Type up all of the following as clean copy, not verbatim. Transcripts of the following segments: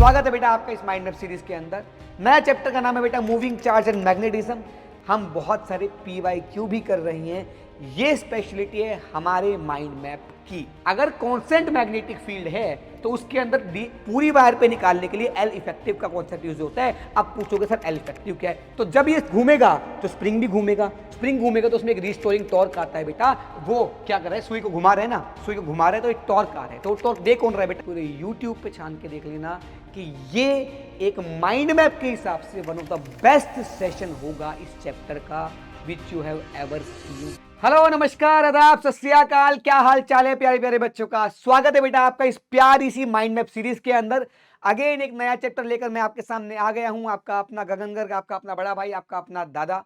स्वागत है बेटा आपका इस माइंड मैप सीरीज के अंदर। नया चैप्टर का नाम है बेटा मूविंग चार्ज एंड मैग्नेटिज्म। हम बहुत सारे PYQ भी कर रहे हैं। ये स्पेशलिटी है हमारे माइंड मैप की। अगर कांस्टेंट मैग्नेटिक फील्ड है तो उसके अंदर पूरी वायर पे निकालने के लिए L इफेक्टिव का कॉन्सेप्ट यूज होता है। अब पूछोगे सर L इफेक्टिव क्या है, तो जब ये घूमेगा तो स्प्रिंग भी घूमेगा, स्प्रिंग घूमेगा तो उसमें एक रिस्टोरिंग टॉर्क आता है बेटा। वो क्या कर रहा है, सुई को घुमा रहे हैं ना, सुई को घुमा रहे हैं तो एक टॉर्क आ रहा है। तो टॉर्क दे कौन रहा है बेटा, पूरे यूट्यूब पे छान के देख लेना कि ये एक माइंड मैप के हिसाब से one of the best session होगा इस चैप्टर का which you have ever seen. Hello नमस्कार आदाब सत श्री अकाल, क्या हाल चाल है प्यारे प्यारे बच्चों का। स्वागत है बेटा आपका इस प्यारी सी माइंड मैप सीरीज के अंदर। अगेन एक नया चैप्टर लेकर मैं आपके सामने आ गया हूं। आपका अपना गगन गर्ग, आपका अपना बड़ा भाई, आपका अपना दादा।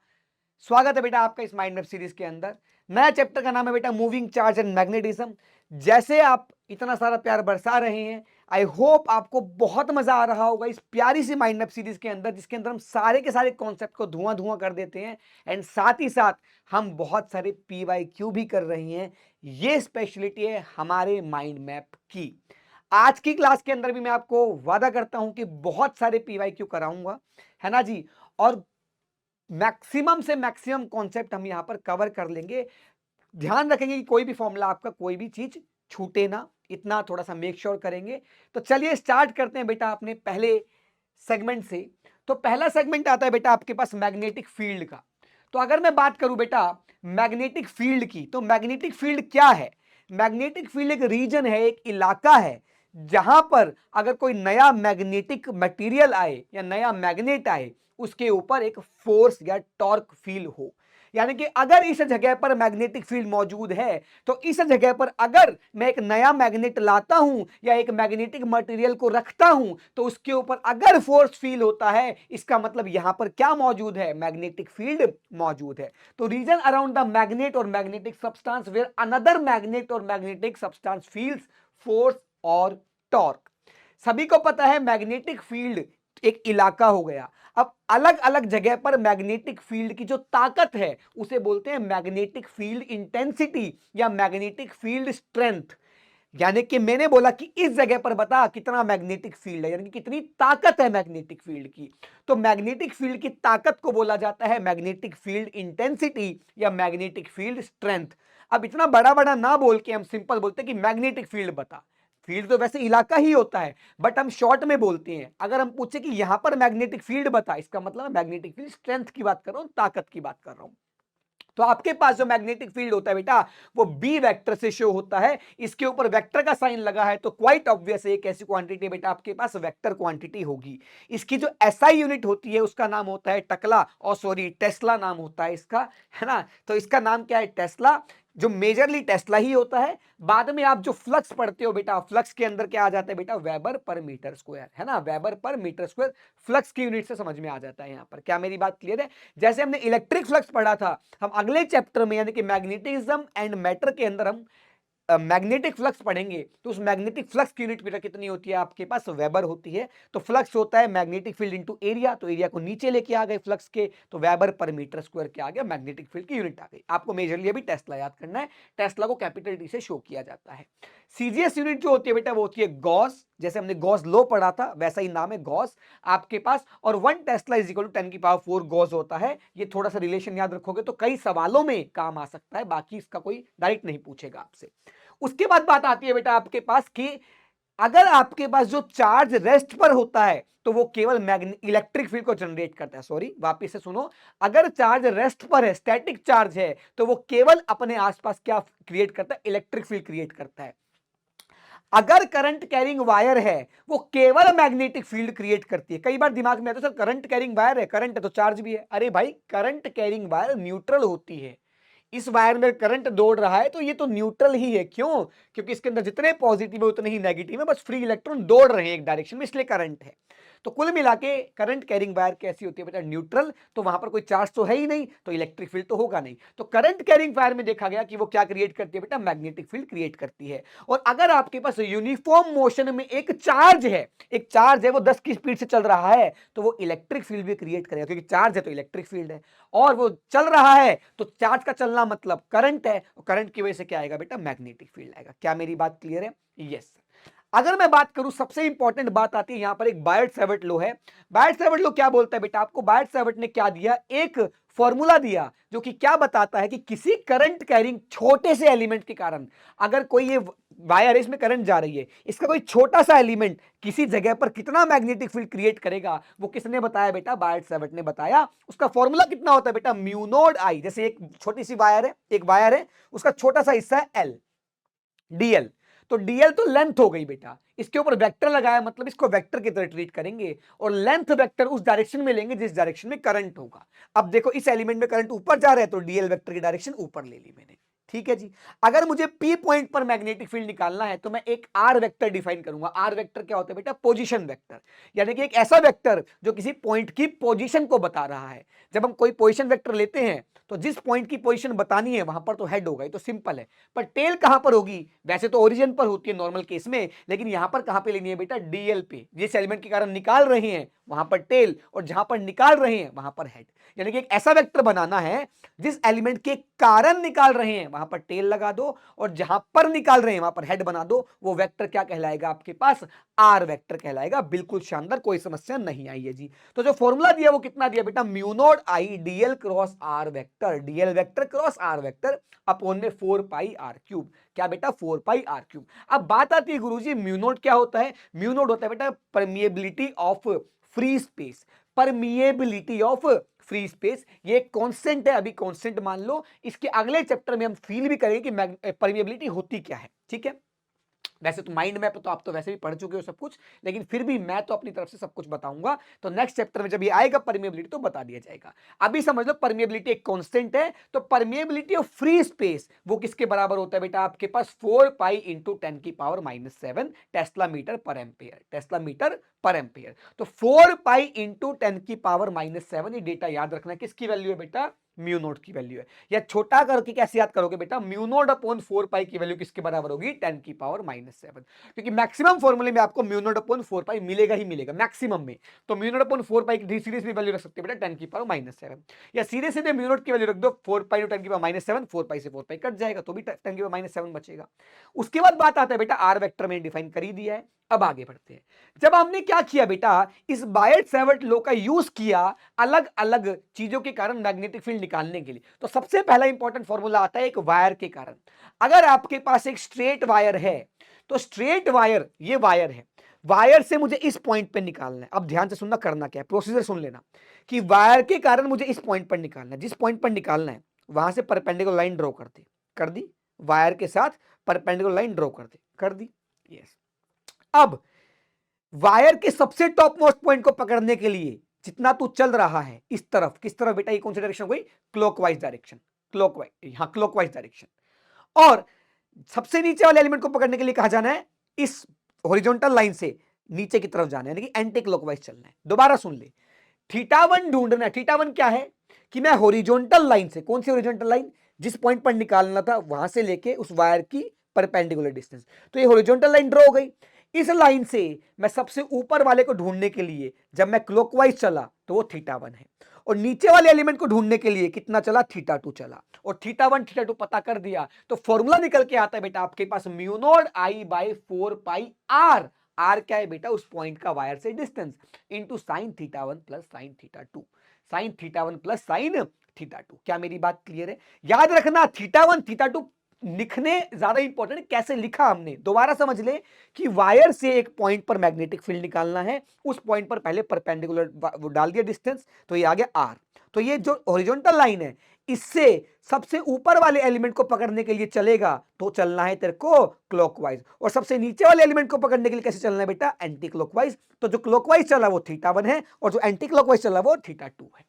स्वागत है बेटा आपका इस माइंड मैप सीरीज के अंदर। नया चैप्टर का नाम है बेटा मूविंग चार्ज एंड मैग्नेटिज्म। जैसे आप इतना सारा प्यार बरसा रहे हैं, आई होप आपको बहुत मजा आ रहा होगा इस प्यारी सी माइंड मैप सीरीज के अंदर, जिसके अंदर हम सारे के सारे कॉन्सेप्ट को धुआं धुआं कर देते हैं एंड साथ ही साथ हम बहुत सारे PYQ भी कर रहे हैं। ये स्पेशलिटी है हमारे माइंड मैप की। आज की क्लास के अंदर भी मैं आपको वादा करता हूं कि बहुत सारे PYQ कराऊंगा, है ना जी। और मैक्सिमम से मैक्सिमम कॉन्सेप्ट हम यहां पर कवर कर लेंगे। ध्यान रखेंगे कि कोई भी फॉर्मूला आपका कोई भी चीज छूटे ना, इतना थोड़ा सा मेक श्योर करेंगे। तो चलिए स्टार्ट करते हैं बेटा अपने पहले सेगमेंट से। तो पहला सेगमेंट आता है बेटा आपके पास मैग्नेटिक फील्ड का। तो अगर मैं बात करूं बेटा मैग्नेटिक फील्ड की, तो मैग्नेटिक फील्ड क्या है। मैग्नेटिक फील्ड एक रीजन है, एक इलाका है जहां पर अगर कोई नया मैग्नेटिक मटेरियल आए या नया मैग्नेट आए, उसके ऊपर एक फोर्स या टॉर्क फील हो। यानी कि अगर इस जगह पर मैग्नेटिक फील्ड मौजूद है तो इस जगह पर अगर मैं एक नया मैग्नेट लाता हूं या एक मैग्नेटिक मटेरियल को रखता हूं तो उसके ऊपर अगर फोर्स फील होता है, इसका मतलब यहां पर क्या मौजूद है, मैग्नेटिक फील्ड मौजूद है। तो रीजन अराउंड द मैग्नेट और magnetic substance where another magnet और मैग्नेटिक सब्सटेंस फील्स फोर्स और टॉर्क। सभी को पता है मैग्नेटिक फील्ड एक इलाका हो गया। अब अलग अलग जगह पर मैग्नेटिक फील्ड की जो ताकत है उसे बोलते हैं मैग्नेटिक फील्ड इंटेंसिटी या मैग्नेटिक फील्ड स्ट्रेंथ। यानी कि मैंने बोला कि इस जगह पर बता कितना मैग्नेटिक फील्ड है, यानी कि कितनी ताकत है मैग्नेटिक फील्ड की। तो मैग्नेटिक फील्ड की ताकत को बोला जाता है मैग्नेटिक फील्ड इंटेंसिटी या मैग्नेटिक फील्ड स्ट्रेंथ। अब इतना बड़ा बड़ा ना बोल के हम सिंपल बोलते हैं कि मैग्नेटिक फील्ड बता। फील्ड तो वैसे इलाका ही होता है, बट हम शॉर्ट में बोलते हैं। अगर हम पूछे कि यहां पर मैग्नेटिक फील्ड बता, इसका मतलब मैग्नेटिक फील्ड स्ट्रेंथ की बात कर रहा हूं, ताकत की बात कर रहा हूं। तो आपके पास जो मैग्नेटिक फील्ड होता है बेटा वो बी वेक्टर से शो होता है। इसके ऊपर वेक्टर का साइन लगा है तो क्वाइट ऑब्वियस है एक ऐसी क्वांटिटी बेटा आपके पास वेक्टर क्वांटिटी होगी। इसकी जो SI यूनिट होती है उसका नाम होता है टकला, और सॉरी टेस्ला नाम होता है इसका, है ना। तो इसका नाम क्या है, टेस्ला, जो मेजरली टेस्ला ही होता है। बाद में आप जो फ्लक्स पढ़ते हो बेटा, फ्लक्स के अंदर क्या आ जाता है बेटा, वेबर पर मीटर स्क्वायर, है ना, weber per meter square flux की यूनिट से समझ में आ जाता है। यहां पर क्या मेरी बात क्लियर है। जैसे हमने इलेक्ट्रिक फ्लक्स पढ़ा था, हम अगले चैप्टर में यानी कि मैग्नेटिज्म एंड मैटर के अंदर हम मैग्नेटिक फ्लक्स पढ़ेंगे। तो उस मैग्नेटिक फ्लक्स की यूनिट बेटा कितनी होती है आपके पास, वेबर होती है। तो फ्लक्स होता है मैग्नेटिक फील्ड इनटू एरिया, तो एरिया को नीचे लेके आ गए फ्लक्स के, तो वेबर पर मीटर स्क्वायर के आ गया, मैग्नेटिक फील्ड की यूनिट आ गई। आपको मेजरली अभी टेस्ला याद करना है, टेस्ला को कैपिटल T से शो किया जाता है। सीजीएस यूनिट जो होती है बेटा वो होती है गॉस, जैसे हमने गॉस लॉ पढ़ा था वैसा ही नाम है गॉस आपके पास। और 1 टेस्ला इज इक्वल टू 10 की पावर 4 गॉस होता है। ये थोड़ा सा रिलेशन याद रखोगे तो कई सवालों में काम आ सकता है, बाकी इसका कोई डायरेक्ट नहीं पूछेगा आपसे। उसके बाद बात आती है बेटा आपके पास कि अगर आपके पास जो चार्ज रेस्ट पर होता है तो वो केवल इलेक्ट्रिक फील्ड को जनरेट करता है। सॉरी वापिस से सुनो, अगर चार्ज रेस्ट पर है, स्टैटिक चार्ज है, तो वो केवल अपने आसपास क्या क्रिएट करता है, इलेक्ट्रिक फील्ड क्रिएट करता है। अगर करंट कैरिंग वायर है वो केवल मैग्नेटिक फील्ड क्रिएट करती है। कई बार दिमाग में आता है सर करंट कैरिंग वायर है, करंट है तो चार्ज भी है। अरे भाई करंट कैरिंग वायर न्यूट्रल होती है। इस वायर में करंट दौड़ रहा है तो ये तो न्यूट्रल ही है। क्यों, क्योंकि इसके अंदर जितने पॉजिटिव है उतने ही नेगेटिव है, बस फ्री इलेक्ट्रॉन दौड़ रहे हैं एक डायरेक्शन में, इसलिए करंट है। तो कुल मिला के करंट कैरिंग वायर कैसी होती है बेटा, न्यूट्रल। तो वहां पर कोई चार्ज तो है ही नहीं, तो इलेक्ट्रिक फील्ड तो होगा नहीं। तो करंट कैरिंग वायर में देखा गया कि वो क्या क्रिएट करती है बेटा, मैग्नेटिक फील्ड क्रिएट करती है। और अगर आपके पास यूनिफॉर्म मोशन में एक चार्ज है, वो 10 की स्पीड से चल रहा है, तो वो इलेक्ट्रिक फील्ड भी क्रिएट करेगा, क्योंकि चार्ज है तो इलेक्ट्रिक फील्ड है। और वो चल रहा है तो चार्ज का चलना मतलब करंट है, और करंट की वजह से क्या आएगा बेटा, मैग्नेटिक फील्ड आएगा। क्या मेरी बात क्लियर है, यस। अगर मैं बात करूं, सबसे इंपॉर्टेंट बात आती है यहां पर, एक बायट सेवर्ट लॉ है। बायट सेवर्ट लॉ क्या बोलता है बेटा आपको? बायट सेवर्ट ने क्या दिया, एक फॉर्मूला दिया जो कि क्या बताता है कि किसी करंट कैरिंग छोटे से एलिमेंट के कारण, अगर कोई ये वायर है, इसमें करंट जा रही है, इसका कोई छोटा सा एलिमेंट किसी जगह पर कितना मैग्नेटिक फील्ड क्रिएट करेगा, वो किसने बताया बेटा? बायट सेवर्ट ने बताया। उसका फॉर्मूला कितना होता है बेटा? म्यू नॉट आई। जैसे एक छोटी सी वायर है, एक वायर है, उसका छोटा सा हिस्सा है एल, डीएल। तो डीएल तो लेंथ हो गई बेटा, इसके ऊपर वेक्टर लगाया, मतलब इसको वेक्टर की तरह ट्रीट करेंगे और लेंथ वेक्टर उस डायरेक्शन में लेंगे जिस डायरेक्शन में करंट होगा। अब देखो इस एलिमेंट में करंट ऊपर जा रहा है, तो डीएल वेक्टर की डायरेक्शन ऊपर ले ली मैंने। ठीक है जी। अगर मुझे पी पॉइंट पर मैग्नेटिक फील्ड निकालना है तो मैं एक आर वेक्टर डिफाइन करूंगा। आर वेक्टर क्या होता है बेटा? पोजीशन वेक्टर, यानी कि एक ऐसा वेक्टर जो किसी पॉइंट की पोजीशन को बता रहा है। जब हम कोई पोजीशन वेक्टर लेते हैं तो जिस पॉइंट की पोजीशन बतानी है वहां पर तो हेड होगा, ये तो सिंपल है। पर टेल कहां पर होगी? वैसे तो ओरिजिन पर होती है नॉर्मल केस में, लेकिन यहां पर कहां पे लेनी है बेटा? डीएल पे। जिस एलिमेंट के कारण निकाल रहे हैं वहां पर टेल, और जहां पर निकाल रहे हैं वहां पर हेड। यानी कि एक ऐसा वेक्टर बनाना है जिस एलिमेंट के कारण निकाल रहे हैं वहां पर टेल लगा दो, और जहां पर निकाल रहे हैं वहां पर हेड बना दो। वो वेक्टर क्या कहलाएगा आपके पास? आर वेक्टर कहलाएगा। बिल्कुल शानदार, कोई समस्या नहीं आई है जी। तो जो फॉर्मूला दिया वो कितना दिया बेटा? Mu naught I DL cross R vector, DL vector cross R vector upon में 4 पाई आर क्यूब। क्या बेटा? 4 पाई आर क्यूब। अब बात आती है गुरुजी म्यू नॉट क्या होता है? म्यू नॉट होता है बेटा permeability of free space. Permeability of free space, ये कांस्टेंट है, अभी कांस्टेंट मान लो। इसके अगले चैप्टर में हम फील भी करेंगे कि परमिएबिलिटी होती क्या है। ठीक है। वैसे तो माइंड मैप तो आप तो वैसे भी पढ़ चुके हो सब कुछ, लेकिन फिर भी मैं तो अपनी तरफ से सब कुछ बताऊंगा। तो नेक्स्ट चैप्टर में जब ये आएगा परमिएबिलिटी तो बता दिया जाएगा। अभी समझ लो परमिएबिलिटी एक कांस्टेंट है, तो परमिएबिलिटी ऑफ फ्री स्पेस वो किसके बराबर होता है बेटा आपके पास? 4 पाई इंटू 10 की power -7 tesla meter per ampere, tesla meter per ampere. तो 4 पाई इंटू 10 की पावर -7, ये डेटा याद रखना किसकी वैल्यू है बेटा? म्यू नोट की वैल्यू है। या छोटा करके कैसे याद करोगे बेटा? म्यू नोट अपॉन 4 पाई की वैल्यू किसके बराबर होगी? 10 की पावर -7, क्योंकि मैक्सिमम फॉर्मूले में आपको म्यू नोट अपॉन 4 पाई मिलेगा ही मिलेगा मैक्सिमम में। तो म्यू नोट अपॉन 4 पाई की सीरीज भी वैल्यू रख सकते हैं बेटा 10 की पावर -7, या सीधे सीधे म्यू नोट की वैल्यू रख दो 4 पाई 10 की पावर -7, 4 पाई से 4 पाई कट जाएगा तो भी 10 की पावर -7 बचेगा। उसके बाद बात आता है बेटा आर वेक्टर में डिफाइन कर ही दिया है। अब आगे बढ़ते हैं। जब हमने क्या किया बेटा, इस बायट सेवर्ट लॉ का यूज किया अलग अलग चीजों के कारण मैग्नेटिक फील्ड निकालने के लिए, तो सबसे पहला इंपॉर्टेंट फॉर्मूला आता है एक वायर के कारण। अगर आपके पास एक स्ट्रेट वायर है, तो स्ट्रेट वायर, ये वायर है, वायर से मुझे इस पॉइंट पे निकालना है। अब ध्यान से सुनना, करना क्या है, प्रोसीजर सुन लेना कि वायर के कारण मुझे इस पॉइंट पर निकालना है। जिस पॉइंट पर निकालना है वहां से परपेंडिकुलर लाइन ड्रॉ कर दी, कर दी, वायर के साथ परपेंडिकुलर लाइन ड्रॉ कर दी, कर दी, यस। अब वायर के सबसे टॉप मोस्ट पॉइंट को पकड़ने के लिए जितना तू चल रहा है इस तरफ, किस तरफ बेटा? ये कौन सी डायरेक्शन हो गई? क्लॉकवाइज डायरेक्शन, क्लॉकवाइज, हाँ क्लॉकवाइज डायरेक्शन। और सबसे नीचे वाले एलिमेंट को पकड़ने के लिए कहा जाना है इस हॉरिजॉन्टल लाइन से नीचे की तरफ जाना है, यानी कि एंटी क्लॉकवाइज चलना है। दोबारा सुन ले, थीटा1 ढूंढना है। थीटा1 क्या है कि मैं हॉरिजॉन्टल लाइन से, कौन सी हॉरिजॉन्टल लाइन? जिस पॉइंट पर निकालना था वहां से लेके उस वायर की परपेंडिकुलर डिस्टेंस, तो ये हॉरिजॉन्टल लाइन ड्रॉ हो गई। इस लाइन से मैं सबसे ऊपर वाले को ढूंढने के लिए जब मैं क्लॉकवाइज चला तो वो थीटा1 है, और नीचे वाले एलिमेंट को ढूंढने के लिए कितना चला? थीटा2 चला, और थीटा1 थीटा2 पता कर दिया तो फॉर्मूला निकल के आता है बेटा आपके पास mu naught I by 4 pi R. R क्या है बेटा? उस पॉइंट का वायर से distance into sine theta plus sine theta, sine theta plus sine theta. क्या मेरी बात क्लियर है? याद रखना थीटा1 थीटा2 लिखने ज्यादा इंपॉर्टेंट है, कैसे लिखा हमने दोबारा समझ ले कि वायर से एक पॉइंट पर मैग्नेटिक फील्ड निकालना है, उस पॉइंट पर पहले परपेंडिकुलर वो डाल दिया डिस्टेंस, तो ये आ गया आर। तो ये जो हॉरिजॉन्टल लाइन है इससे सबसे ऊपर वाले एलिमेंट को पकड़ने के लिए चलेगा तो चलना है तेरे को क्लॉकवाइज, और सबसे नीचे वाले एलिमेंट को पकड़ने के लिए कैसे चलना है बेटा? Anti clockwise. तो जो क्लॉकवाइज चला वो थीटा1 है, और जो एंटी क्लॉकवाइज चला वो थीटा2 है,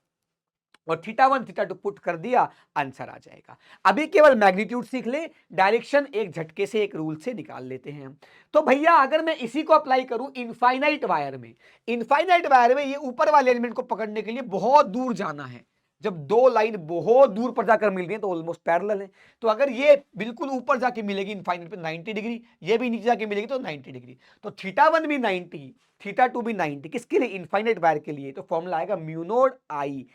और थीटा1 थीटा2 पुट कर दिया, आंसर आ जाएगा। अभी केवल मैग्नीट्यूड सीख ले, डायरेक्शन एक झटके से एक रूल से निकाल लेते हैं। तो भैया अगर मैं इसी को अप्लाई करूं इनफाइनाइट वायर में, इनफाइनाइट वायर में ये ऊपर वाले एलिमेंट को पकड़ने के लिए बहुत दूर जाना है। जब दो लाइन बहुत दूर पर जाकर मिल रही है तो ऑलमोस्ट पैरेलल है, तो अगर ये बिल्कुल ऊपर जाके मिलेगी इनफाइनाइट पे 90 डिग्री, ये भी नीचे जाके मिलेगी तो 90 डिग्री, तो थीटा1 भी 90, थीटा2 भी 90, किसके लिए? इनफाइनाइट वायर के लिए। तो फॉर्मूला आएगा म्यू नॉट आई,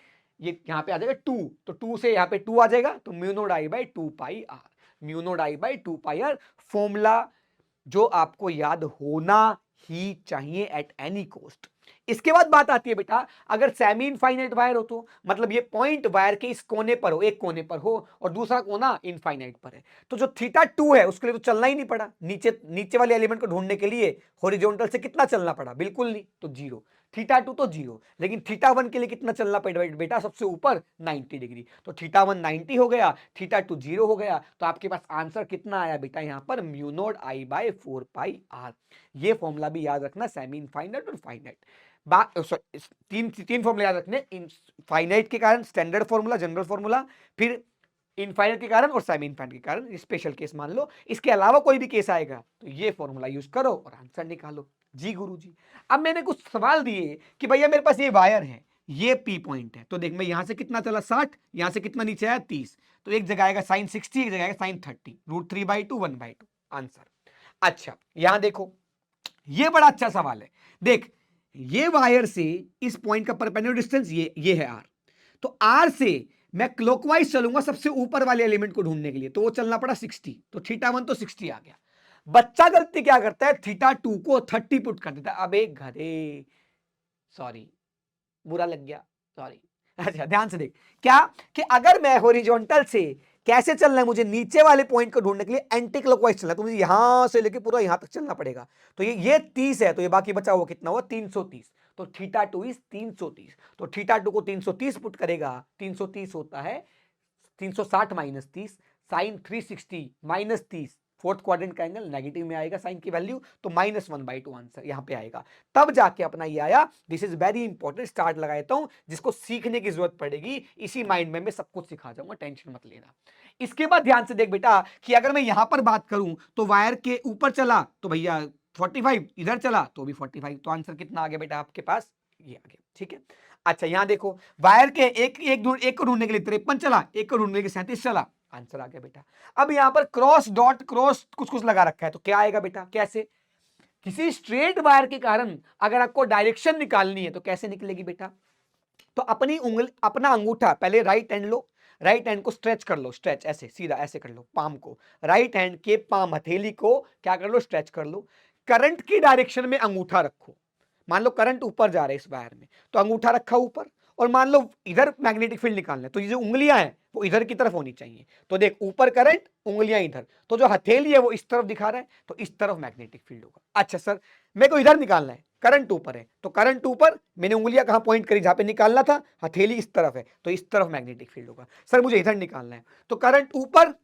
ये यहां पे आ जाएगा 2, तो 2 से यहां पे 2 आ जाएगा, तो mu naught I by 2 pi R, mu naught I by 2 pi R. Formula जो आपको याद होना ही चाहिए एट एनी कॉस्ट। इसके बाद बात आती है बेटा, अगर सेमी इनफाइनाइट वायर हो तो मतलब ये पॉइंट वायर के इस कोने पर हो, एक कोने पर हो और दूसरा कोना इनफाइनाइट पर है, तो जो थीटा 2 है उसके लिए तो चलना ही नहीं पड़ा, नीचे नीचे वाले एलिमेंट को ढूंढने के लिए हॉरिजॉन्टल से कितना चलना पड़ा, बिल्कुल नहीं, तो जीरो। थीटा 2 तो जीरो, लेकिन थीटा 1 के लिए कितना चलना पड़ा बेटा, सबसे ऊपर 90 डिग्री, तो थीटा 1 90 हो गया, थीटा 2 जीरो हो गया, तो आपके पास आंसर कितना आया बेटा यहां पर, mu naught I by 4 pi R. ये फॉर्मूला भी याद रखना, सेमी इनफाइनाइट और फाइनाइट, तीन तीन फॉर्मूला याद रखने, फाइनाइट के कारण स्टैंडर्ड फॉर्मूला, जनरल फॉर्मूला, फिर इनफाइनाइट के कारण और सेमी इनफाइनाइट के कारण स्पेशल केस मान लो। इसके अलावा कोई भी केस आएगा तो ये फॉर्मूला यूज करो और आंसर निकालो। जी गुरुजी, अब मैंने कुछ सवाल दिए कि भैया मेरे पास ये वायर है, ये पी पॉइंट है, तो देख मैं यहां से कितना चला 60, यहां से कितना नीचे आया 30, तो एक जगह आएगा साइन 60, एक जगह आएगा साइन 30, √3/2 1/2 आंसर। अच्छा यहां देखो, ये बड़ा अच्छा सवाल है, देख ये वायर से इस पॉइंट का परपेंडिकुलर डिस्टेंस ये है आर, तो आर से मैं क्लॉकवाइज चलूंगा सबसे ऊपर वाले एलिमेंट को ढूंढने के लिए, तो वो चलना पड़ा 60, तो थीटा 1 तो 60 आ गया। बच्चा गलती क्या करता है, थीटा 2 को 30 पुट कर देता है, अब एक घरे, सॉरी बुरा लग गया, सॉरी। अच्छा ध्यान से देख, क्या कि अगर मैं हॉरिजॉन्टल से कैसे चलना है, मुझे नीचे वाले पॉइंट को ढूंढने के लिए एंटी क्लॉकवाइज चलना है, तो मुझे यहां से लेके पूरा यहां तक चलना पड़ेगा, तो ये 30 है, तो ये बाकी बचा हुआ कितना हुआ 330, तो थीटा 2 इज 330, तो थीटा 2 को 330 पुट करेगा, 330 होता है 360 minus 30, sine 360 minus 30, fourth quadrant का एंगल नेगेटिव में आएगा साइन की वैल्यू, तो -1/2 आंसर यहां पे आएगा, तब जाके अपना ये आया। This is very important, start लगा देता हूं, जिसको सीखने की जरूरत पड़ेगी, इसी माइंड में मैं सब कुछ सिखा जाऊंगा, टेंशन मत लेना। इसके बाद ध्यान से देख बेटा कि अगर मैं यहां पर बात करूं तो वायर के ऊपर चला तो भैया 45, इधर चला तो भी 45, तो आंसर कितना आ गया बेटा आपके पास, ये आ गया, ठीक है। अच्छा यहां देखो, वायर के एक को ढूंढने के लिए 53 चला, एक को ढूंढने के लिए 37 चला, आंसर आ गया बेटा। अब यहां पर क्रॉस डॉट क्रॉस कुछ कुछ लगा रखा है, तो क्या आएगा बेटा, कैसे, किसी स्ट्रेट वायर के कारण अगर आपको डायरेक्शन निकालनी है तो कैसे निकलेगी बेटा, तो अपनी उंगली, अपना अंगूठा पहले राइट हैंड लो, राइट हैंड को स्ट्रेच कर लो, स्ट्रेच ऐसे सीधा ऐसे कर लो, पाम को, राइट हैंड के पाम हथेली को क्या कर लो, स्ट्रेच कर लो, करंट की डायरेक्शन में अंगूठा रखो, मान लो करंट ऊपर जा रहा है इस वायर में, तो अंगूठा रखा ऊपर, और मान लो इधर मैग्नेटिक फील्ड निकालना है, तो ये जो उंगलियां हैं वो इधर की तरफ होनी चाहिए, तो देख ऊपर करंट, उंगलियां इधर, तो जो हथेली है वो इस तरफ दिखा रहा है, तो इस तरफ मैग्नेटिक फील्ड होगा। अच्छा सर मेरे को इधर निकालना है, करंट ऊपर है, तो करंट ऊपर, मैंने उंगलियां कहां पॉइंट करी, जहां पे निकालना था, हथेली इस तरफ है, तो इस तरफ मैग्नेटिक फील्ड होगा। सर मुझे इधर निकालना है, तो करंट ऊपर,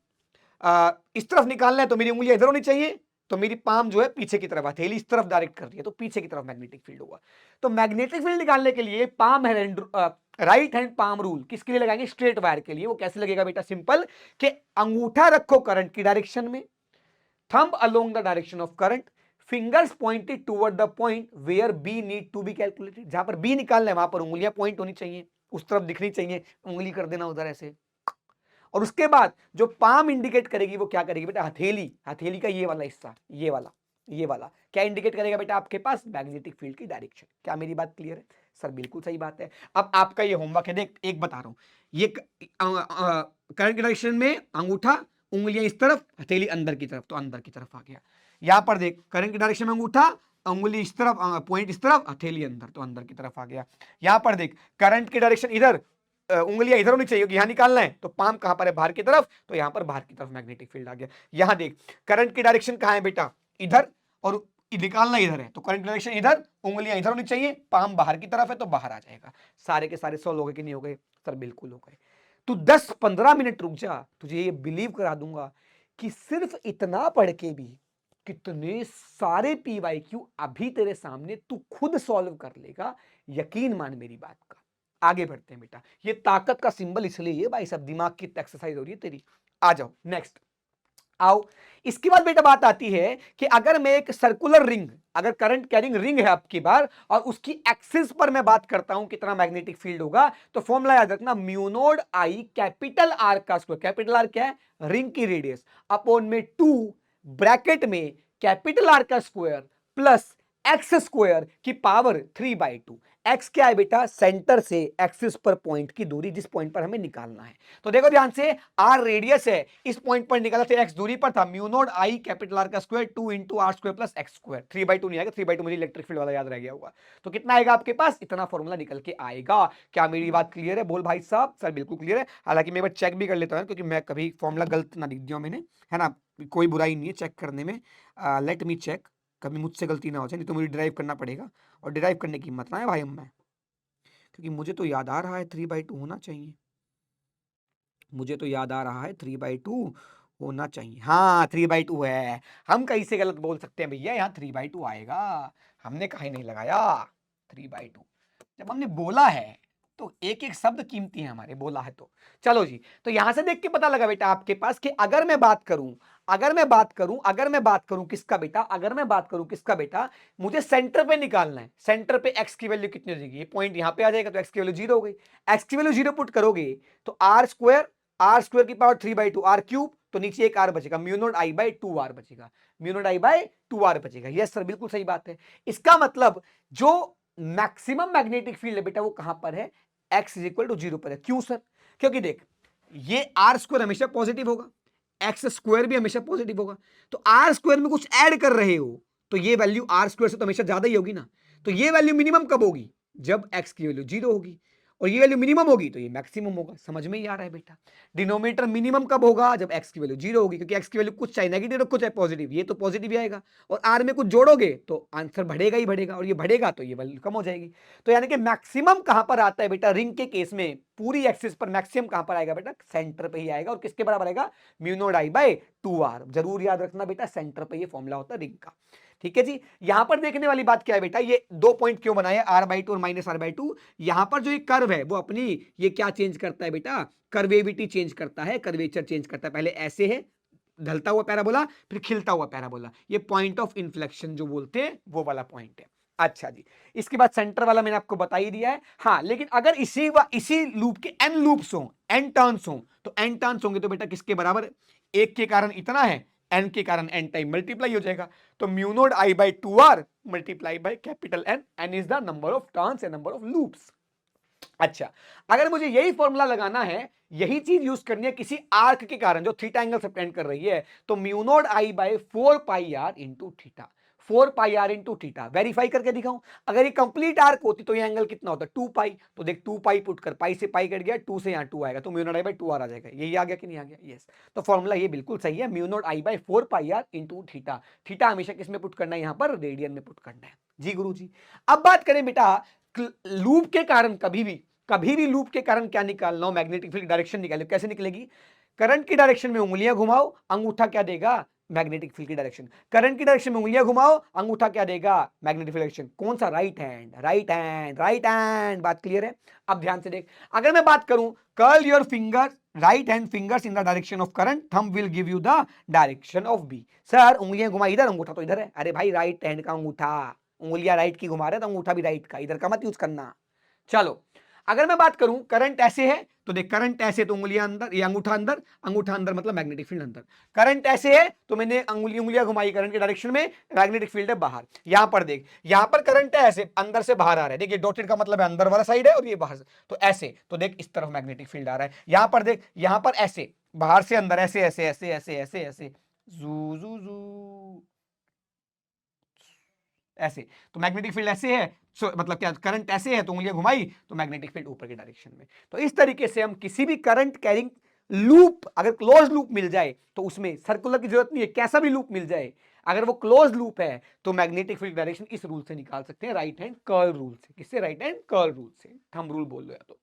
इस तरफ निकालना है, तो मेरी उंगलियां इधर होनी चाहिए, तो मेरी पाम जो है पीछे की तरफ, हथेली इस तरफ डायरेक्ट कर रही है, तो पीछे की तरफ मैग्नेटिक फील्ड होगा। तो मैग्नेटिक फील्ड निकालने के लिए palm hand, right hand palm rule किसके लिए लगाएंगे, स्ट्रेट वायर के लिए। वो कैसे लगेगा बेटा, सिंपल, कि अंगूठा रखो करंट की डायरेक्शन में, thumb along the direction of current, fingers pointed toward the point where B need to be calculated, जहां पर बी निकालना है वहां पर उंगलियां पॉइंट होनी चाहिए, उस तरफ दिखनी चाहिए, उंगली कर देना उधर ऐसे, और उसके बाद जो पाम इंडिकेट करेगी वो क्या करेगी बेटा, हथेली, हथेली का ये वाला हिस्सा, ये वाला क्या इंडिकेट करेगा बेटा आपके पास, मैग्नेटिक फील्ड की डायरेक्शन। क्या मेरी बात क्लियर है सर, बिल्कुल सही बात है। अब आपका ये होमवर्क है, देख एक बता रहा हूं, ये करंट की डायरेक्शन में अंगूठा, उंगलियां इस तरफ, हथेली अंदर की तरफ, तो अंदर की तरफ आ गया। यहां पर देख करंट की डायरेक्शन में अंगूठा, उंगली इस तरफ, पॉइंट इस तरफ, हथेली अंदर, तो अंदर की तरफ आ गया। यहां पर देख करंट की डायरेक्शन इधर, उंगलियां इधर होनी चाहिए, यहां निकालना है, तो पाम कहां पर है, बाहर की तरफ, तो यहां पर बाहर की तरफ मैग्नेटिक फील्ड आ गया। यहां देख करंट की डायरेक्शन कहां है बेटा, इधर, और निकालना इधर है, तो करंट डायरेक्शन इधर, उंगलियां इधर होनी चाहिए, पाम बाहर की तरफ है, तो बाहर आ जाएगा। सारे के सारे सॉल्व हो गए कि नहीं हो गए सर, बिल्कुल हो गए। तू 10-15 मिनट रुक जा, तुझे ये बिलीव करा दूंगा कि सिर्फ इतना पढ़ के भी कितने सारे पीवाईक्यू अभी तेरे सामने तू खुद सॉल्व कर लेगा, यकीन मान मेरी बात का। आगे बढ़ते हैं बेटा, ये ताकत का सिंबल इसलिए ये भाई सब दिमाग की एक्सरसाइज हो रही है तेरी। आ जाओ नेक्स्ट, आओ। इसके बाद बेटा बात आती है कि अगर मैं एक सर्कुलर रिंग, अगर करंट कैरिंग रिंग है आपकी बार, और उसकी एक्सिस पर मैं बात करता हूं कितना मैग्नेटिक फील्ड होगा, तो फॉर्मूला याद रखना, mu naught I capital R का स्क्वायर, कैपिटल आर क्या है, रिंग की रेडियस, अपॉन में 2 ब्रैकेट में कैपिटल आर का स्क्वायर प्लस एक्स स्क्वायर की पावर 3/2। एक्स क्या है बेटा, सेंटर से एक्सिस पर पॉइंट की दूरी, जिस पॉइंट पर हमें निकालना है। तो देखो ध्यान से, आर रेडियस है, इस पॉइंट पर निकाला तो एक्स दूरी पर था, mu naught I capital R का square 2 into R square plus X square. 3/2 नहीं आएगा, 3/2 मुझे इलेक्ट्रिक फील्ड वाला याद रह गया होगा। तो कितना आएगा आपके पास, इतना फॉर्मूला निकल के आएगा। क्या मेरी बात क्लियर है? बोल भाई साहब। सर बिल्कुल क्लियर है। हालांकि मैं एक बार चेक भी कर लेता हूँ, क्योंकि मैं कभी फॉर्मूला गलत ना लिख दिया मैंने, है ना। कोई बुराई नहीं है चेक करने में। लेट मी चेक, कभी मुझसे गलती ना हो जाए, नहीं तो मुझे डिराइव करना पड़ेगा, और डिराइव करने की हिम्मत ना है भाई हम में, क्योंकि मुझे तो याद आ रहा है 3/2 होना चाहिए। मुझे तो याद आ रहा है 3/2 होना चाहिए। हाँ 3/2 है। हम कहीं से गलत बोल सकते हैं भैया, यहाँ 3/2 आएगा। हमने कहीं नहीं लगाया 3/2। जब हमने बोला है तो एक एक शब्द कीमती है हमारे, बोला है तो। चलो जी, तो यहां से देख के पता लगा बेटा आपके पास कि अगर मैं बात करूं, किसका बेटा, अगर मैं बात करूं किसका बेटा, मुझे सेंटर पे निकालना है। सेंटर पे एक्स की वैल्यू कितनी हो जाएगी, ये पॉइंट यहां पे आ जाएगा, तो एक्स की वैल्यू 0 हो गई। एक्स की वैल्यू 0 पुट करोगे तो आर स्क्वायर की पावर 3/2 आर क्यूब, तो नीचे एक आर बचेगा, mu naught I by 2 R बचेगा, mu naught I by 2 R बचेगा। यस सर बिल्कुल सही बात है। इसका मतलब जो मैक्सिमम मैग्नेटिक फील्ड है बेटा वो कहां पर है, एक्स इज इक्वल टू 0 पर है। क्यों सर? क्योंकि देख, ये आर स्क्वायर हमेशा पॉजिटिव होगा, एक्स स्क्वायर भी हमेशा पॉजिटिव होगा। तो आर स्क्वायर में कुछ ऐड कर रहे हो तो ये वैल्यू आर स्क्वायर से तो हमेशा ज्यादा ही होगी ना। तो ये वैल्यू मिनिमम कब होगी, जब एक्स की वैल्यू 0 होगी, और ये वैल्यू मिनिमम होगी तो ये मैक्सिमम होगा। समझ में ही आ रहा है बेटा। डिनोमिनेटर मिनिमम कब होगा, जब एक्स की वैल्यू 0 होगी, क्योंकि एक्स की वैल्यू कुछ चाहे नेगेटिव कुछ चाहे पॉजिटिव, ये तो पॉजिटिव ही आएगा। और आर में कुछ जोड़ोगे तो आंसर बढ़ेगा ही बढ़ेगा, और ये बढ़ेगा तो ये वैल्यू कम हो जाएगी। तो यानी कि मैक्सिमम कहां पर आता है बेटा, रिंग के केस में पूरी एक्सिस पर मैक्सिमम कहां पर आएगा बेटा, सेंटर पे ही आएगा। और किसके बराबर आएगा, mu naught I bye 2r। जरूर याद रखना बेटा, सेंटर पे ये फॉर्मूला होता है रिंग का। ठीक है जी। यहां पर देखने वाली बात क्या है बेटा, ये 2 पॉइंट क्यों बनाए, r/2 और -r/2। यहां पर जो ये कर्व है वो अपनी ये क्या चेंज करता है बेटा, कर्वेविटी चेंज करता है, कर्वेचर चेंज करता है। पहले ऐसे है ढलता हुआ पैराबोला, फिर खिलता हुआ पैराबोला। ये पॉइंट ऑफ इन्फ्लेक्शन जो बोलते हैं वो वाला पॉइंट है। अच्छा जी, इसके बाद सेंटर वाला मैंने आपको बता ही दिया है। हाँ लेकिन अगर इसी लूप के n लूप्स हो, n टर्न्स हो, तो n टर्न्स होंगे तो बेटा किसके बराबर, एक के कारण इतना है, n के कारण n टाइम मल्टीप्लाई हो जाएगा। तो mu naught I by 2r multiply by capital N। n is the number of turns and number of loops. अच्छा, अगर मुझे यही फॉर्मूला लगाना है, यही चीज यूज करनी है किसी आर्क के कारण जो थीटा एंगल सबटेंड कर रही है, तो mu naught I by 4πr into theta, 4πr into theta. Verify करके दिखाऊं, अगर ये कंप्लीट आर्क होती तो ये एंगल कितना होता, 2π। तो देख 2π पुट कर, पाई से पाई कट गया, 2 से यहाँ 2 आएगा, तो mu naught I bye 2r आ जाएगा। यही आ गया कि नहीं आ गया, यस। तो फॉर्मूला ये बिल्कुल सही है, mu naught I by 4πr into theta. Theta हमेशा किस में पुट करना है, यहां पर रेडियन में पुट करना है। जी गुरु जी। अब बात करें बेटा, लूप के कारण कभी भी लूप के कारण क्या निकालना हो, मैग्नेटिक फील्ड डायरेक्शन निकालो। कैसे निकलेगी, करंट की डायरेक्शन में उंगलियां घुमाओ, अंगूठा क्या देगा, मैग्नेटिक फील्ड की डायरेक्शन। करंट की डायरेक्शन में उंगलियां घुमाओ, अंगूठा क्या देगा, मैग्नेटिक फील्ड डायरेक्शन। कौन सा, right hand, right hand, right hand. बात क्लियर है? अब ध्यान से देख, अगर मैं बात करूं, curl your finger, right hand fingers in the direction of current, thumb will give you the direction of B. Sir उंगलियां घुमा इधर, अंगूठा तो इधर है। अरे भाई राइट हैंड का अंगूठा, उंगलियां राइट की घुमा रहे तो अंगूठा भी राइट का, इधर का मत यूज करना। चलो, अगर मैं बात करूं करंट ऐसे है, तो देख करंट ऐसे तो उंगलियां अंदर, ये अंगूठा अंदर, अंगूठा अंदर मतलब मैग्नेटिक फील्ड अंदर। करंट ऐसे है तो मैंने उंगलियां घुमाई करंट के डायरेक्शन में, मैग्नेटिक फील्ड है बाहर। यहां पर देख, यहां पर करंट है ऐसे, अंदर से बाहर आ रहा है। देखिए डॉटेड का मतलब है अंदर वाला साइड है, और ये बाहर से, तो ऐसे, तो देख इस तरफ मैग्नेटिक फील्ड आ रहा है। यहां पर देख, यहां पर ऐसे, बाहर से अंदर, ऐसे ऐसे ऐसे ऐसे ऐसे ऐसे, जू जू जू, ऐसे। तो मैग्नेटिक फील्ड ऐसे है, मतलब क्या, करंट ऐसे है तो उंगलियां घुमाई तो मैग्नेटिक फील्ड ऊपर की डायरेक्शन में। तो इस तरीके से हम किसी भी करंट कैरिंग लूप, अगर क्लोज लूप मिल जाए तो उसमें सर्कुलर की जरूरत नहीं है, कैसा भी लूप मिल जाए, अगर वो क्लोज लूप है तो मैग्नेटिक फील्ड डायरेक्शन इस रूल से निकाल सकते हैं, राइट हैंड कर्ल रूल से। किससे, राइट हैंड कर्ल रूल से, थंब रूल बोल लो या तो।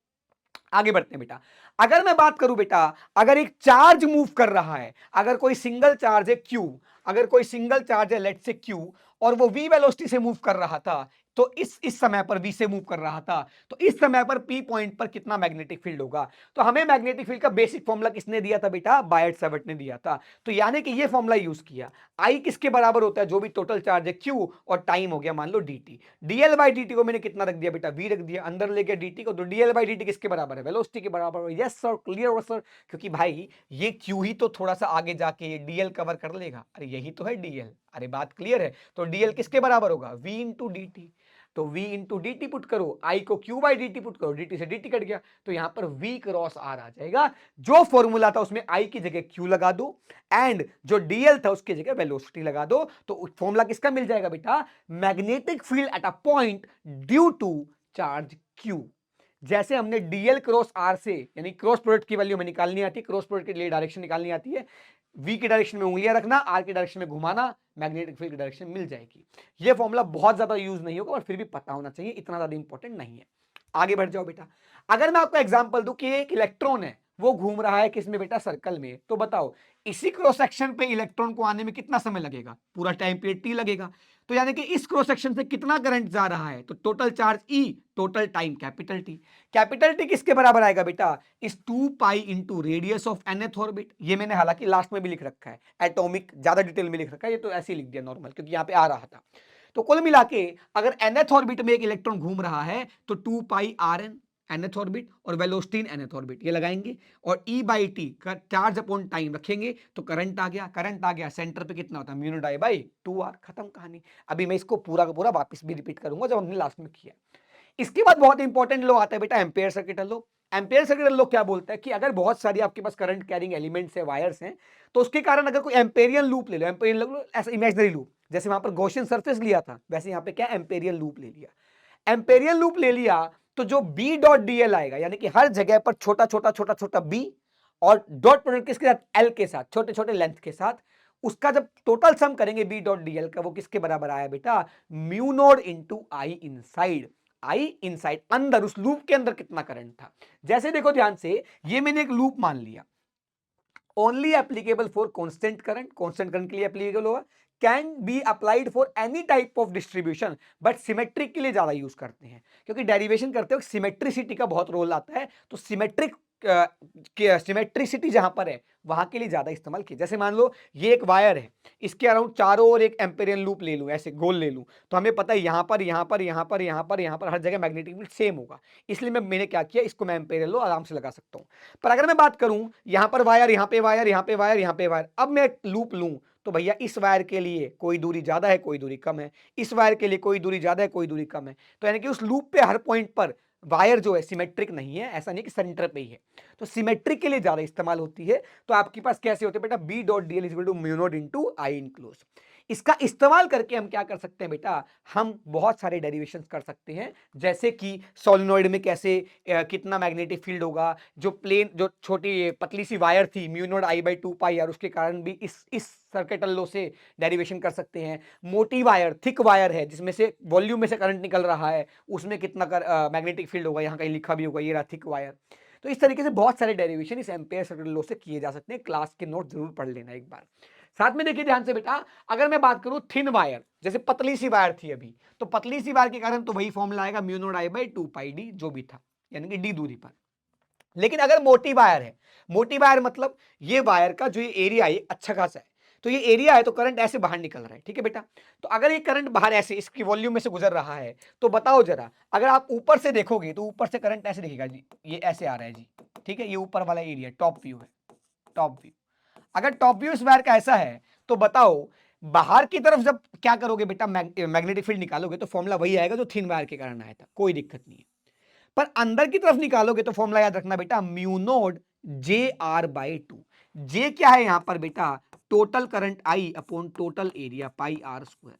आगे बढ़ते हैं बेटा, अगर मैं बात करूं बेटा, अगर एक चार्ज मूव कर रहा है, अगर कोई सिंगल चार्ज है क्यू, अगर कोई सिंगल चार्ज है लेट से क्यू, और वो v वेलोसिटी से मूव कर रहा था, तो इस समय पर V से मूव कर रहा था, तो इस समय पर P पॉइंट पर कितना मैग्नेटिक फील्ड होगा। तो हमें मैग्नेटिक फील्ड का बेसिक फॉर्मूला किसने दिया था बेटा, बायट-सैवर्ट ने दिया था। तो यानी कि ये फॉर्मूला यूज किया। I किसके बराबर होता है, जो भी टोटल चार्ज है Q, और टाइम हो गया मान लो dt। dl बाई dt को मैंने कितना रख दिया बेटा, v रख दिया, अंदर ले गया dt को, तो dl बाई dt किसके बराबर है, वेलोसिटी के बराबर है। यस सर, क्लियर सर, क्योंकि भाई ये Q ही तो थोड़ा सा आगे जाके ये dl कवर कर लेगा। अरे यही तो है dl, अरे बात क्लियर है। तो dl किसके बराबर होगा, v इंटू dt। तो v into D T put करो, I को q by D T put करो, dt से dt कट गया, तो यहां पर v क्रॉस r आ जाएगा। जो फॉर्मूला था उसमें I की जगह q लगा दो, एंड जो dl था उसकी जगह वेलोसिटी लगा दो, तो फॉर्मूला किसका मिल जाएगा बेटा, magnetic field at a point due to charge q। जैसे हमने dl क्रॉस r से, यानी क्रॉस प्रोडक्ट की वैल्यू में निकालनी आती है, क्रॉस प्रोडक्ट के लिए डायरेक्शन निकालनी आती है, v की डायरेक्शन में उंगलियां रखना, r की डायरेक्शन में घुमाना, मैग्नेटिक फील्ड की डायरेक्शन मिल जाएगी। ये फॉर्मूला बहुत ज्यादा यूज नहीं होगा, और फिर भी पता होना चाहिए, इतना ज्यादा इंपॉर्टेंट नहीं है। आगे बढ़ जाओ बेटा। अगर मैं आपको एग्जांपल दूं कि एक इलेक्ट्रॉन है, वो घूम रहा है किसमें बेटा, सर्कल में, तो बताओ इसी क्रॉस सेक्शन पे इलेक्ट्रॉन को आने में कितना समय लगेगा, पूरा टाइम पीरियड t लगेगा। तो यानी कि इस क्रॉस सेक्शन से कितना करंट जा रहा है, तो total charge E, total time capital T। Capital T किसके बराबर आएगा बेटा, इस 2 pi into radius of nth orbit. ये मैंने हालांकि लास्ट में भी लिख रखा है, एटॉमिक ज्यादा डिटेल में लिख रखा है, ये तो ऐसे ही लिख दिया नॉर्मल, क्योंकि यहाँ पे आ रहा था। तो कुल मिला के अगर nth ऑर्बिट में एक इलेक्ट्रॉन घूम रहा है, तो 2 पाई RN nth ऑर्बिट, और वेलोसिटी इन nth ऑर्बिट ये लगाएंगे, और E बाई टी का चार्ज अपॉन टाइम रखेंगे, तो करंट आ गया, करंट आ गया, सेंटर पे कितना होता है, mu naught I by 2r, खत्म कहानी। अभी मैं इसको पूरा का पूरा वापस भी रिपीट करूंगा जब हमने लास्ट में किया। इसके बाद बहुत इंपॉर्टेंट लॉ आता है बेटा, ampere circuit law. Ampere circuit law क्या बोलता है कि अगर बहुत सारी आपके पास करंट कैरिंग एलिमेंट्स है, वायर्स हैं, तो उसके कारण अगर कोई एम्पेरियन लूप ले लो, एम्पेरियन लूप ऐसा इमेजिनरी लूप, जैसे वहां पर गॉसियन सरफेस लिया था, वैसे यहाँ पे क्या एम्पेरियन लूप ले लिया। एम्पेरियन लूप ले लिया तो जो बी डॉट डीएल आएगा, यानी कि हर जगह पर छोटा छोटा छोटा छोटा बी, और डॉट प्रोडक्ट किसके साथ, एल के साथ, छोटे छोटे लेंथ के साथ, उसका जब टोटल सम करेंगे बी डॉट डीएल का, वो किसके बराबर आया बेटा, म्यू नोड इंटू आई इनसाइड। आई इनसाइड, अंदर उस लूप के अंदर कितना करंट था। जैसे देखो ध्यान से, ये मैंने एक लूप मान लिया, only applicable for constant current, constant current के लिए एप्लीकेबल होगा, can be applied for any type of distribution, but symmetric के लिए ज्यादा यूज करते हैं, क्योंकि डेरिवेशन करते हो सिमेट्रिसिटी का बहुत रोल आता है, तो सिमेट्रिसिटी जहां पर है वहां के लिए ज्यादा इस्तेमाल किया। जैसे मान लो ये एक वायर है, इसके अराउंड चारों ओर एक एम्पेरियन लूप ले लूं, ऐसे गोल ले लूं, तो हमें पता है यहां पर यहां पर यहां पर यहां पर यहां पर हर जगह मैग्नेटिक फील्ड सेम होगा, इसलिए मैंने क्या किया, इसको मैं एम्पेरियन लॉ आराम से लगा सकता हूं। पर अगर मैं बात करूं यहां पर वायर, यहां पे वायर, यहां पे वायर, यहां पे वायर, अब मैं लूप लूं, तो भैया इस वायर के लिए कोई दूरी ज्यादा है, कोई दूरी कम है, इस वायर के लिए कोई दूरी ज्यादा है, कोई दूरी कम है, तो यानी कि उस लूप पे हर पॉइंट पर वायर जो है सिमेट्रिक नहीं है, ऐसा नहीं कि सेंटर पे ही है, तो सिमेट्रिक के लिए ज्यादा इस्तेमाल होती है। तो आपके पास कैसे होते हैं बेटा, B dot D L is equal to mu naught into I enclose. इसका इस्तेमाल करके हम क्या कर सकते हैं बेटा, हम बहुत सारे डेरिवेशंस कर सकते हैं, जैसे कि सोलेनॉइड में कैसे कितना मैग्नेटिक फील्ड होगा, जो प्लेन जो छोटी पतली सी वायर थी mu naught I by 2 pi R, उसके कारण भी इस सर्किटल लॉ से डेरिवेशन कर सकते हैं। मोटी वायर, थिक वायर है जिसमें से वॉल्यूम में से करंट निकल रहा है, उसमें कितना मैग्नेटिक फील्ड होगा, यहाँ कहीं लिखा भी होगा, ये रहा थिक वायर। तो इस तरीके से बहुत सारे डेरिवेशन इस एम्पेयर सर्किट लॉ से किए जा सकते हैं। क्लास के नोट जरूर पढ़ लेना एक बार। साथ में देखिए ध्यान से बेटा, अगर मैं बात करूं थिन वायर, जैसे पतली सी वायर थी अभी, तो पतली सी वायर के कारण तो वही फॉर्मूला आएगा mu naught I by 2 pi D, जो भी था, यानी कि डी दूरी पर। लेकिन अगर मोटी वायर है, मोटी वायर मतलब ये वायर का जो ये एरिया है अच्छा खासा है, तो ये एरिया है तो करंट ऐसे बाहर निकल रहा है, ठीक है बेटा। तो अगर ये करंट बाहर ऐसे इसकी वॉल्यूम में से गुजर रहा है, तो बताओ जरा, अगर आप ऊपर से देखोगे तो ऊपर से करंट ऐसे दिखेगा जी, ये ऐसे आ रहा है जी, ठीक है, ये ऊपर वाला एरिया टॉप व्यू है, टॉप व्यू। अगर टॉप व्यू इस वायर का ऐसा है, तो बताओ बाहर की तरफ जब क्या करोगे बेटा, मैग्नेटिक फील्ड निकालोगे, तो फॉर्मूला वही आएगा जो थिन वायर के कारण आया था, कोई दिक्कत नहीं है। पर अंदर की तरफ निकालोगे तो फॉर्मूला याद रखना बेटा, mu naught J R by 2। J क्या है यहां पर बेटा, total current I upon total area pi R square.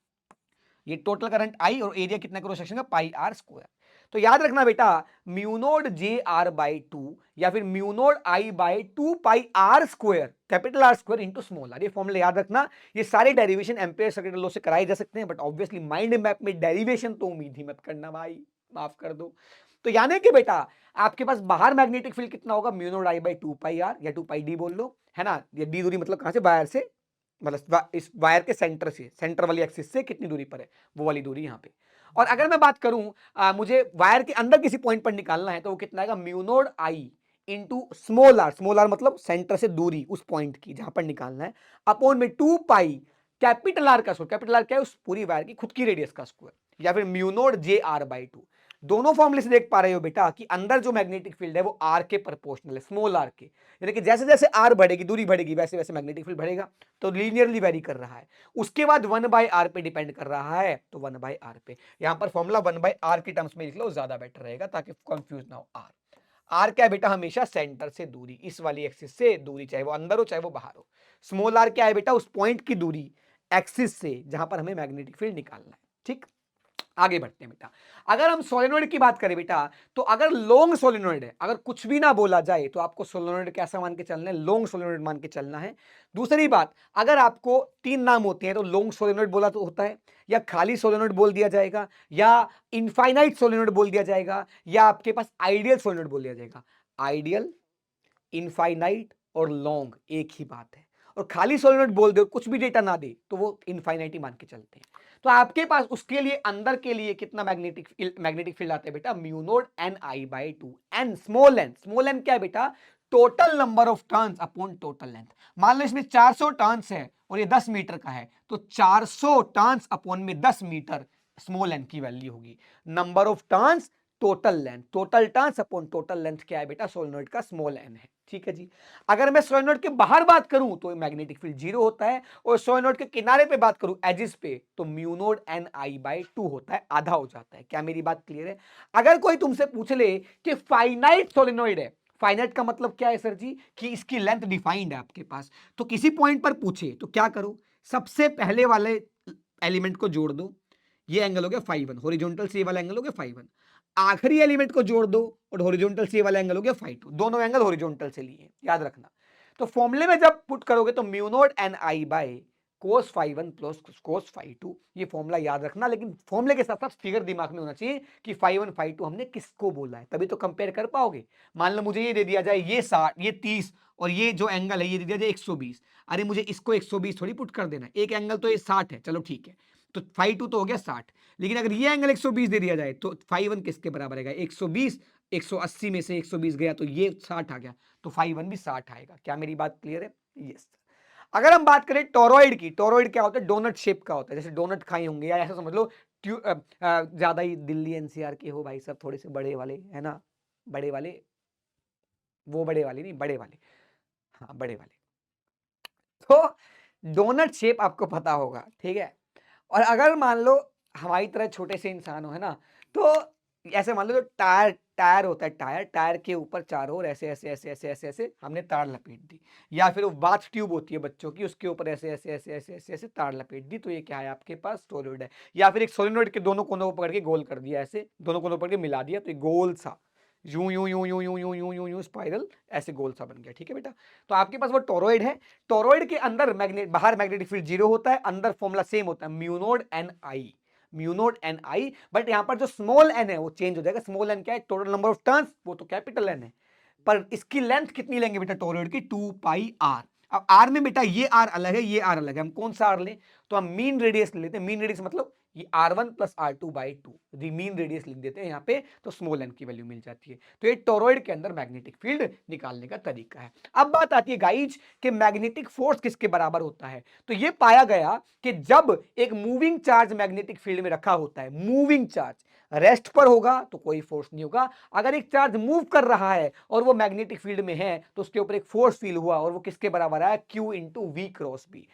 ये टोटल करंट आई और एरिया कितना क्रॉस सेक्शन का, पाई आर स्क्वायर। तो याद रखना बेटा, mu naught J R by 2 या फिर mu naught I by 2 pi R square, capital R square into small R. ये फॉर्मूला याद रखना। ये सारे डेरिवेशन एम्पेयर सर्किट लॉ से कराए जा सकते हैं, बट ऑब्वियसली माइंड मैप में डेरिवेशन तो उम्मीद ही मत करना भाई, माफ कर दो। तो यानी कि बेटा आपके पास बाहर मैग्नेटिक फील्ड कितना होगा, mu naught I by 2 pi R या 2 पाई डी बोल लो, है ना। ये डी दूरी मतलब कहां से, वायर से, मतलब इस वायर के सेंटर से, सेंटर वाली एक्सिस से कितनी दूरी पर है, वो वाली दूरी यहाँ पे। और अगर मैं बात करूं मुझे वायर के अंदर किसी पॉइंट पर निकालना है तो वो कितना आएगा, mu naught I into small R मतलब सेंटर से दूरी उस पॉइंट की जहां पर निकालना है, अपॉन में 2 पाई कैपिटल आर का स्क्वायर। कैपिटल आर क्या है, उस पूरी वायर की खुद की रेडियस का स्क्वायर, या फिर mu naught J R by 2। दोनों फॉर्मूले से देख पा रहे हो बेटा कि अंदर जो मैग्नेटिक फील्ड है वो आर के प्रोपोर्शनल है, स्मॉल आर के, यानी कि जैसे जैसे आर बढ़ेगी, दूरी बढ़ेगी, वैसे वैसे मैग्नेटिक फील्ड बढ़ेगा। तो लीनियरली वेरी कर रहा है। उसके बाद 1/r पे डिपेंड कर रहा है, तो 1/r पे। यहां पर फॉर्मूला 1/r की टर्म्स में लिख लो, ज्यादा बेटर रहेगा ताकि कंफ्यूज ना हो। आर क्या है बेटा, हमेशा सेंटर से दूरी, इस वाली एक्सिस से दूरी, चाहे वो अंदर हो चाहे वो बाहर हो। स्मॉल आर क्या है बेटा, उस पॉइंट की दूरी एक्सिस से जहां पर हमें मैग्नेटिक फील्ड निकालना है। ठीक, आगे बढ़ते हैं बेटा। अगर हम सोलेनोइड की बात करें बेटा, तो अगर लॉन्ग सोलेनोइड है, अगर कुछ भी ना बोला जाए तो आपको सोलेनोइड कैसा मान के चलना है, लॉन्ग सोलेनोइड मान के चलना है। दूसरी बात, अगर आपको 3 नाम होते हैं तो लॉन्ग सोलेनोइड बोला तो होता है, या खाली सोलेनोइड बोल दिया जाएगा, या इनफाइनाइट सोलेनोइड बोल दिया जाएगा, या आपके पास आइडियल सोलेनोइड बोल दिया जाएगा। आइडियल, इनफाइनाइट और लॉन्ग एक ही बात है। और खाली सोलेनोइड बोल दो, कुछ भी डेटा ना दे, तो वो इनफाइनाइट ही मान के चलते हैं। तो आपके पास उसके लिए अंदर के लिए कितना मैग्नेटिक फील्ड आता है बेटा, mu naught N I by 2। N small N क्या है बेटा, total number of turns upon total length. मान लो इसमें 400 टर्न्स है और ये 10 मीटर का है, तो 400 टर्न्स अपॉन में 10 मीटर स्मॉल एन की वैल्यू होगी। Number of turns total length, total turns upon total length क्या है बेटा, सोलेनोइड का स्मॉल एन है। ठीक है जी। अगर मैं सोलेनोइड के बाहर बात करूं तो मैग्नेटिक फील्ड 0 होता है, और सोलेनोइड के किनारे पे बात करूं, एजिस पे, तो mu naught N I by 2 होता है, आधा हो जाता है। क्या मेरी बात क्लियर है? अगर कोई तुमसे पूछ ले कि फाइनाइट सोलेनोइड है, फाइनाइट का मतलब क्या है सर जी, कि इसकी लेंथ डिफाइंड है आपके पास, तो किसी पॉइंट पर पूछे तो क्या करो, सबसे पहले वाले एलिमेंट को जोड़ दो, ये एंगल हो गया φ1, हॉरिजॉन्टल से ये वाला एंगल हो गया φ1, आखिरी एलिमेंट को जोड़ दो और हॉरिजॉन्टल से ये वाला एंगल हो गया φ2, दोनों एंगल हॉरिजॉन्टल से लिए, याद रखना। तो फॉर्मूले में जब पुट करोगे तो mu naught N I by cos φ1 plus cos φ2, ये फॉर्मूला याद रखना, लेकिन फॉर्मूले के साथ साथ फिगर दिमाग में होना चाहिए कि φ1 φ2 हमने किसको बोला है, तभी तो कंपेयर कर पाओगे। मान लो मुझे ये दे दिया जाए, ये 60, ये 30, और ये जो एंगल है ये दे दिया जाए 120, अरे मुझे इसको 120 थोड़ी पुट कर देना, एक एंगल तो ये 60 है, चलो ठीक है, तो φ2 तो हो गया 60, लेकिन अगर ये एंगल 120 दे दिया जाए तो φ1 किसके बराबर आएगा, 120, 180 में से 120 गया तो ये 60 आ गया, तो φ1 भी 60 आएगा। क्या मेरी बात क्लियर है? यस। अगर हम बात करें टोरॉइड की, टोरॉइड क्या होता है, डोनट शेप का होता है, जैसे डोनट खाए होंगे, या ऐसा समझ लो ज्यादा ही दिल्ली एनसीआर के हो भाई सब, थोड़े से बड़े वाले है ना, बड़े वाले, वो बड़े वाले नहीं, बड़े वाले, हाँ बड़े वाले। तो डोनट शेप आपको पता होगा, ठीक है। और अगर मान लो हमारी तरह छोटे से इंसान हो, है ना, तो ऐसे मान लो जो टायर टायर होता है, टायर के ऊपर चारों ओर ऐसे ऐसे ऐसे ऐसे ऐसे ऐसे हमने तार लपेट दी, या फिर वो बाथ ट्यूब होती है बच्चों की, उसके ऊपर ऐसे ऐसे ऐसे ऐसे ऐसे ऐसे तार लपेट दी, तो ये क्या है आपके पास, सोलिनोइड है। या फिर एक सोलिनोइड के दोनों कोनों को पकड़ के गोल कर दिया, ऐसे दोनों कोनों पकड़ के मिला दिया, तो ये गोल सा यूं यूं यूं यूं यूं यूं यूं यूं यूं स्पाइरल ऐसे गोल सा बन गया। ठीक है बेटा, तो आपके पास वो टोरॉइड है। टोरॉइड के अंदर बाहर मैग्नेटिक फील्ड 0 होता है, अंदर फॉर्मूला सेम होता है, mu naught N I, mu naught N I, but यहां पर जो स्मॉल एन है वो चेंज हो जाएगा। स्मॉल एन क्या है, टोटल नंबर ऑफ टर्न्स, वो तो कैपिटल एन है, पर इसकी लेंथ कितनी लेंगे बेटा टोरॉइड की, 2 पाई आर। अब आर में बेटा ये आर अलग है, ये आर अलग है, हम कौन सा आर लें, तो हम मीन रेडियस लेते हैं। मीन रेडियस मतलब ये r1 plus r2 by 2, mean radius लिख देते हैं यहाँ पे, तो स्मॉल एन की वैल्यू मिल जाती है। तो ये टोरॉइड के अंदर मैग्नेटिक फील्ड निकालने का तरीका है। अब बात आती है गाइज कि मैग्नेटिक फोर्स किसके बराबर होता है, तो ये पाया गया कि जब एक मूविंग चार्ज मैग्नेटिक फील्ड में रखा होता है, मूविंग चार्ज रेस्ट पर होगा तो कोई फोर्स नहीं होगा, अगर एक चार्ज मूव कर रहा है और वो मैग्नेटिक फील्ड में है तो उसके ऊपर एक फोर्स फील हुआ, और वो किसके बराबर आया, Q into V cross B.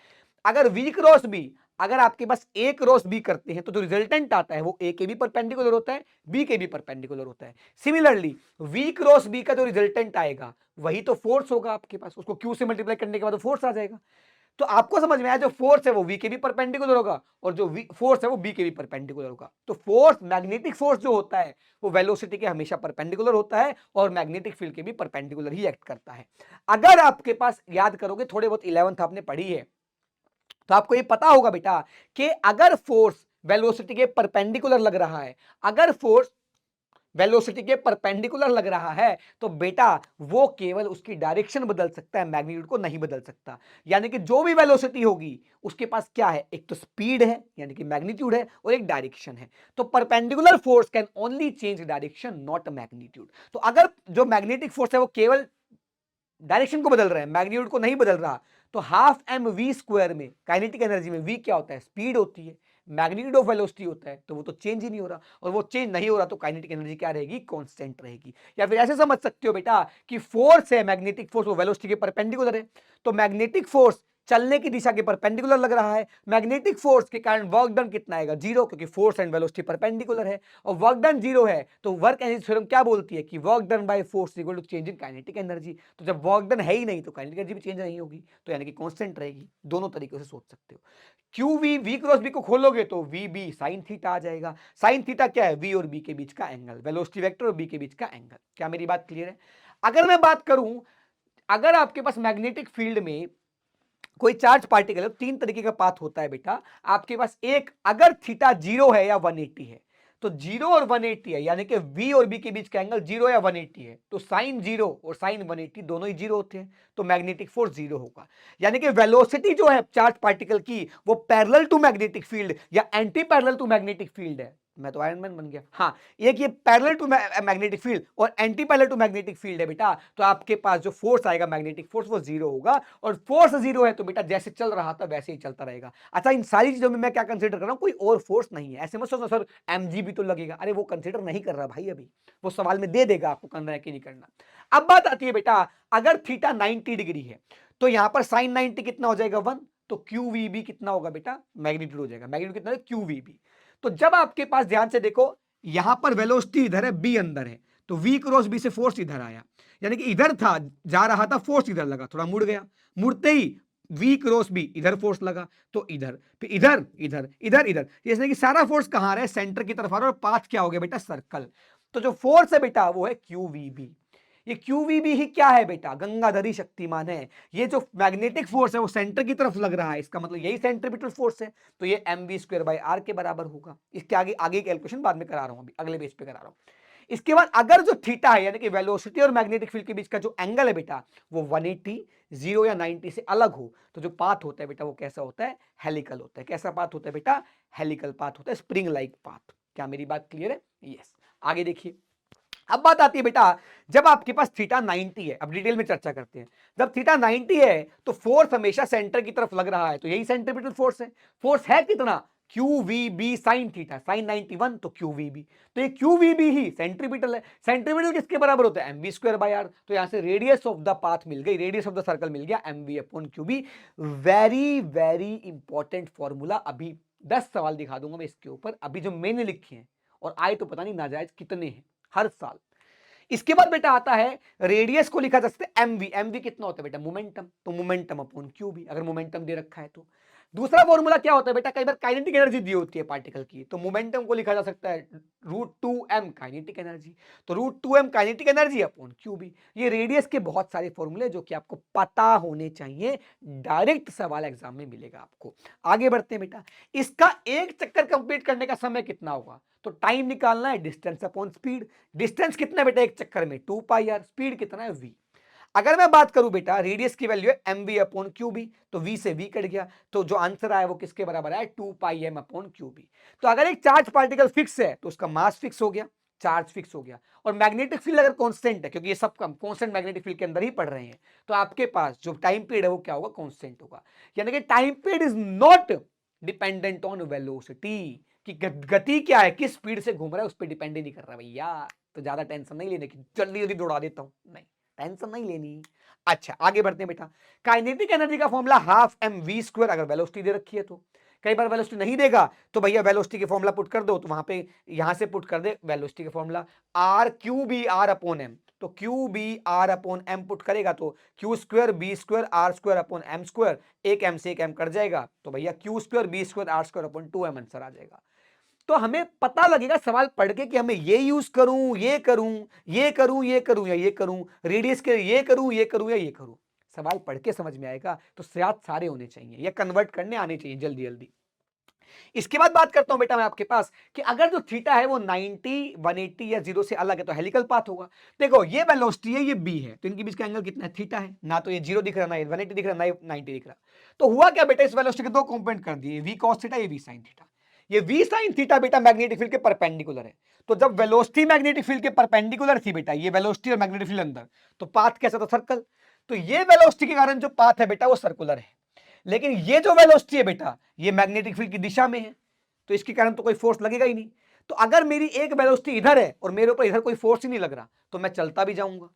अगर V क्रॉस बी, अगर आपके पास A क्रॉस B करते हैं तो जो रिजल्टेंट आता है वो A के भी परपेंडिकुलर होता है, B के भी परपेंडिकुलर होता है। सिमिलरली V क्रॉस B का जो रिजल्टेंट आएगा वही तो फोर्स होगा आपके पास, उसको Q से मल्टीप्लाई करने के बाद फोर्स आ जाएगा। तो आपको समझ में आया, जो फोर्स है वो V के भी परपेंडिकुलर होगा, और जो फोर्स है वो B के भी परपेंडिकुलर होगा। तो फोर्स, मैग्नेटिक फोर्स जो होता है वो वेलोसिटी के हमेशा परपेंडिकुलर होता है, और मैग्नेटिक फील्ड के भी परपेंडिकुलर ही एक्ट करता है। अगर आपके पास, याद करोगे थोड़े बहुत 11th आपने पढ़ी है, तो आपको ये पता होगा बेटा कि अगर फोर्स वेलोसिटी के परपेंडिकुलर लग रहा है, अगर फोर्स वेलोसिटी के परपेंडिकुलर लग रहा है तो बेटा वो केवल उसकी डायरेक्शन बदल सकता है, मैग्नीट्यूड को नहीं बदल सकता। यानी कि जो भी वेलोसिटी होगी उसके पास क्या है, एक तो स्पीड है यानी कि मैग्नीट्यूड है और एक डायरेक्शन है। तो perpendicular force can only change direction not magnitude. तो अगर जो मैग्नेटिक फोर्स है वो केवल डायरेक्शन को बदल रहा है, मैग्नीट्यूड को नहीं बदल रहा, तो हाफ एम वी स्क्वायर में काइनेटिक एनर्जी में वी क्या होता है, स्पीड होती है, मैग्नीट्यूड ऑफ वेलोसिटी होता है, तो वो तो चेंज ही नहीं हो रहा, और वो चेंज नहीं हो रहा तो काइनेटिक एनर्जी क्या रहेगी, कांस्टेंट रहेगी। या फिर ऐसे समझ सकते हो बेटा कि फोर्स है, मैग्नेटिक फोर्स वो वेलोसिटी के परपेंडिकुलर है, तो मैग्नेटिक फोर्स चलने की दिशा के परपेंडिकुलर लग रहा है, मैग्नेटिक फोर्स के कारण वर्क डन कितना आएगा, जीरो, क्योंकि फोर्स एंड वेलोसिटी परपेंडिकुलर है, और वर्क डन जीरो है तो वर्क एनर्जी थ्योरम क्या बोलती है कि work done by force equal to change in kinetic energy. तो जब वर्क डन है ही नहीं तो काइनेटिक एनर्जी भी चेंज नहीं होगी, तो यानी कि कांस्टेंट रहेगी। दोनों तरीके से सोच सकते हो। Q V, V cross B को खोलोगे तो वी बी साइन थीटा आ जाएगा। साइन थीटा क्या है, वी और बी के बीच का एंगल, वेलोसिटी वेक्टर और बी के बीच का एंगल। क्या मेरी बात क्लियर है? अगर मैं बात करूं, अगर आपके पास मैग्नेटिक फील्ड में कोई चार्ज पार्टिकल है, तीन तरीके का पाथ होता है बेटा आपके पास। एक, अगर थीटा जीरो है या 180 है, तो जीरो और 180 है यानी कि v और b के बीच का एंगल जीरो या 180 है, तो साइन जीरो और साइन 180 दोनों ही जीरो होते हैं, तो मैग्नेटिक फोर्स जीरो होगा। यानी कि वेलोसिटी जो है चार्ज पार्टिकल की वो पैरेलल टू मैग्नेटिक फील्ड या antiparallel to magnetic field है। मैं तो आयरन मैन बन गया। हाँ, एक ये पैरेलल टू मैग्नेटिक फील्ड और antiparallel to magnetic field है बेटा, तो आपके पास जो फोर्स आएगा मैग्नेटिक फोर्स वो जीरो होगा, और फोर्स जीरो है तो बेटा जैसे चल रहा था वैसे ही चलता रहेगा। अच्छा, इन सारी चीजों में मैं क्या कंसीडर कर रहा हूं, कोई और फोर्स नहीं है। ऐसे मत सोचो सर एमजी भी तो लगेगा, अरे वो कंसीडर नहीं कर रहा भाई, अभी वो सवाल में दे देगा आपको करना है कि नहीं करना। अब बात आती है बेटा, अगर थीटा 90 डिग्री है तो यहां पर साइन 90 कितना हो जाएगा, 1, तो क्यू वी बी कितना होगा बेटा, मैग्नीट्यूड हो जाएगा। मैग्नीट्यूड कितना है, क्यू वी बी। तो जब आपके पास, ध्यान से देखो, यहां पर वेलोसिटी इधर है, बी अंदर है, तो v क्रॉस बी से फोर्स इधर आया, यानी कि इधर था, जा रहा था, फोर्स इधर लगा, थोड़ा मुड़ गया, मुड़ते ही v क्रॉस बी इधर फोर्स लगा, तो इधर, फिर इधर इधर इधर इधर, जैसे कि सारा फोर्स कहां आ रहा है, सेंटर की तरफ आ रहा है, और पाथ क्या हो गया बेटा, सर्कल। तो जो फोर्स है बेटा वो है क्यू वी बी। ये क्यू वी बी ही क्या है बेटा, गंगाधरी शक्तिमान है। ये जो मैग्नेटिक फोर्स है वो सेंटर की तरफ लग रहा है, इसका मतलब यही सेंट्रीपिटल फोर्स है, तो ये M V square by R के बराबर होगा। इसके आगे आगे कैलकुलेशन बाद में करा रहा हूं, अभी अगले पेज पे करा रहा हूं। इसके बाद अगर जो थीटा है यानी कि वेलोसिटी और मैग्नेटिक फील्ड के बीच का जो एंगल है बेटा वो 180, 0 या 90 से अलग हो, तो जो पाथ होता है बेटा वो कैसा होता है, हेलिकल होता है। कैसा पाथ होता है बेटा, हेलिकल पाथ होता है, स्प्रिंग लाइक पाथ। क्या मेरी बात क्लियर है? यस। आगे देखिए, अब बात आती है बेटा, जब आपके पास थीटा 90 है, अब डिटेल में चर्चा करते हैं। जब थीटा 90 है तो फोर्स हमेशा सेंटर की तरफ लग रहा है, तो यही सेंट्रीपिटल फोर्स है। फोर्स है कितना, Q V B sine theta, sine 91 तो क्यू वी बी, तो ये क्यू वी बी ही सेंट्रीपिटल है। सेंट्रीपिटल किसके बराबर होता है, M V square by R. तो यहां से रेडियस ऑफ द पाथ मिल गई, रेडियस ऑफ द सर्कल मिल गया, M V upon Q B. Very very important formula, अभी 10 सवाल दिखा दूंगा मैं इसके ऊपर, अभी जो मैंने लिखे हैं, और आए तो पता नहीं नाजायज कितने हैं हर साल। इसके बाद बेटा आता है, रेडियस को लिखा जा सकता है एमवी। एमवी कितना होता है बेटा, मोमेंटम, तो मोमेंटम अपॉन क्यू भी, अगर मोमेंटम दे रखा है तो। दूसरा फॉर्मूला क्या होता है बेटा, कई बार काइनेटिक एनर्जी दी होती है पार्टिकल की, तो मोमेंटम को लिखा जा सकता है √2m काइनेटिक एनर्जी, तो √2m kinetic energy upon Q भी। ये रेडियस के बहुत सारे फॉर्मूले जो कि आपको पता होने चाहिए, डायरेक्ट सवाल एग्जाम में मिलेगा आपको। आगे बढ़ते हैं बेटा, इसका एक चक्कर कंप्लीट करने का समय कितना होगा, तो टाइम निकालना है, डिस्टेंस अपॉन स्पीड। डिस्टेंस कितना है बेटा एक चक्कर में, 2 पाई आर, स्पीड कितना है v। अगर मैं बात करूं बेटा, रेडियस की वैल्यू है M V upon Q B, तो v से v कट गया, तो जो आंसर आया वो किसके बराबर है, 2 pi M upon Q B. तो अगर एक चार्ज पार्टिकल फिक्स है तो उसका मास फिक्स हो गया, चार्ज फिक्स हो गया, और मैग्नेटिक फील्ड अगर कांस्टेंट है, क्योंकि ये सब कांस्टेंट मैग्नेटिक फील्ड के अंदर ही पढ़ रहे हैं, तो आपके पास जो टाइम पीरियड है वो क्या होगा, कांस्टेंट होगा। यानी कि time period is not dependent on velocity, कि गति क्या है, किस स्पीड से घूम रहा है उस पर डिपेंड ही नहीं कर रहा भैया। तो ज्यादा टेंशन नहीं लेने की, जल्दी जल्दी दौड़ा देता हूं, नहीं टेंशन नहीं लेनी। अच्छा आगे बढ़ते हैं बेटा, काइनेटिक एनर्जी का formula half M V square, अगर वेलोसिटी दे रखी है तो। कई बार वेलोसिटी नहीं देगा तो भैया वेलोसिटी के फॉर्मूला पुट कर दो, तो वहां पे यहां से पुट कर दे वेलोसिटी का formula, R Q B R upon M, तो Q B R upon M put करेगा तो Q square B square R square upon M square, एक एम से एक एम कट जाएगा, तो भैया Q square B square R square upon 2m answer आ जाएगा। तो हमें पता लगेगा सवाल पढ़ के कि हमें ये यूज करूं, ये करूं, ये करूं, ये करूं, या ये करूं, रेडियस के ये करूं, ये करूं, या ये करूं। सवाल पढ़ के समझ में आएगा, तो सारे होने चाहिए या कन्वर्ट करने आने चाहिए जल्दी जल्दी। इसके बाद बात करता हूं बेटा मैं आपके पास कि अगर जो थीटा है वो 90, 180 या 0 से अलग है तो हेलिकल पाथ होगा। देखो ये वेलोसिटी है, ये बी है, तो इनके बीच का एंगल कितना है, थीटा है। ना तो ये 0 दिख रहा, ना ये 180 दिख रहा, ना ये 90 दिख रहा। तो हुआ क्या बेटा, इस वेलोसिटी के दो कंपोनेंट कर दिए, वी कॉस थीटा, ये वी साइन थीटा। ये वी साइन थीटा बेटा मैग्नेटिक फील्ड के परपेंडिकुलर है। तो जब वेलोसिटी मैग्नेटिक फील्ड के परपेंडिकुलर थी बेटा, ये वेलोसिटी और मैग्नेटिक फील्ड अंदर, तो पाथ कैसा था, सर्कल। तो ये वेलोसिटी के कारण जो पाथ है बेटा वो सर्कुलर है। लेकिन ये जो वेलोसिटी है बेटा, ये मैग्नेटिक फील्ड की दिशा में है, तो इसके कारण तो कोई फोर्स लगेगा ही नहीं। तो अगर मेरी एक वेलोसिटी इधर है और मेरे ऊपर इधर कोई फोर्स ही नहीं लग रहा, तो मैं चलता भी जाऊंगा।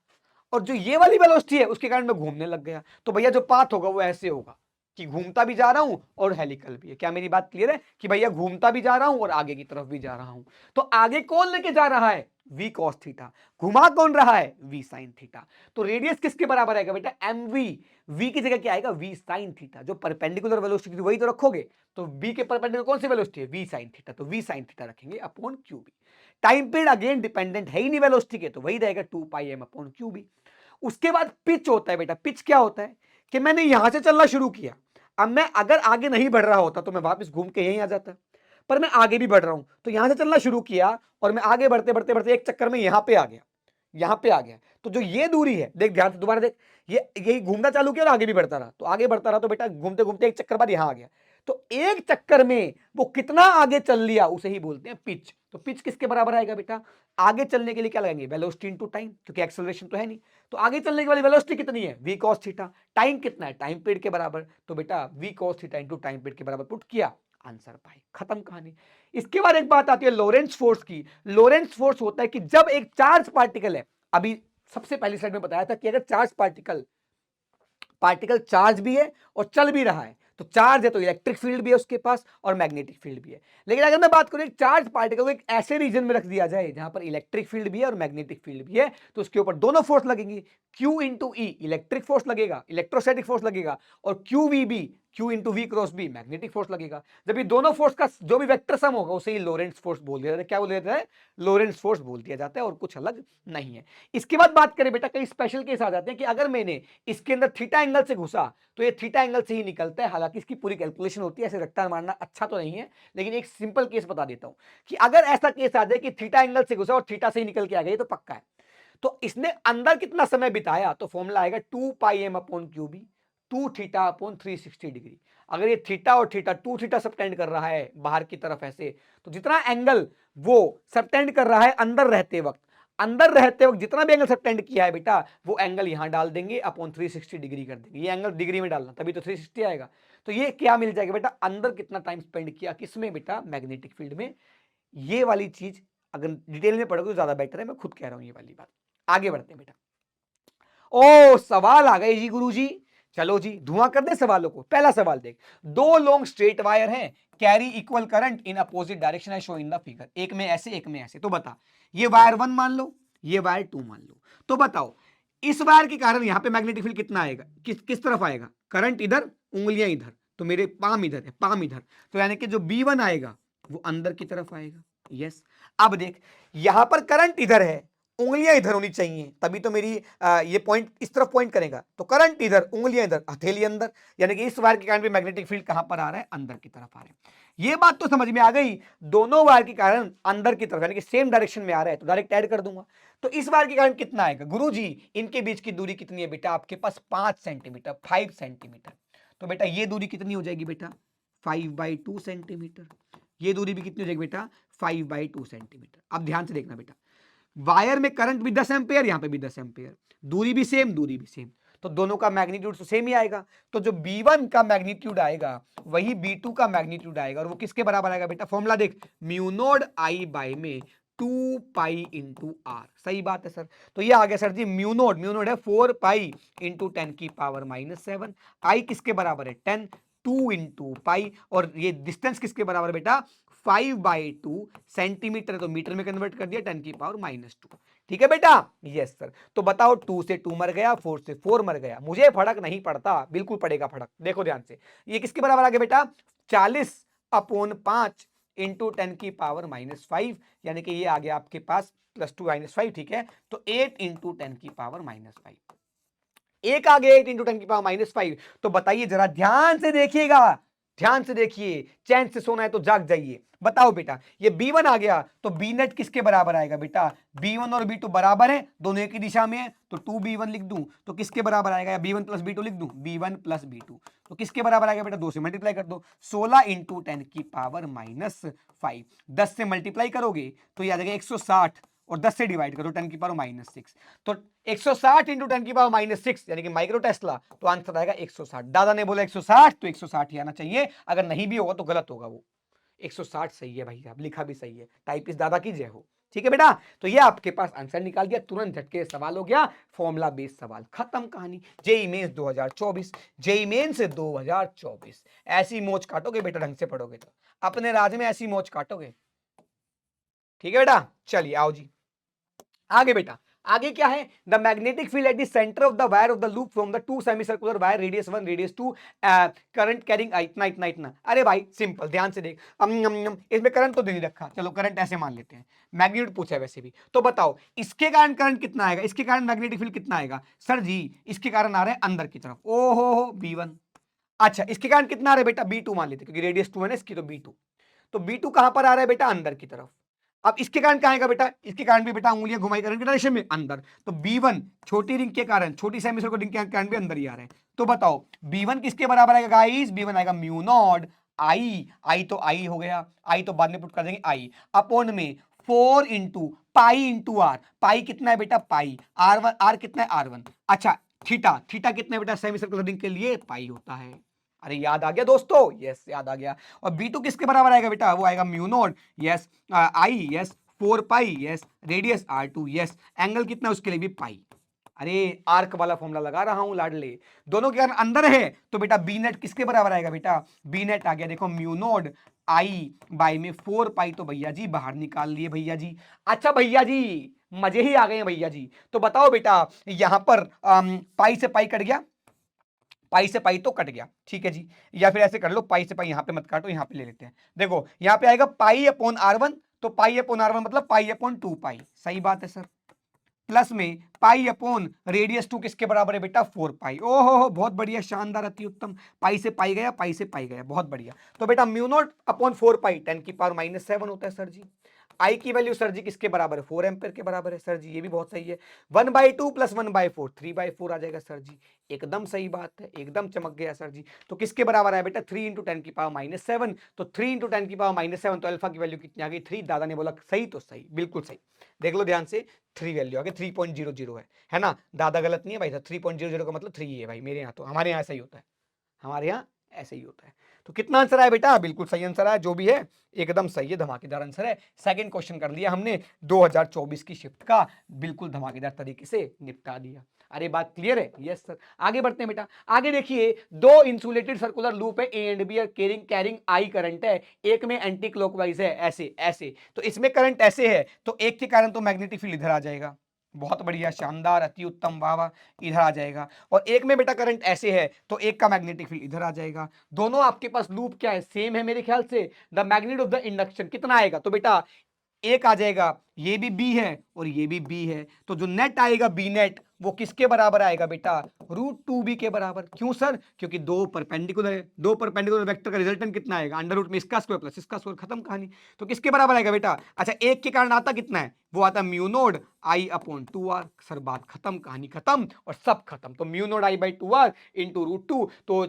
और जो ये वाली वेलोसिटी है उसके कारण मैं घूमने लग गया, तो भैया जो पाथ होगा वो ऐसे होगा कि घूमता भी जा रहा हूं और हेलिकल भी है। क्या मेरी बात क्लियर है कि भैया घूमता भी जा रहा हूं और आगे की तरफ भी जा रहा हूं। तो आगे कौन लेके जा रहा है, वी कॉस थीटा, घुमा कौन रहा है, वी साइन थीटा। तो रेडियस किसके बराबर आएगा बेटा, एम वी। वी की जगह क्या आएगा, वी साइन थीटा। जो परपेंडिकुलर वेलोसिटी थी वही तो रखोगे, तो वी के परपेंडिकुलर कौन सी वेलोसिटी है, वी साइन थीटा, तो वी साइन थीटा रखेंगे upon Q B. Time period again dependent है ही नहीं वेलोसिटी के, तो वही रहेगा 2 pi M upon Q B. उसके बाद पिच होता है बेटा। पिच क्या होता है कि मैंने यहां से चलना शुरू किया, अब मैं अगर आगे नहीं बढ़ रहा होता तो मैं वापस घूम के यहीं आ जाता, पर मैं आगे भी बढ़ रहा हूं, तो यहां से चलना शुरू किया और मैं आगे बढ़ते बढ़ते बढ़ते एक चक्कर में यहां पे आ गया, यहां पे आ गया। तो जो ये दूरी है, देख ध्यान से दोबारा देख, ये यही घूमना चालू किया और आगे भी बढ़ता रहा, तो आगे बढ़ता रहा, तो बेटा घूमते घूमते एक चक्कर बाद यहां आ गया। तो एक चक्कर में वो कितना आगे चल लिया उसे ही बोलते हैं पिच। तो पिच किसके बराबर आएगा बेटा, आगे चलने के लिए क्या लगाएंगे, वेलोसिटी इनटू टाइम, क्योंकि एक्सेलरेशन तो है नहीं। तो आगे चलने की वाली वेलोसिटी कितनी है, वी कॉस थीटा। टाइम कितना है, टाइम पीरियड के बराबर, तो बेटा V cos theta into time period के बराबर पुट किया, आंसर पाई, खत्म कहानी। इसके बाद एक बात आती है लोरेंट्ज फोर्स की। लोरेंट्ज फोर्स होता है कि जब एक चार्ज पार्टिकल है, अभी सबसे पहली स्लाइड में बताया था कि अगर चार्ज पार्टिकल चार्ज भी है और चल भी रहा है, तो चार्ज है तो इलेक्ट्रिक फील्ड भी है उसके पास और मैग्नेटिक फील्ड भी है। लेकिन अगर मैं बात करूं एक चार्ज पार्टिकल को एक ऐसे रीजन में रख दिया जाए जहां पर इलेक्ट्रिक फील्ड भी है और मैग्नेटिक फील्ड भी है, तो उसके ऊपर दोनों फोर्स लगेंगी। Q into E electric force लगेगा, इलेक्ट्रोस्टैटिक फोर्स लगेगा, और Q into V cross B magnetic force लगेगा। जब ये दोनों फोर्स का जो भी वेक्टर सम होगा उसे ही लोरेंट्ज फोर्स बोल दिया जाता है। क्या बोल दिया जाता है, लोरेंट्ज फोर्स बोल दिया जाता है, और कुछ अलग नहीं है। इसके बाद बात करें बेटा, कई स्पेशल केस आ जाते हैं कि अगर मैंने इसके अंदर थीटा एंगल से घुसा तो ये थीटा एंगल से ही निकलता है। हालांकि इसकी पूरी कैलकुलेशन होती है, ऐसे रट्टा मारना अच्छा तो नहीं है, लेकिन एक सिंपल केस बता देता हूं कि अगर ऐसा केस आ जाए कि थीटा एंगल से घुसा और थीटा से ही निकल के आ गया, तो पक्का है। तो इसने अंदर कितना समय बिताया, तो फॉर्मूला आएगा 2 pi M upon Q B, 2 theta upon 360 degree. अगर ये थीटा और थीटा 2 थीटा सबटेंड कर रहा है बाहर की तरफ ऐसे, तो जितना एंगल वो सबटेंड कर रहा है अंदर रहते वक्त जितना भी एंगल सबटेंड किया है बेटा, वो एंगल यहां डाल देंगे अपॉन 360 डिग्री कर देंगे। ये एंगल डिग्री में डालना, तभी तो 360 आएगा। तो ये क्या मिल जाएगा बेटा, अंदर कितना टाइम स्पेंड किया, किसमें बेटा, मैग्नेटिक फील्ड में। ये वाली चीज अगर डिटेल में पढ़ोगे तो ज्यादा बेटर है, मैं खुद कह रहा हूं ये वाली बात। आगे बढ़ते हैं बेटा। ओ सवाल आ गए जी गुरुजी, चलो जी धुआं कर दे सवालों को। पहला सवाल देख, दो लॉन्ग स्ट्रेट वायर हैं, carry equal current in opposite direction है शो इन द फिगर। एक में ऐसे एक में ऐसे, तो बता ये वायर 1 मान लो, ये वायर 2 मान लो, तो बताओ इस वायर के कारण यहां पे मैग्नेटिक फील्ड कितना आएगा, किस तरफ आएगा, करंट इधर, उंगलियां इधर, तो मेरे पाम इधर है, पाम इधर, तो यानी कि जो B1 आएगा वो अंदर की तरफ आएगा। यस, अब देख यहां पर करंट इधर है, उंगलियां इधर होनी चाहिए, तभी तो मेरी ये पॉइंट इस तरफ पॉइंट करेगा। तो करंट इधर, उंगलियां इधर, हथेली अंदर, यानी कि इस वायर के कारण भी मैग्नेटिक फील्ड कहां पर आ रहा है, अंदर की तरफ आ रहा है। ये बात तो समझ में आ गई। दोनों वायर के कारण अंदर की तरफ यानी कि सेम डायरेक्शन में आ रहा है, तो डायरेक्ट ऐड कर दूंगा। तो इस वायर के कारण कितना आएगा गुरुजी, इनके बीच की दूरी कितनी है बेटा, आपके पास 5 सेंटीमीटर, 5 सेंटीमीटर। तो बेटा ये दूरी कितनी हो जाएगी बेटा, 5/2 सेंटीमीटर। ये दूरी भी कितनी हो जाएगी बेटा, 5/2 सेंटीमीटर। अब ध्यान से देखना बेटा, वायर में करंट भी 10 एम्पियर, यहां पे भी 10 एम्पियर, दूरी भी सेम, तो दोनों का मैग्नीट्यूड तो सेम ही आएगा। तो जो B1 का मैग्नीट्यूड आएगा वही B2 का मैग्नीट्यूड आएगा, और वो किसके बराबर आएगा बेटा, फॉर्मूला देख, म्यू नोड I बाय में 2 पाई इंटू आर। सही बात है सर, तो ये आ गया सर जी म्यू नोड है 4 पाई इंटू 10 की पावर -7। आई किसके बराबर है 10, 2 इंटू पाई, और ये डिस्टेंस किसके बराबर बेटा 5/2 सेंटीमीटर, तो मीटर में कन्वर्ट कर दिया 10 की पावर -2। ठीक है बेटा, यस सर। तो बताओ 2 से 2 मर गया, 4 से 4 मर गया, मुझे फर्क नहीं पड़ता, बिल्कुल पड़ेगा फर्क। देखो ध्यान से, ये किसके बराबर आ गया बेटा 40/5 इंटू 10 की पावर -5, यानी कि ये आ गया आपके पास +2 -5। ठीक है, तो 8 इंटू 10 की पावर -5, एक आ गया 8 इंटू 10 की पावर -5। तो बताइए जरा ध्यान से देखिएगा, ध्यान से देखिए, चैन से सोना है तो जाग जाइए। बताओ बेटा, ये B1 आ गया तो B नेट किसके बराबर आएगा बेटा? B1 और B2 बराबर है, दोनों एक ही दिशा में है, तो 2B1 लिख दूं तो किसके बराबर आएगा? या B1 प्लस B2 लिख दूं, B1 प्लस B2 तो किसके बराबर आएगा बेटा? 2 से मल्टीप्लाई कर दो, 16 इंटू 10 की पावर माइनस 5, 10 से मल्टीप्लाई करोगे तो ये आ जाएगा 160, और 10 से डिवाइड करो 10 की पावर माइनस 6, तो 160 इंटू 10 की पावर माइनस 6 यानी कि माइक्रो टेस्ला, तो आंसर आएगा 160। दादा ने बोला 160 तो 160 ही आना चाहिए, अगर नहीं भी होगा तो गलत होगा वो। 160 सही है भाई साहब, लिखा भी सही है, टाइप इस दादा की जय हो। ठीक है बेटा, तो ये आपके पास आंसर निकाल दिया, तुरंत झटके सवाल हो गया, फॉर्मूला बेस्ड सवाल, खत्म कहानी। जेई मेंस 2024, जेई मेंस 2024 ऐसी मोच काटोगे बेटा, ढंग से पढ़ोगे तो अपने राज में ऐसी मोच काटोगे। ठीक है बेटा, चलिए आओ जी आगे बेटा। आगे क्या है? The magnetic field at the centre of the wire of the loop from the two semi circular wire, radius 1 radius 2, current carrying इतना इतना इतना। अरे भाई सिंपल, ध्यान से देख, इसमें करंट तो दे नहीं रखा, चलो करंट ऐसे मान लेते हैं, मैग्नीट्यूड पूछा है वैसे भी, तो बताओ इसके कारण करंट कितना आएगा, इसके कारण मैग्नेटिक फील्ड कितना आएगा? सर जी इसके कारण आ रहा है अंदर की तरफ, ओ हो B1। अच्छा इसके कारण कितना आ रहा है बेटा? B2 मान लेते, क्योंकि रेडियस 2 है ना इसकी, तो B2, तो B2 कहां पर आ रहा है बेटा? अंदर की तरफ। अब इसके कारण कहां आएगा बेटा? इसके कारण भी बेटा उंगलियां घुमाई करंट की डायरेक्शन में अंदर, तो B1 छोटी रिंग के कारण, छोटी सेमी सर्कुलर रिंग के कारण भी अंदर ही आ रहे हैं, तो बताओ B1 किसके बराबर आएगा गाइस? B1 आएगा म्यू नॉट आई तो आई हो गया, आई तो बाद में पुट कर देंगे, आई अपॉन में 4 इंटू पाई इंटू आर, पाई कितना है बेटा? पाई, R1 आर कितना है? R1। अच्छा थीटा, थीटा कितना है बेटा? सेमी सर्कुलर रिंग के लिए पाई होता है। अरे याद आ गया दोस्तों? यस याद आ गया। और B2 किसके बराबर आएगा बेटा? वो आएगा mu naught, yes I, yes 4 pi, yes radius R2, yes angle कितना उसके लिए भी पाई। अरे आर्क वाला फॉर्मूला लगा रहा हूं लाडले, दोनों के कारण अंदर है, तो बेटा बी नेट किसके बराबर आएगा बेटा? बी नेट आ गया देखो म्यू नॉट आई बाई में 4 पाई, तो भैया जी बाहर निकाल लिए भैया जी। अच्छा भैया जी मजे ही आ गए हैं भैया जी, तो बताओ बेटा यहां पर पाई से पाई कट गया, पाई से पाई तो कट गया, ठीक है जी, या फिर ऐसे कर लो, पाई से पाई यहां पे मत काटो, यहां पे ले लेते हैं। देखो यहां पे आएगा पाई अपॉन R1, तो पाई अपॉन R1 मतलब पाई अपॉन 2 पाई, सही बात है सर, प्लस में पाई अपॉन रेडियस 2 किसके बराबर है बेटा? 4 पाई। ओहो हो बहुत बढ़िया, शानदार, अति उत्तम, पाई से पाई गया, पाई से पाई गया, बहुत बढ़िया। तो बेटा म्यू नॉट अपॉन 4 पाई 10 की पावर माइनस 7 होता है सर जी। आई की वैल्यू सर जी किसके बराबर है? 4 एम्पियर के बराबर है सर जी, ये भी बहुत सही है। 1/2 प्लस 1/4 3/4 आ जाएगा सर जी, एकदम सही बात है, एकदम चमक गया सर जी। तो किसके बराबर है बेटा? 3 इंटू 10 की पावर माइनस 7, तो 3 इंटू 10 की पावर माइनस 7, तो अल्फा की वैल्यू कितनी आ गई? 3। दादा ने बोला सही तो सही, बिल्कुल सही, देख लो ध्यान से, 3 वैल्यू आ गई, 3.00 है ना? दादा गलत नहीं है भाई साहब, 3.00 का मतलब 3 ही है भाई, मेरे यहाँ तो, हमारे यहाँ ऐसा ही होता है, हमारे यहाँ ऐसे ही होता है। तो कितना आंसर आया बेटा? बिल्कुल सही आंसर आया, जो भी है एकदम सही है, धमाकेदार आंसर है। सेकंड क्वेश्चन कर लिया हमने 2024 की शिफ्ट का, बिल्कुल धमाकेदार तरीके से निपटा दिया। अरे बात क्लियर है? Yes sir. आगे बढ़ते हैं बेटा, आगे देखिए, दो इंसुलेटेड सर्कुलर लूप है, A and B, carrying I current है, एक में एंटी क्लॉकवाइज है, ऐसे ऐसे, तो इसमें करंट ऐसे है, तो एक के कारण तो मैग्नेटिक फील्ड इधर आ जाएगा, बहुत बढ़िया, शानदार, अति उत्तम, वाह वाह, इधर आ जाएगा। और एक में बेटा करंट ऐसे है, तो एक का मैग्नेटिक फील्ड इधर आ जाएगा। दोनों आपके पास लूप क्या है? सेम है मेरे ख्याल से। The magnet of the induction कितना आएगा? तो बेटा एक आ जाएगा, ये भी बी है और ये भी बी है, तो जो नेट आएगा बी नेट वो किसके बराबर आएगा बेटा? √2b के बराबर। क्यों सर? क्योंकि दो परपेंडिकुलर है, दो परपेंडिकुलर वेक्टर का रिजल्टेंट कितना आएगा? अंडर रूट में इसका स्क्वायर प्लस इसका स्क्वायर, खत्म कहानी। तो किसके बराबर आएगा बेटा? अच्छा एक के कारण आता कितना है? वो आता mu naught I upon 2r। Sir बात खत्म, कहानी खत्म और सब खत्म। तो mu naught I by 2r into √2, तो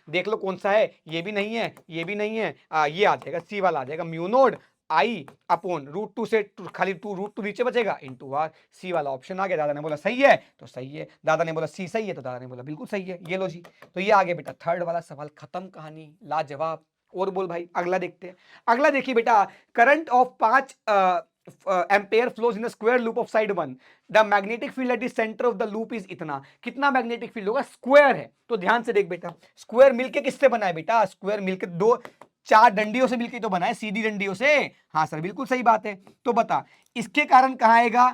देख लो कौन सा है, ये भी नहीं है, ये भी नहीं है, ये आ जाएगा सी वाला, आ जाएगा म्यू नोड आई अपॉन √2 से खाली √2 नीचे बचेगा इंटू आर, सी वाला ऑप्शन आ गया। दादा ने बोला सही है तो सही है, दादा ने बोला सी सही है तो दादा ने बोला बिल्कुल सही है, ये लो जी। तो ये आगे बेटा थर्ड वाला सवाल, खत्म कहानी, लाजवाब। और बोल भाई, अगला देखते हैं। अगला देखिए बेटा, current of 5 ampere flows in square loop of side 1, the magnetic field at the centre of the loop is इतना। कितना मैग्नेटिक फील्ड होगा? स्क्वायर है, तो ध्यान से देख बेटा, स्क्वायर मिलके किससे बना है बेटा? स्क्वायर मिलके दो चार डंडियों से मिलकर तो बना है, सीधी डंडियों से। हाँ सर बिल्कुल सही बात है। तो बता इसके कारण कहां आएगा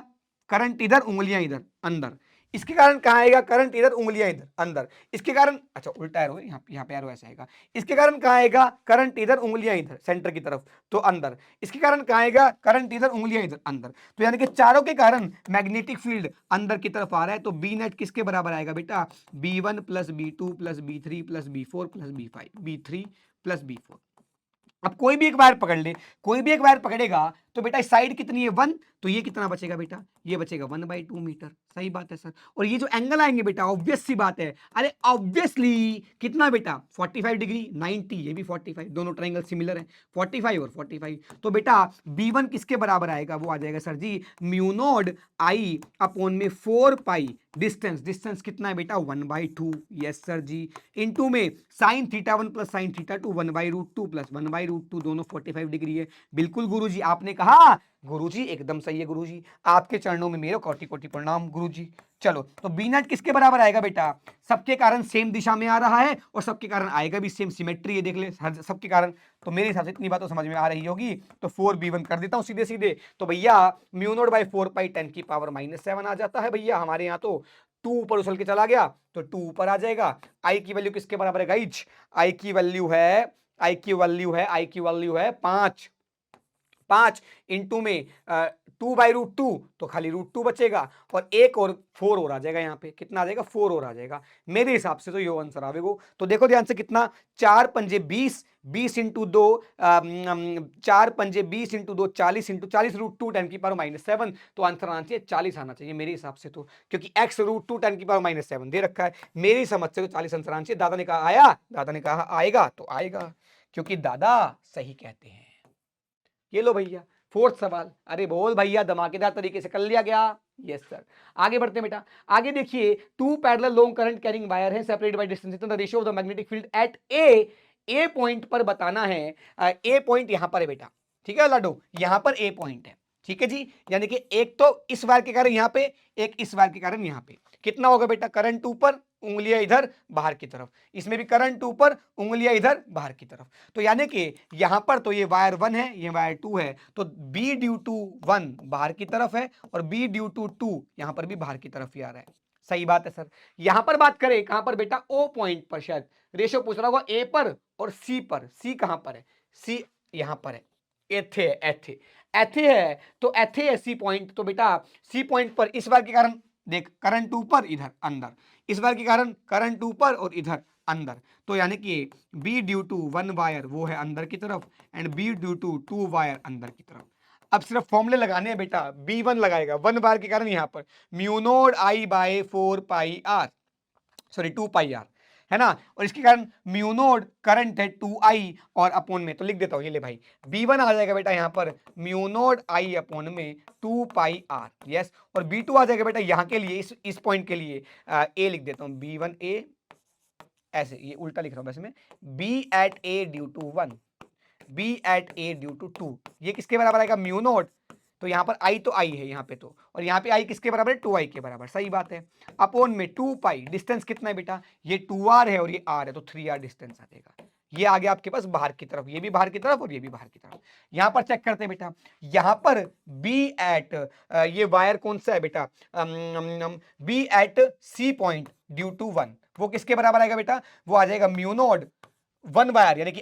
करंट? इधर, उंगलियां इधर अंदर, इसके कारण कहाँ आएगा, करंट इधर, उंगलियां इधर अंदर। इसके कारण, अच्छा उल्टा एरो है, यहाँ पे एरो ऐसे आएगा। इसके कारण कहाँ आएगा, करंट इधर, उंगलियां इधर सेंटर की तरफ, तो अंदर। इसके कारण कहाँ आएगा, करंट इधर, उंगलियां इधर, अंदर। तो यानी कि चारों के कारण मैग्नेटिक फील्ड अंदर की तरफ आ रहा है। तो बी नेट किसके बराबर आएगा बेटा, B1 plus B2 plus B3 plus B4 plus B5, B3 plus B4। अब कोई भी एक वायर पकड़ ले, कोई भी एक वायर पकड़ेगा तो बेटा साइड कितनी है 1, तो ये कितना बचेगा बेटा, ये बचेगा 1/2 मीटर। सही बात है सर। और ये जो एंगल आएंगे बेटा, ऑब्वियस सी बात है, अरे ऑब्वियसली कितना बेटा 45 डिग्री, 90, ये भी 45, दोनों ट्रायंगल सिमिलर है, 45 और 45। तो बेटा B1 किसके बराबर आएगा, वो आ जाएगा sir ji mu naught I upon में 4 पाई डिस्टेंस, डिस्टेंस कितना है बेटा 1/2, यस सर जी, इनटू में sine theta 1 plus sine theta 2 1/√2 plus 1/√2, दोनों 45 डिग्री है। बिल्कुल गुरुजी, आपने कहा गुरुजी एकदम सही है गुरुजी, आपके चरणों में मेरे कोटि कोटि प्रणाम गुरुजी। चलो तो बी नेट किसके बराबर आएगा बेटा, सबके कारण सेम दिशा में आ रहा है और सबके कारण आएगा भी सेम, सिमेट्री है देख ले सबके कारण। तो मेरे हिसाब से इतनी बात तो समझ में आ रही होगी। तो 4B1 कर देता हूं सीधे सीधे, तो भैया म्यू नॉट बाई 4 पाई 10 की पावर -7 आ जाता है भैया हमारे यहाँ। तो 2 ऊपर उछल के चला गया तो 2 ऊपर आ जाएगा। आई की वैल्यू किसके बराबर है गाइज, आई की वैल्यू है 5 इंटू में 2/√2, तो खाली √2 बचेगा और एक और 4 और आ जाएगा, यहाँ पे कितना आ जाएगा 4 और आ जाएगा। मेरे हिसाब से तो ये आंसर आवेगा। तो देखो ध्यान से कितना, 4 पंजे 20, 20 इंटू 2 4 पंजे 20 इंटू 2 40 इंटू 40 √2 10 की पावर -7। तो आंसर आना चाहिए 40 आना चाहिए मेरे हिसाब से, तो क्योंकि x √2 10 की पावर -7 दे रखा है, मेरी समझ से तो 40 आंसर आना चाहिए। दादा ने कहा आया, दादा ने कहा आएगा तो आएगा, क्योंकि दादा सही कहते हैं। ये लो भैया 4th सवाल, अरे बोल भैया धमाकेदार तरीके से कर लिया गया। यस सर, आगे बढ़ते हैं बेटा। आगे देखिए, 2 parallel long current carrying wire है separated by distance, the ratio of the magnetic field at a point पर बताना है। ए पॉइंट यहां पर है बेटा, ठीक है लाडो, यहां पर ए पॉइंट है, ठीक है जी। यानी कि एक तो इस वायर के कारण यहां पे, एक इस वायर के कारण यहां पे, कितना होगा बेटा, करंट ऊपर, उंगलियां इधर बाहर की तरफ, इसमें भी करंट ऊपर, उंगलियां इधर बाहर की तरफ। तो यानी कि यहां पर तो ये वायर 1 है, ये वायर 2 है, तो B ड्यू टू 1 बाहर की तरफ है और B ड्यू टू 2 यहां पर भी बाहर की तरफ ही आ रहा है। सही बात है सर। यहां पर बात करें कहां पर बेटा, O पॉइंट पर, शायद रेशियो पूछ रहा होगा A पर और C पर। C कहां पर है, C यहां पर है, एथे है, एथे है, तो एथे है C पॉइंट। तो बेटा C पॉइंट पर इस बार के कारण देख करंट ऊपर इधर अंदर, इस बार के कारण करंट ऊपर और इधर अंदर, तो यानी कि B ड्यू टू 1 वायर वो है अंदर की तरफ and B due to 2 wire अंदर की तरफ। अब सिर्फ फॉर्मूले लगाने हैं बेटा, B1 लगाएगा 1 वायर के कारण यहां पर mu naught I by 4 pi R, sorry 2 pi R है ना, और इसके कारण म्यू नॉट करंट है 2I और अपॉन में, तो लिख देता हूं ये ले भाई, B1 आ जाएगा बेटा यहां पर म्यू नॉट I अपॉन में 2 पाई R, यस। और B2 आ जाएगा बेटा यहां के लिए, इस पॉइंट के लिए A लिख देता हूं, B1A, ऐसे ये उल्टा लिख रहा हूं वैसे मैं, B at A due to 1, B at A due to 2, ये किसके बराबर आएगा म्यू नॉट, तो यहां पर I तो I है यहाँ पे, तो और यहाँ पे I किसके बराबर है 2I के बराबर, सही बात है। अपॉन में 2 पाई, डिस्टेंस कितना है बेटा, ये 2R है और ये R है, तो 3R डिस्टेंस आ जाएगा। ये आ गया आपके पास बाहर की तरफ, ये भी बाहर की तरफ और ये भी बाहर की तरफ। यहां पर चेक करते हैं बेटा, यहां पर B एट ये वायर कौन सा है बेटा, B at C point due to 1, वो किसके बराबर आएगा बेटा, वो आ जाएगा म्यू नॉट 1 वायर यानी कि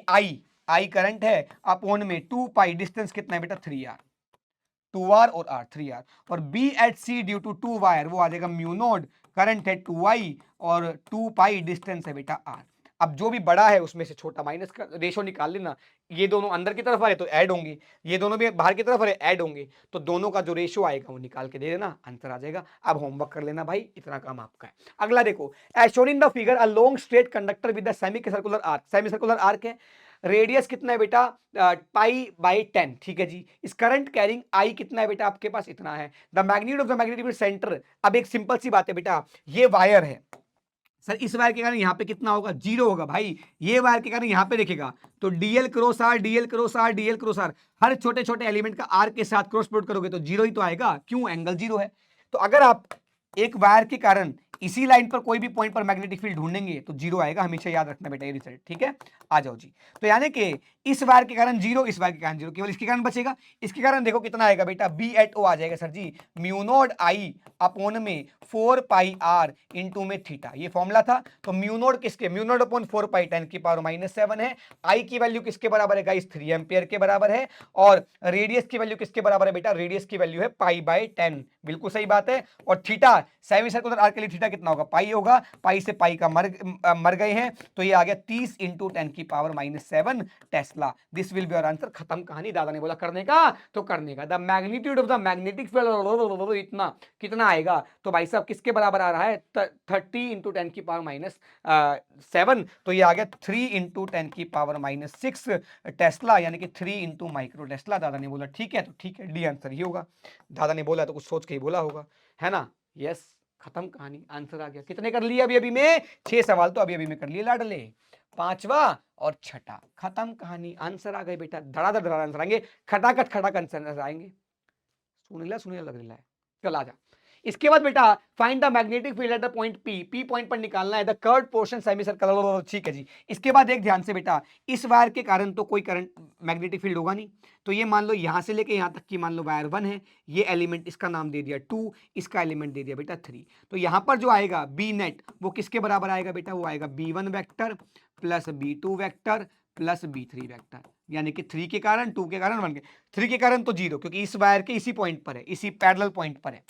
I करंट है अपॉन में 2 पाई, डिस्टेंस कितना है बेटा 3R, 2R और R 3R, और B at C due to 2 wire वो आ जाएगा म्यू नॉट करंट है 2I और 2 पाई डिस्टेंस है बेटा R। अब जो भी बड़ा है उसमें से छोटा माइनस कर, रेशो निकाल लेना, ये दोनों अंदर की तरफ आ रहे तो ऐड होंगे, ये दोनों भी बाहर की तरफ आ रहे ऐड होंगे, तो दोनों का जो रेशो आएगा वो निकाल के दे देना, आंसर आ जाएगा। अब होमवर्क कर लेना भाई, इतना काम आपका है। अगला देखो, as shown in the figure a long straight conductor with the semi circular arc है, रेडियस कितना है बेटा पाई बाई 10, ठीक है जी। इस करंट कैरिंग आई कितना है बेटा आपके पास, इतना है। The magnitude of the magnetic centre, अब एक सिंपल सी बात है बेटा, ये वायर है सर, इस वायर के कारण यहाँ पे कितना होगा 0 होगा भाई, ये वायर के कारण यहाँ पे देखेगा तो DL cross R DL cross R DL cross R, हर छोटे छोटे एलिमेंट का R के साथ क्रॉस प्रोडक्ट करोगे तो 0 ही तो आएगा, क्यों, एंगल 0 है। तो अगर आप एक वायर के कारण इसी लाइन पर कोई भी पॉइंट पर मैग्नेटिक फील्ड ढूंढेंगे तो जीरो आएगा, हमेशा याद रखना बेटा ये रिजल्ट, ठीक है। आ जाओ जी, तो यानी कि इस वायर के कारण जीरो, इस वायर के कारण जीरो, केवल इसके कारण बचेगा। इसके कारण देखो कितना आएगा बेटा, बी एट ओ आ जाएगा सर जी, म्यू नॉट आई अपॉन में 4 पाई आर इंटू में थीटा, ये फॉर्मूला था। तो म्यू नॉट किसके, म्यू नॉट अपॉन 4 पाई 10 की पावर -7 है। आई की वैल्यू किसके बराबर है गाइस, 3 एम्पियर के बराबर है। और रेडियस की वैल्यू किसके बराबर है बेटा, रेडियस की वैल्यू है पाई बाय 10, बिल्कुल सही बात है। और थीटा, सेमी सर्कुलर आर्क के लिए थीटा कितना होगा, पाई होगा, पाई से पाई का मर गए हैं, तो ये आ गया 30 इंटू 10 की power -7 Tesla. This will be your answer. खत्म कहानी। दादा ने बोला करने का तो करने का। The magnitude of the magnetic field इतना कितना आएगा, तो भाई साहब किसके बराबर आ रहा है, 30 इंटू 10 की पावर -7, तो ये आ गया 3 इंटू 10 की पावर -6 टेस्ला, यानी कि 3 इंटू माइक्रो टेस्ला। दादा ने बोला ठीक है, तो ठीक है, डी आंसर ही होगा। दादा ने बोला तो कुछ सोच के ही बोला होगा, है ना। यस, खत्म कहानी, आंसर आ गया। कितने कर लिए अभी अभी में, 6 सवाल तो अभी अभी में कर लिए लाडले, 5वां और छठा, खत्म कहानी, आंसर आ गए बेटा। धड़ाधड़ धड़ा आंसर आएंगे, खटाखट खटाखट आंसर आएंगे। सुनीला लग रहा है, चल आ जा। इसके बाद बेटा find the magnetic field at the point P, P point पर निकालना है the curved portion semi circle, ठीक है जी। इसके बाद एक ध्यान से बेटा, इस वायर के कारण तो कोई करंट मैग्नेटिक फील्ड होगा नहीं, तो ये मान लो यहां से लेके यहां तक की मान लो वायर 1 है, ये एलिमेंट इसका नाम दे दिया 2, इसका एलिमेंट दे दिया बेटा 3, तो यहां पर जो आएगा बी नेट वो किसके बराबर आएगा बेटा, वो आएगा b1 vector plus b2 vector plus b3 vector, यानी कि 3 के कारण 2 के कारण 1 के, 3 के कारण तो 0, क्योंकि इस वायर के इसी पॉइंट पर है, इसी पैरेलल पॉइंट पर है,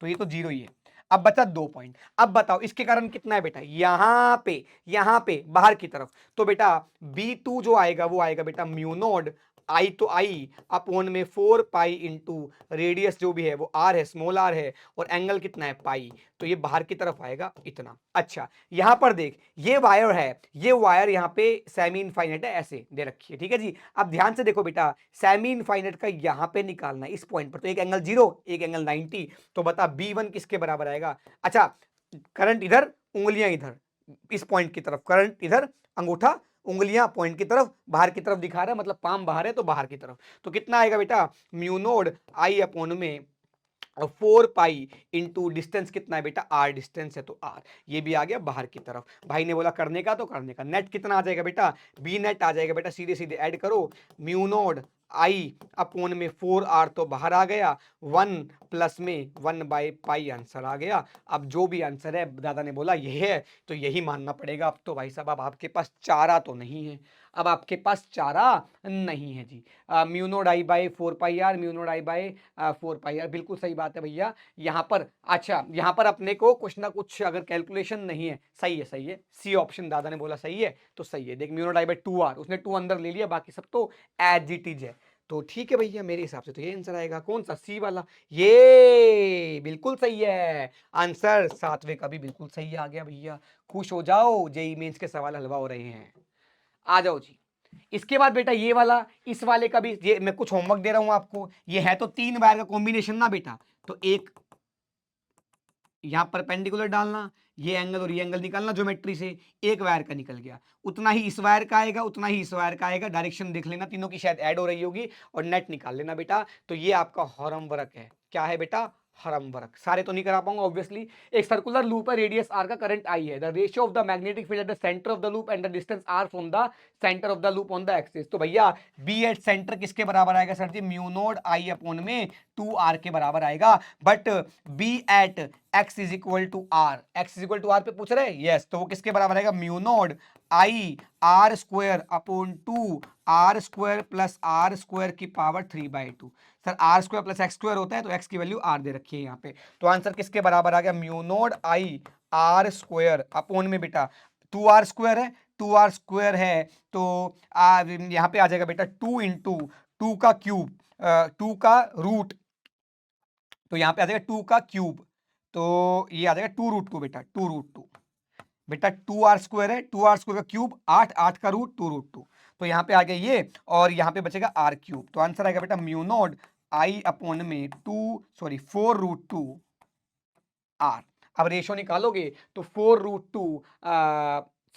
तो ये तो 0 ही है। अब बचा 2 पॉइंट। अब बताओ इसके कारण कितना है बेटा, यहां पे बाहर की तरफ, तो बेटा B2 जो आएगा वो आएगा बेटा म्यू नॉड आई, तो आई अपॉन में 4 पाई इंटू रेडियस जो भी है वो आर है, स्मॉल आर है, और एंगल कितना है पाई, तो ये बाहर की तरफ आएगा इतना। अच्छा यहां पर देख, ये वायर है, ये वायर यहां पे सेमी इनफाइनाइट है, ऐसे दे रखी है, ठीक है जी। अब ध्यान से देखो बेटा, सेमी इनफाइनाइट का यहां पे निकालना है इस पॉइंट पर, तो एक एंगल 0 एक एंगल 90, तो बता B1 किसके बराबर आएगा। अच्छा करंट इधर, उंगलियां इधर, इस पॉइंट की तरफ, करंट इधर, अंगूठा उंगलियां पॉइंट की तरफ, बाहर की तरफ दिखा रहा है, मतलब पाम बाहर है तो बाहर की तरफ, तो कितना आएगा बेटा, म्यू नोड आई अपॉन में और 4 पाई इंटू डिस्टेंस कितना है बेटा, आर डिस्टेंस है तो आर, ये भी आ गया बाहर की तरफ। भाई ने बोला करने का तो करने का। नेट कितना आ जाएगा बेटा, बी नेट आ जाएगा बेटा, सीधे सीधे ऐड करो, म्यू नोड आई अपॉन में 4r तो बाहर आ गया, 1 प्लस में 1 बाई पाई आंसर आ गया। अब जो भी आंसर है दादा ने बोला यही है तो यही मानना पड़ेगा। अब तो भाई साहब अब आपके पास चारा तो नहीं है, अब आपके पास चारा नहीं है जी। Mu naught I by 4 pi R, mu naught I by 4 pi R, बिल्कुल सही बात है भैया। यहाँ पर अच्छा, यहाँ पर अपने को कुछ ना कुछ अगर कैलकुलेशन नहीं है, सही है सही है, सी ऑप्शन दादा ने बोला सही है तो सही है। देख mu naught I by 2r, उसने 2 अंदर ले लिया, बाकी सब तो एज इट इज है, तो ठीक है भैया, मेरे हिसाब से तो ये आंसर आएगा, कौन सा, सी वाला, ये बिल्कुल सही है आंसर। 7वें का भी बिल्कुल सही आ गया भैया, खुश हो जाओ, जेई मेंस के सवाल हलवा हो रहे हैं। आ जाओ जी। इसके बाद बेटा ये वाला, इस वाले का भी, ये मैं कुछ होमवर्क दे रहा हूं आपको, ये है तो 3 वायर का कॉम्बिनेशन ना बेटा, तो एक यहां परपेंडिकुलर डालना, ये एंगल और ये एंगल निकालना ज्योमेट्री से, एक वायर का निकल गया, उतना ही इस वायर का आएगा, उतना ही इस वायर का आएगा, डायरेक्शन देख लेना, तीनों की शायद ऐड हो रही होगी, और नेट निकाल लेना बेटा। तो ये आपका हॉरम वर्क है, क्या है बेटा, हरम वर्क। सारे तो नहीं करा पाऊंगा ऑब्वियसली। एक सर्कुलर लूप है, रेडियस आर का, करंट आई है, the ratio of the magnetic field at the centre of the loop and the distance R from the centre of the loop on the axis. तो भैया B at centre किसके बराबर आएगा sir ji, mu naught I upon में 2r के बराबर आएगा, but B at x is equal to R, X is equal to are पे पूछ रहे हैं, यस, तो वो किसके बराबर आएगा, mu naught I R square upon 2 R square plus R square की power 3/2। Sir R square plus X square होता है, तो एक्स की वैल्यू आर दे रखी है यहाँ पे, तो आंसर किसके बराबर आ गया, mu naught I R square upon में बेटा 2r स्क्वायर है, 2r स्क्वायर है तो यहाँ पे आ जाएगा बेटा 2 इंटू 2 का क्यूब, 2 का रूट, तो यहाँ पे आ जाएगा 2 का क्यूब, तो ये आ जाएगा 2√2 बेटा, 2√2 बेटा, 2r स्क्वायर है, 2r स्क्वायर का क्यूब 8, 8 का रूट 2√2, तो यहाँ पे आ गया ये, और यहाँ पे बचेगा r क्यूब, तो आंसर आएगा बेटा म्यू नोड आई अपॉन में 4√2 r। अब रेशो निकालोगे तो 4√2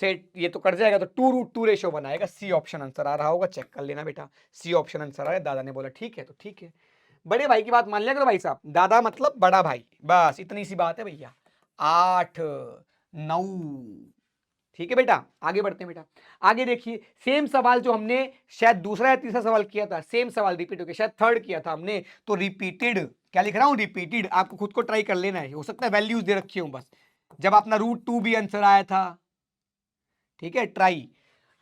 से ये तो कट जाएगा, तो 2√2 रेशो बनाएगा, सी ऑप्शन आंसर आ रहा होगा, चेक कर लेना बेटा, सी ऑप्शन आंसर आया। दादा ने बोला ठीक है तो ठीक है, बड़े भाई की बात मान लिया करो भाई साहब, दादा मतलब बड़ा भाई, बस इतनी सी बात है भैया। 8 9। ठीक है बेटा, आगे बढ़ते हैं बेटा। आगे देखिए, सेम सवाल जो हमने शायद दूसरा या तीसरा सवाल किया था, सेम सवाल रिपीट हो गया, शायद थर्ड किया था हमने, तो रिपीटेड, क्या लिख रहा हूं, रिपीटेड। आपको खुद को ट्राई कर लेना है, हो सकता है वैल्यूज दे रखी हूं बस, जब अपना √2 भी आंसर आया था। ठीक है, ट्राई।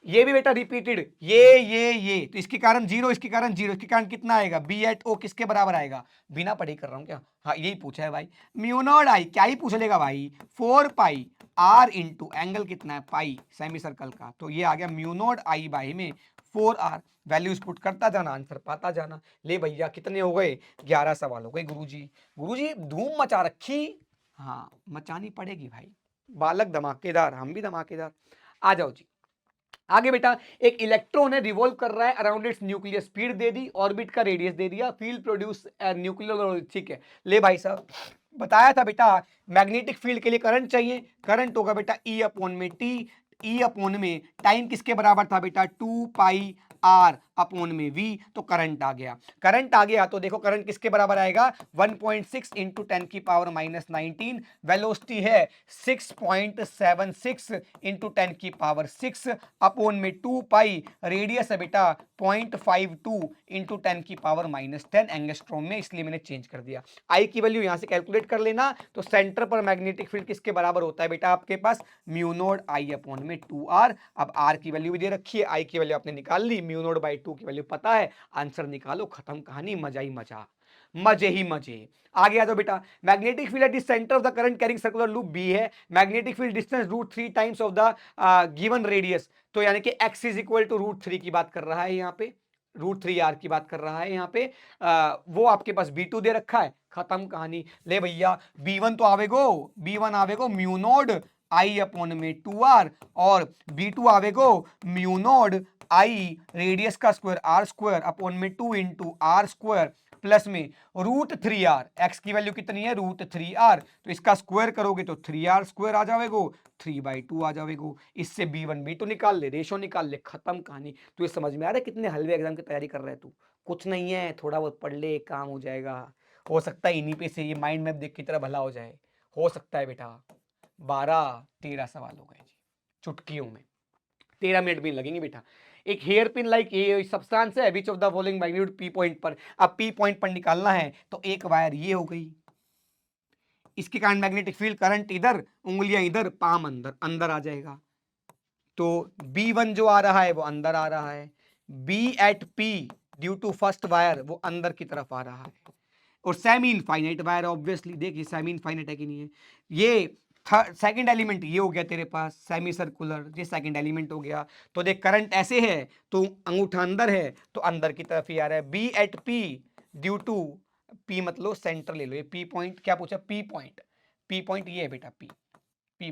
ये भी बेटा रिपीटेड, ये तो इसके कारण 0, इसके कारण 0, इसके कारण कितना आएगा, B@O किसके बराबर आएगा, बिना पढ़ी कर रहा हूं क्या, हाँ यही पूछा है भाई, म्यू नॉट आई, क्या ही पूछ लेगा भाई, 4 पाई R इंटू एंगल कितना है पाई सेमी सर्कल का, तो ये आ गया म्यू0 I में 4R। वैल्यूज पुट करता जाना, आंसर पाता जाना। ले भैया, कितने हो गए, 11 सवाल हो गए गुरुजी। गुरुजी धूम मचा रखी, हाँ मचानी पड़ेगी भाई, बालक धमाकेदार, हम भी धमाकेदार। आ जाओ जी आगे बेटा। एक इलेक्ट्रॉन है, रिवॉल्व कर रहा है अराउंड इट्स न्यूक्लियर, स्पीड दे दी, ऑर्बिट का रेडियस दे दिया, फील्ड प्रोड्यूस न्यूक्लियर। ठीक है, ले भाई साहब, बताया था बेटा मैग्नेटिक फील्ड के लिए करंट चाहिए, करंट होगा बेटा E/T, E/में टाइम किसके बराबर था बेटा 2πr/v, तो करंट आ गया, करंट आ गया, तो देखो करंट किसके बराबर आएगा 1.6 इंटू 10⁻⁻19, वेलोसिटी है 6.76 इंटू 10⁻6 2 पाई, रेडियस है बेटा 0.52 इंटू 10⁻10 एंगस्ट्रॉम में, इसलिए मैंने चेंज कर दिया। आई की वैल्यू यहां से कैलकुलेट कर लेना, तो सेंटर पर मैग्नेटिक फील्ड किसके बराबर होता है बेटा आपके पास म्यू0I/2R। अब R की वैल्यू भी दे रखी है, I की वैल्यू आपने निकाल ली, म्यू0/2 की वैल्यू पता है, आंसर निकालो, खत्म कहानी, मजा ही मजा, मजे ही मजे। आगे आ जाओ बेटा, magnetic field at the centre of the current carrying circular loop B है, magnetic field distance √3 times of the given radius, तो यानी कि x इज इक्वल टू √3 की बात कर रहा है यहाँ पे, √3R की बात कर रहा है यहाँ पे, वो आपके पास B2 दे रखा है, खत्म कहानी। ले भैया B1 तो आवेगो, B1 आवेगो म्यू0I/2R, और B2 आवेगो म्यू0I रेडियस का square R²/2 into R² plus में √3R, x की वैल्यू कितनी है √3R, तो इसका स्क्वायर करोगे तो 3R² आ जाएगो, 3/2 आ जाएगो, इससे B1 B2 निकाल ले, रेशो निकाल ले, खत्म कहानी। तो ये समझ में आ रहा है कितने हलवे एग्जाम की तैयारी कर रहा है तू, कुछ नहीं है, थोड़ा बहुत पढ़ ले, काम हो जाएगा, हो सकता है इन्हीं पे से ये माइंड मैप देख की तरह भला हो जाए, हो सकता है बेटा। 12-13 सवाल हो गए जी, चुटकियों में 13 मिनट भी लगेंगे बेटा। एक हेयर पिन लाइक ये सब्सटेंस है which of the following magnitude P point पर, अब P पॉइंट पर निकालना है, तो एक वायर ये हो गई, इसके कारण मैग्नेटिक फील्ड करंट इधर, उंगलियां इधर, पाम अंदर, अंदर आ जाएगा, तो B1 जो आ रहा है वो अंदर आ रहा है, B@P due to first wire वो अंदर की तरफ आ रहा है, और सेमी इनफाइनाइट वायर ऑब्वियसली, देखिए सेमी इनफाइनाइट है कि नहीं है, ये सेकंड एलिमेंट ये हो गया तेरे पास सेमी सर्कुलर, ये सेकंड एलिमेंट हो गया, तो देख करंट ऐसे है तो अंगूठा अंदर है तो अंदर की तरफ ही आ रहा है, B@P ड्यू टू, P मतलब सेंटर ले लो, ये P पॉइंट क्या पूछा, P पॉइंट ये है बेटा, P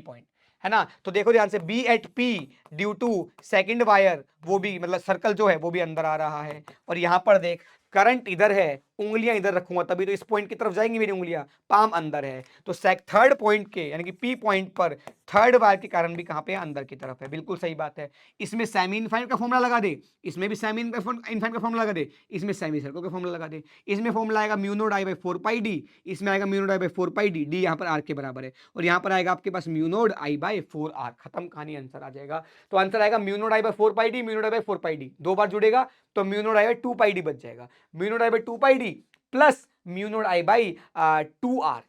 पॉइंट है ना, तो देखो ध्यान से B@P due to second wire, वो भी मतलब सर्कल जो है वो भी अंदर आ रहा है, और यहां पर देख करंट इधर है, उंगलियां इधर रखूंगा तभी तो इस पॉइंट की तरफ जाएंगी मेरी उंगलियां, पाम अंदर है, तो थर्ड पॉइंट के यानी कि P पॉइंट पर थर्ड वायर के कारण भी कहां पे अंदर की तरफ है, बिल्कुल सही बात है। इसमें सेमी इनफाइनाइट का फॉर्मूला लगा दे, इसमें भी सेमी इनफाइनाइट का फॉर्मूला लगा दे, इसमें सेमी सर्कल का फॉर्मूला लगा दे, इसमें फॉर्मूला आएगा म्यू0I/4πd, इसमें आएगा म्यू0I/4πd, डी यहाँ पर R के बराबर है, और यहाँ पर आएगा आपके पास म्यू0I/4R, खत्म कहानी, आंसर आ जाएगा। तो आंसर आएगा म्यू0I/4πd, म्यू0I/4πd दो बार जुड़ेगा तो म्यू0I/2πd बच जाएगा, म्यू0I/2πd प्लस म्यू0I/2R,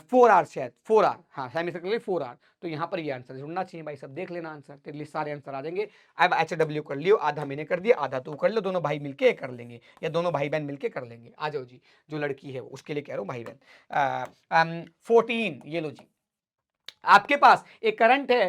4R शायद 4R, हाँ सेमी सर्कल 4R, तो यहां पर ये आंसर जुड़ना चाहिए भाई सब, देख लेना आंसर, तेरे लिए सारे आंसर आ जाएंगे। अब HW कर लियो, आधा मैंने कर दिया आधा तू कर लो, दोनों भाई मिलके कर लेंगे या दोनों भाई बहन मिलके कर लेंगे। आ जाओ जी, जो लड़की है उसके लिए कह रहा हूँ भाई बहन। 14 ये लो जी, आपके पास एक करंट है,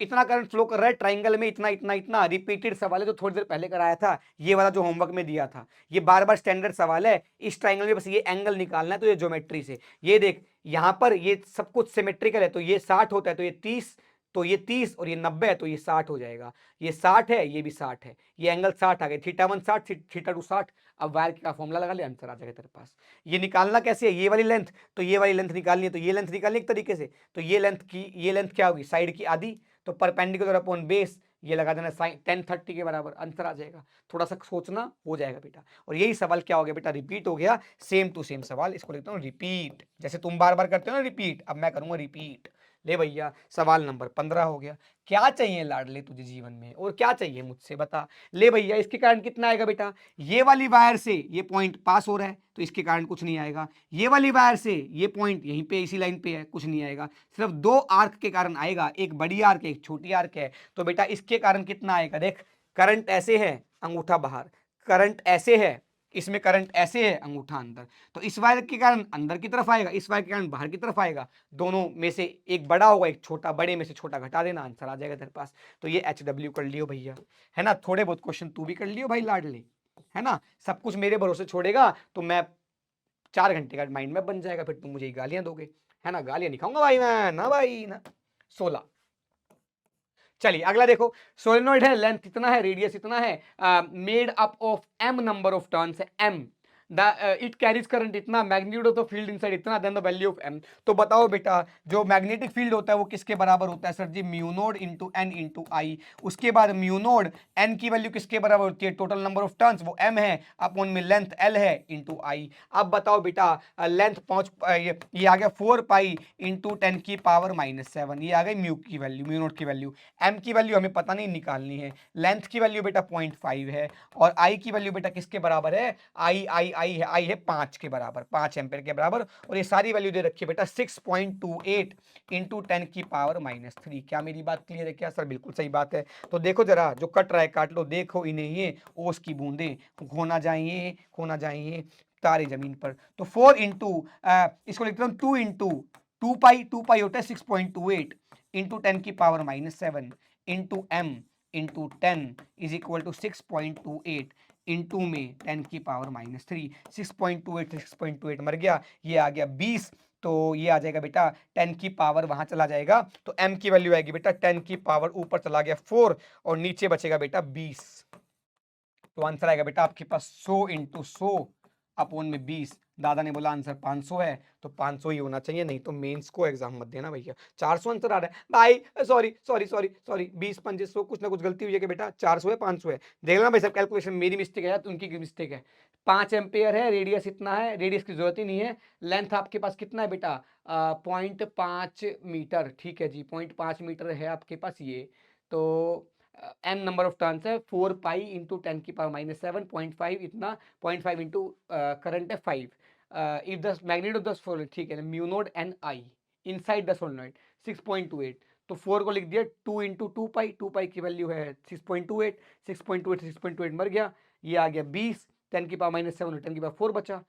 इतना करंट फ्लो कर रहा है ट्राइंगल में, इतना इतना इतना, रिपीटेड सवाल है जो थोड़ी देर पहले कराया था, ये वाला जो होमवर्क में दिया था, ये बार बार स्टैंडर्ड सवाल है, इस ट्राइंगल में बस ये एंगल निकालना है, तो ये ज्योमेट्री से ये देख, यहां पर ये सब कुछ सिमेट्रिकल है, तो ये 60 होता है, तो ये 30, तो ये 30 और ये 90 है, तो ये 60 हो जाएगा, ये 60 है, ये भी 60 है, ये एंगल 60 आ गए, θ1 60, θ2 60, अब वायर का फॉर्मूला लगा ले, आंसर आ जाएगा तेरे पास। ये निकालना कैसे है, ये वाली लेंथ, तो ये वाली लेंथ निकालनी है, तो ये लेंथ निकालनी एक तरीके से, तो ये लेंथ क्या होगी, साइड की आधी, तो परपेंडिकुलर अपॉन बेस, ये लगा देना साइन 10:30 के बराबर, आंसर आ जाएगा। थोड़ा सा सोचना, हो जाएगा बेटा। और यही सवाल क्या हो गया बेटा, रिपीट हो गया, सेम टू सेम सवाल, इसको लिखता हूँ रिपीट। जैसे तुम बार बार करते हो ना रिपीट, अब मैं करूंगा रिपीट। ले भैया, सवाल नंबर 15 हो गया। क्या चाहिए लाडले तुझे जीवन में, और क्या चाहिए मुझसे बता। ले भैया, इसके कारण कितना आएगा बेटा, ये वाली वायर से ये पॉइंट पास हो रहा है तो इसके कारण कुछ नहीं आएगा, ये वाली वायर से ये पॉइंट यहीं पे इसी लाइन पे है, कुछ नहीं आएगा। सिर्फ दो आर्क के कारण आएगा, एक बड़ी आर्क है एक छोटी आर्क है, तो बेटा इसके कारण कितना आएगा। देख, करंट ऐसे है, अंगूठा बाहर, करंट ऐसे है, इसमें करंट ऐसे है, अंगूठा अंदर, तो इस वायर के कारण अंदर की तरफ आएगा, इस वायर के कारण बाहर की तरफ आएगा। दोनों में से एक बड़ा होगा एक छोटा, बड़े में से छोटा घटा देना, आंसर आ जाएगा तेरे पास। तो ये HW कर लियो भैया, है ना। थोड़े बहुत क्वेश्चन तू भी कर लियो भाई लाडले, है ना। सब कुछ मेरे भरोसे छोड़ेगा तो मैं 4 घंटे का माइंड मैप बन जाएगा, फिर तुम मुझे गालियां दोगे, है ना। गालियां नहीं खाऊंगा भाई मैं, ना भाई ना। 16। चलिए अगला देखो, सोलेनोइड है, लेंथ इतना है, रेडियस इतना है, made up of m number of turns है, m इट कैरीज करंट इतना, magnitude of the field inside इतना, then the value of m। तो बताओ बेटा, जो मैग्नेटिक फील्ड होता है वो किसके बराबर होता है sir ji, mu naught into n into I. उसके बाद म्यू नोड n की वैल्यू किसके बराबर होती है, टोटल नंबर ऑफ टर्न्स वो m है, अपॉन में लेंथ l है इंटू आई। अब बताओ बेटा, लेंथ ये आ गया 4 पाई इंटू 10 की पावर -7, ये आ गई म्यू की वैल्यू, म्यू नोड की वैल्यू। m की वैल्यू हमें पता नहीं, निकालनी है। लेंथ की वैल्यू बेटा 0.5 है, और i की वैल्यू बेटा किसके बराबर है, आई है 5 के बराबर, 5 एम्पेयर के बराबर। और ये सारी वैल्यू दे रखी है बेटा 6.28 इंटू 10 की पावर -3। क्या मेरी बात क्लियर है क्या सर, बिल्कुल सही बात है। तो देखो जरा, जो कट रहा है काट लो, देखो इन्हें ये ओस की बूंदे खोना जाइए तारे जमीन पर। तो 4 इंटू इसको लिखता हूँ 2 पाई होता है 6.28 इंटू 10 की power -7 into m into 10 is equal to 6.28 into में 10 की पावर -3। 6.28 मर गया, ये आ गया 20। तो ये आ जाएगा बेटा 10 की पावर, वहां चला जाएगा तो m की वैल्यू आएगी बेटा 10 की पावर, ऊपर चला गया 4 और नीचे बचेगा बेटा 20। तो आंसर आएगा बेटा आपके पास 100 इंटू 100 अपॉन में 20। दादा ने बोला आंसर 500 है तो 500 ही होना चाहिए, नहीं तो मेंस को एग्जाम मत देना भैया। 400 आंसर आ रहा है भाई, सॉरी 20 पंजे 100, कुछ ना कुछ गलती हुई है कि बेटा 400 है 500 है। देख लेना भाई सब कैलकुलेशन, मेरी मिस्टेक है या तो उनकी मिस्टेक है। 5 एम्पेयर है, रेडियस इतना है, रेडियस की जरूरत ही नहीं है। लेंथ आपके पास कितना है बेटा, 0.5 मीटर, ठीक है जी, 0.5 मीटर है आपके पास ये। तो n नंबर ऑफ टर्न्स है, 4 पाई इंटू 10 की पावर -7, 0.5 इतना, 0.5 इंटू करंट है 5। If the magnet of the solenoid, ठीक है, mu naught N I inside the solenoid 6.28। तो 4 को लिख दिया 2 इंटू 2 पाई की वैल्यू है 6.28 मर गया, ये आ गया 20, 10 की पावर -7 10 की पावर 4 बचा,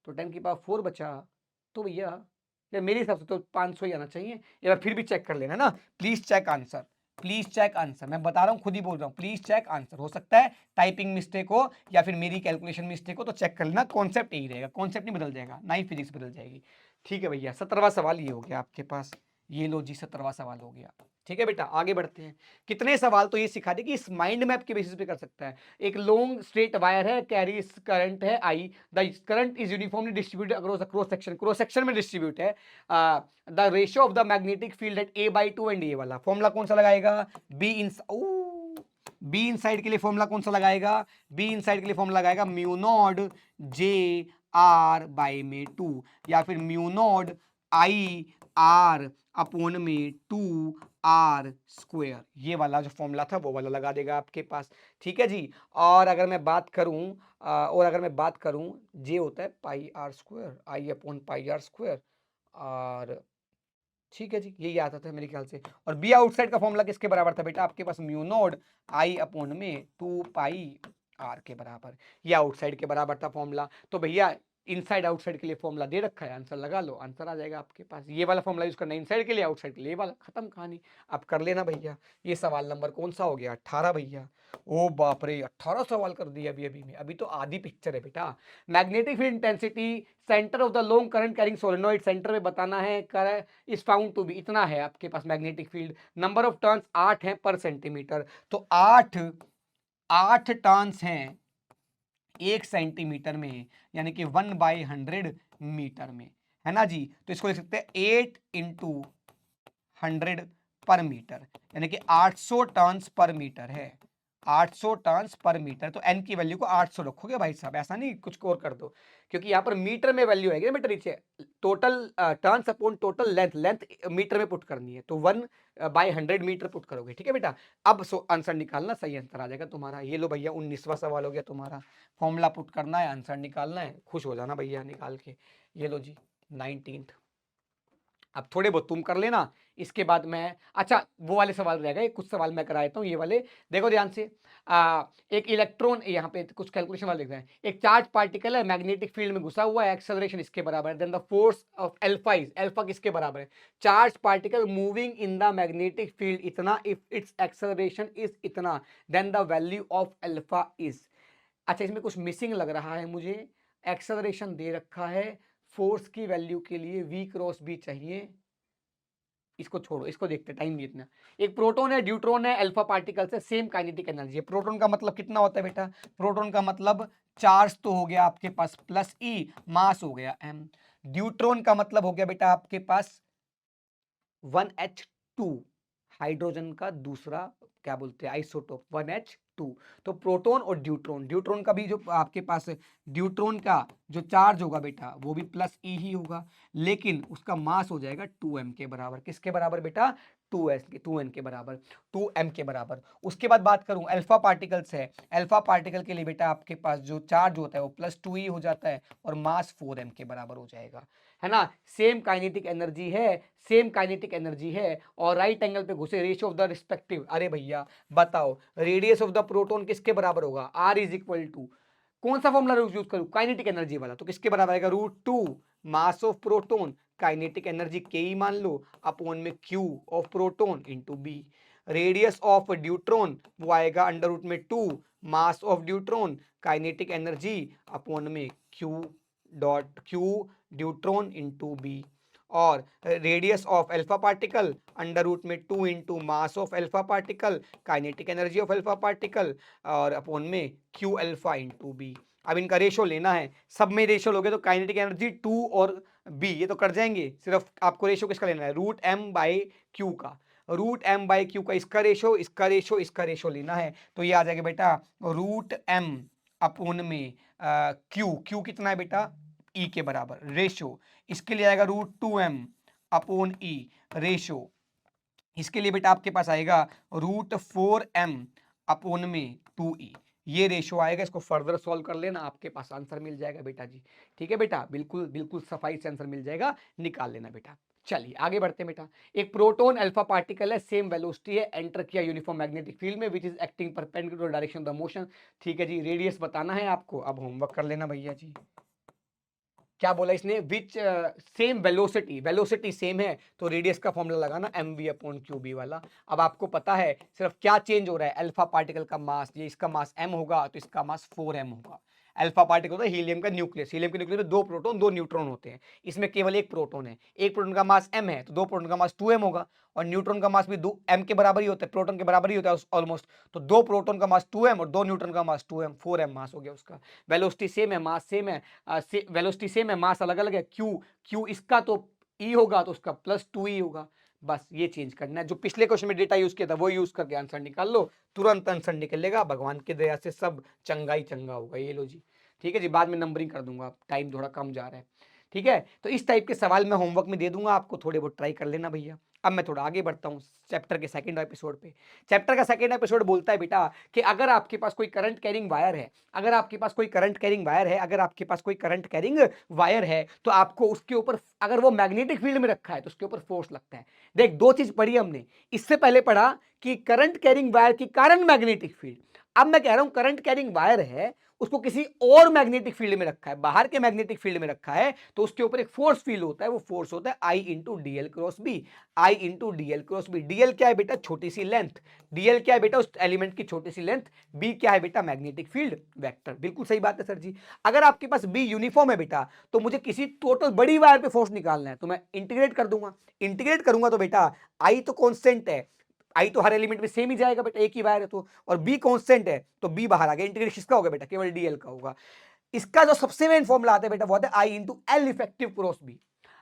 तो 10 की पावर 4 बचा। तो भैया यार मेरे हिसाब से तो 500 ही आना चाहिए। एक बार फिर भी चेक कर लेना ना, please check answer, please check answer, मैं बता रहा हूं, खुद ही बोल रहा हूं, प्लीज चेक आंसर। हो सकता है टाइपिंग मिस्टेक हो या फिर मेरी कैलकुलेशन मिस्टेक हो, तो चेक कर लेना, कॉन्सेप्ट यही रहेगा, कॉन्सेप्ट नहीं बदल जाएगा, ना ही फिजिक्स बदल जाएगी। ठीक है भैया, 17वां सवाल ये हो गया आपके पास, ये लो जी 17वां सवाल हो गया। ठीक है बेटा, आगे बढ़ते हैं। कितने सवाल तो ये सिखा दे कि इस माइंड मैप के बेसिस पे कर सकता है। एक लॉन्ग स्ट्रेट वायर है, कैरीज करंट है I, the current is uniformly distributed across cross section में डिस्ट्रीब्यूट है। The ratio of the magnetic field at A/2 and ये वाला फॉर्मूला कौन सा लगाएगा, बी इन साइड के लिए फॉर्मूला कौन सा लगाएगा, बी इन साइड के लिए फॉर्मूला लगाएगा म्यू नॉट J/2, या फिर म्यू नॉट IR अपॉन में 2R², ये वाला जो फॉर्मूला था वो वाला लगा देगा आपके पास। ठीक है जी। और अगर मैं बात करूं जे होता है πr², I अपॉन πr², और ठीक है जी, यही आता था मेरे ख्याल से। और बी आउटसाइड का फॉर्मूला किसके बराबर था बेटा आपके पास, म्यू नोड I अपॉन में 2πr के बराबर, ये आउटसाइड के बराबर था फॉर्मूला। तो भैया इनसाइड आउटसाइड के लिए फॉर्मूला दे रखा है, आंसर लगा लो, आंसर आ जाएगा आपके पास। ये वाला फॉर्मूला यूज करना है इनसाइड के लिए, आउटसाइड के लिए, ये वाला, खत्म कहानी। अब कर लेना भैया। ये सवाल नंबर कौन सा हो गया, 18 भैया। ओ बाप रे, 18 सवाल कर दिए अभी में, अभी तो आधी पिक्चर है बेटा। Magnetic field intensity centre of the long current carrying solenoid, centre में बताना है, कर इज फाउंड टू बी, इतना है आपके पास magnetic field. Number of turns 8 है पर सेंटीमीटर, तो 8 टर्न्स हैं 1 सेंटीमीटर में, यानी कि 1/100 मीटर में, है ना जी। तो इसको लिख सकते हैं 8 इंटू 100 पर मीटर, यानी कि 800 टर्न्स पर मीटर है, 800 टर्न्स पर मीटर। तो n की वैल्यू को 800 रखोगे भाई साहब, ऐसा नहीं कुछ और कर दो, क्योंकि यहाँ पर मीटर में वैल्यू आएगी ना मीटर नीचे, total turns upon total length, length metre में पुट करनी है, तो 1/100 मीटर पुट करोगे। ठीक है बेटा, अब आंसर निकालना, सही आंसर आ जाएगा तुम्हारा। ये लो भैया 19वां सवाल हो गया तुम्हारा, फॉर्मूला पुट करना है, आंसर निकालना है, खुश हो जाना भैया निकाल के। ये लो जी 19th। अब थोड़े बहुत तुम कर लेना, इसके बाद मैं, अच्छा वो वाले सवाल रह गए, कुछ सवाल मैं करा देता हूँ ये वाले, देखो ध्यान से। एक इलेक्ट्रॉन, यहाँ पे कुछ कैलकुलेशन वाले लिख रहे हैं, एक चार्ज पार्टिकल है, मैग्नेटिक फील्ड में घुसा हुआ है, एक्सेलरेशन इसके बराबर है, then the force of alpha is, alpha किसके बराबर है, charge particle moving in the magnetic field इतना, इफ इट्स एक्सेलरेशन इज इतना, then the value of alpha is. अच्छा इसमें कुछ मिसिंग लग रहा है मुझे, एक्सेलरेशन दे रखा है, फोर्स की वैल्यू के लिए v क्रॉस b चाहिए, इसको छोड़ो, इसको देखते, टाइम नहीं इतना। एक प्रोटॉन है, ड्यूट्रॉन है, अल्फा पार्टिकल से, सेम काइनेटिक एनर्जी है। प्रोटॉन का मतलब कितना होता है बेटा, प्रोटॉन का मतलब चार्ज तो हो गया आपके पास प्लस ई, मास हो गया m। ड्यूट्रॉन का मतलब हो गया बेटा आपके पास 1h2, हाइड्रोजन का दूसरा क्या बोलते हैं आइसोटोप 1h2। तो प्रोटॉन और ड्यूट्रॉन, ड्यूट्रॉन का भी जो आपके पास ड्यूट्रॉन का जो चार्ज होगा बेटा वो भी प्लस ई ही होगा, लेकिन उसका मास हो जाएगा 2m के बराबर। किसके बराबर बेटा, 2n के बराबर, 2m के बराबर। उसके बाद बात करूं अल्फा पार्टिकल्स है, अल्फा पार्टिकल के लिए बेटा आपके पास जो चार्ज होता है वो +2e हो जाता है और मास 4m के बराबर हो जाएगा, है ना। सेम काइनेटिक एनर्जी है, सेम काइनेटिक एनर्जी है, और राइट एंगल पे घुसे, रेशियो ऑफ द रिस्पेक्टिव। अरे भैया बताओ रेडियस ऑफ द प्रोटॉन किसके बराबर होगा, r इज इक्वल टू, कौन सा फॉर्मूला यूज करूं, काइनेटिक एनर्जी वाला, तो किसके बराबर आएगा, √2 mass of proton, kinetic energy के ही मान लो, अपॉन में q of proton into b। Radius of deuteron वो आएगा √2 mass of deuteron, kinetic energy upon में q ड्यूट्रॉन इंटू b। और radius of alpha particle √2 into mass of alpha particle, kinetic energy of alpha particle, और upon में q alpha into B. अब इनका ratio लेना है, सब में रेशो लोगे तो काइनेटिक एनर्जी 2 और b ये तो कट जाएंगे, सिर्फ आपको रेशो किसका लेना है, √m/q का, √m/q का, इसका रेशो, इसका रेशो, इसका रेशो लेना है। तो ये आ जाएगा बेटा √m अपॉन में q कितना है बेटा, ई के बराबर, रेशो इसके लिए आएगा √2m अपॉन ई, रेशो इसके लिए बेटा आपके पास आएगा √4m अपॉन में 2e, ये रेशो आएगा। इसको फर्दर सॉल्व कर लेना, आपके पास आंसर मिल जाएगा बेटा जी। ठीक है बेटा, बिल्कुल बिल्कुल सफाई से आंसर मिल जाएगा, निकाल लेना बेटा। चलिए आगे बढ़ते हैं बेटा। एक प्रोटॉन अल्फा पार्टिकल है, सेम वेलोसिटी है, एंटर किया यूनिफॉर्म मैग्नेटिक फील्ड में which is acting perpendicular direction of the motion. ठीक है जी, रेडियस बताना है आपको, अब होमवर्क कर लेना भैया जी। क्या बोला इसने, विच सेम वेलोसिटी, वेलोसिटी सेम है तो रेडियस का फॉर्मूला लगाना mv/qb वाला। अब आपको पता है सिर्फ क्या चेंज हो रहा है, अल्फा पार्टिकल का मास, ये इसका मास m होगा तो इसका मास 4m होगा। अल्फा पार्टिकल होता है हीलियम का न्यूक्लियस, हीलियम के न्यूक्लियस में 2 प्रोटॉन 2 न्यूट्रॉन होते हैं, इसमें केवल एक प्रोटॉन है, एक प्रोटॉन का मास m है तो 2 प्रोटॉन का मास 2m होगा, और न्यूट्रॉन का मास भी 2 m के बराबर ही होता है, प्रोटॉन के बराबर ही होता है ऑलमोस्ट। तो 2 प्रोटॉन का मास 2m और 2 न्यूट्रॉन का मास 2m, 4m मास हो गया उसका। वेलोसिटी सेम है, मास सेम है, वेलोसिटी सेम है, मास अलग अलग है, क्यू इसका तो ई होगा तो उसका +2e होगा। बस ये चेंज करना है, जो पिछले क्वेश्चन में डेटा यूज किया था वो यूज करके आंसर निकाल लो, तुरंत आंसर निकलेगा, भगवान की दया से सब चंगा ही चंगा होगा। ये लो जी, ठीक है जी, बाद में नंबरिंग कर दूंगा, टाइम थोड़ा कम जा रहा है। ठीक है, तो इस टाइप के सवाल मैं होमवर्क में दे दूंगा आपको, थोड़े बहुत ट्राई कर लेना भैया। अब मैं थोड़ा आगे बढ़ता हूँ चैप्टर के सेकंड एपिसोड पे। चैप्टर का सेकंड एपिसोड बोलता है बेटा कि अगर आपके पास कोई करंट कैरिंग वायर है, अगर आपके पास कोई करंट कैरिंग वायर है, अगर आपके पास कोई करंट कैरिंग वायर है, तो आपको उसके ऊपर, अगर वो मैग्नेटिक फील्ड में रखा है तो उसके ऊपर फोर्स लगता है। देख, दो चीज पढ़ी हमने, इससे पहले पढ़ा कि करंट कैरिंग वायर के कारण मैग्नेटिक फील्ड, अब मैं कह रहा हूं करंट कैरिंग वायर है, उसको किसी और मैग्नेटिक फील्ड में रखा है, बाहर के मैग्नेटिक फील्ड में रखा है, तो उसके ऊपर एक फोर्स फील होता है, वो फोर्स होता है I into DL cross B, I into DL cross B. DL क्या है बेटा, छोटी सी लेंथ, DL क्या है बेटा, उस एलिमेंट की छोटी सी लेंथ, B क्या है बेटा, मैग्नेटिक फील्ड वेक्टर। बिल्कुल सही बात है सर जी। अगर आपके पास B यूनिफॉर्म है बेटा, तो मुझे किसी टोटल बड़ी वायर पे फोर्स निकालना है, तो मैं इंटीग्रेट कर दूंगा, इंटीग्रेट करूंगा तो बेटा I तो कॉन्स्टेंट है, आई तो हर एलिमेंट में सेम ही जाएगा बेटा, एक ही वायर है तो, और बी कांस्टेंट है तो बी बाहर आ गया, इंटीग्रेट किसका होगा बेटा, केवल डीएल का होगा। इसका जो सबसे मेन फॉर्मूला आता है बेटा वो आता है I into L effective cross B.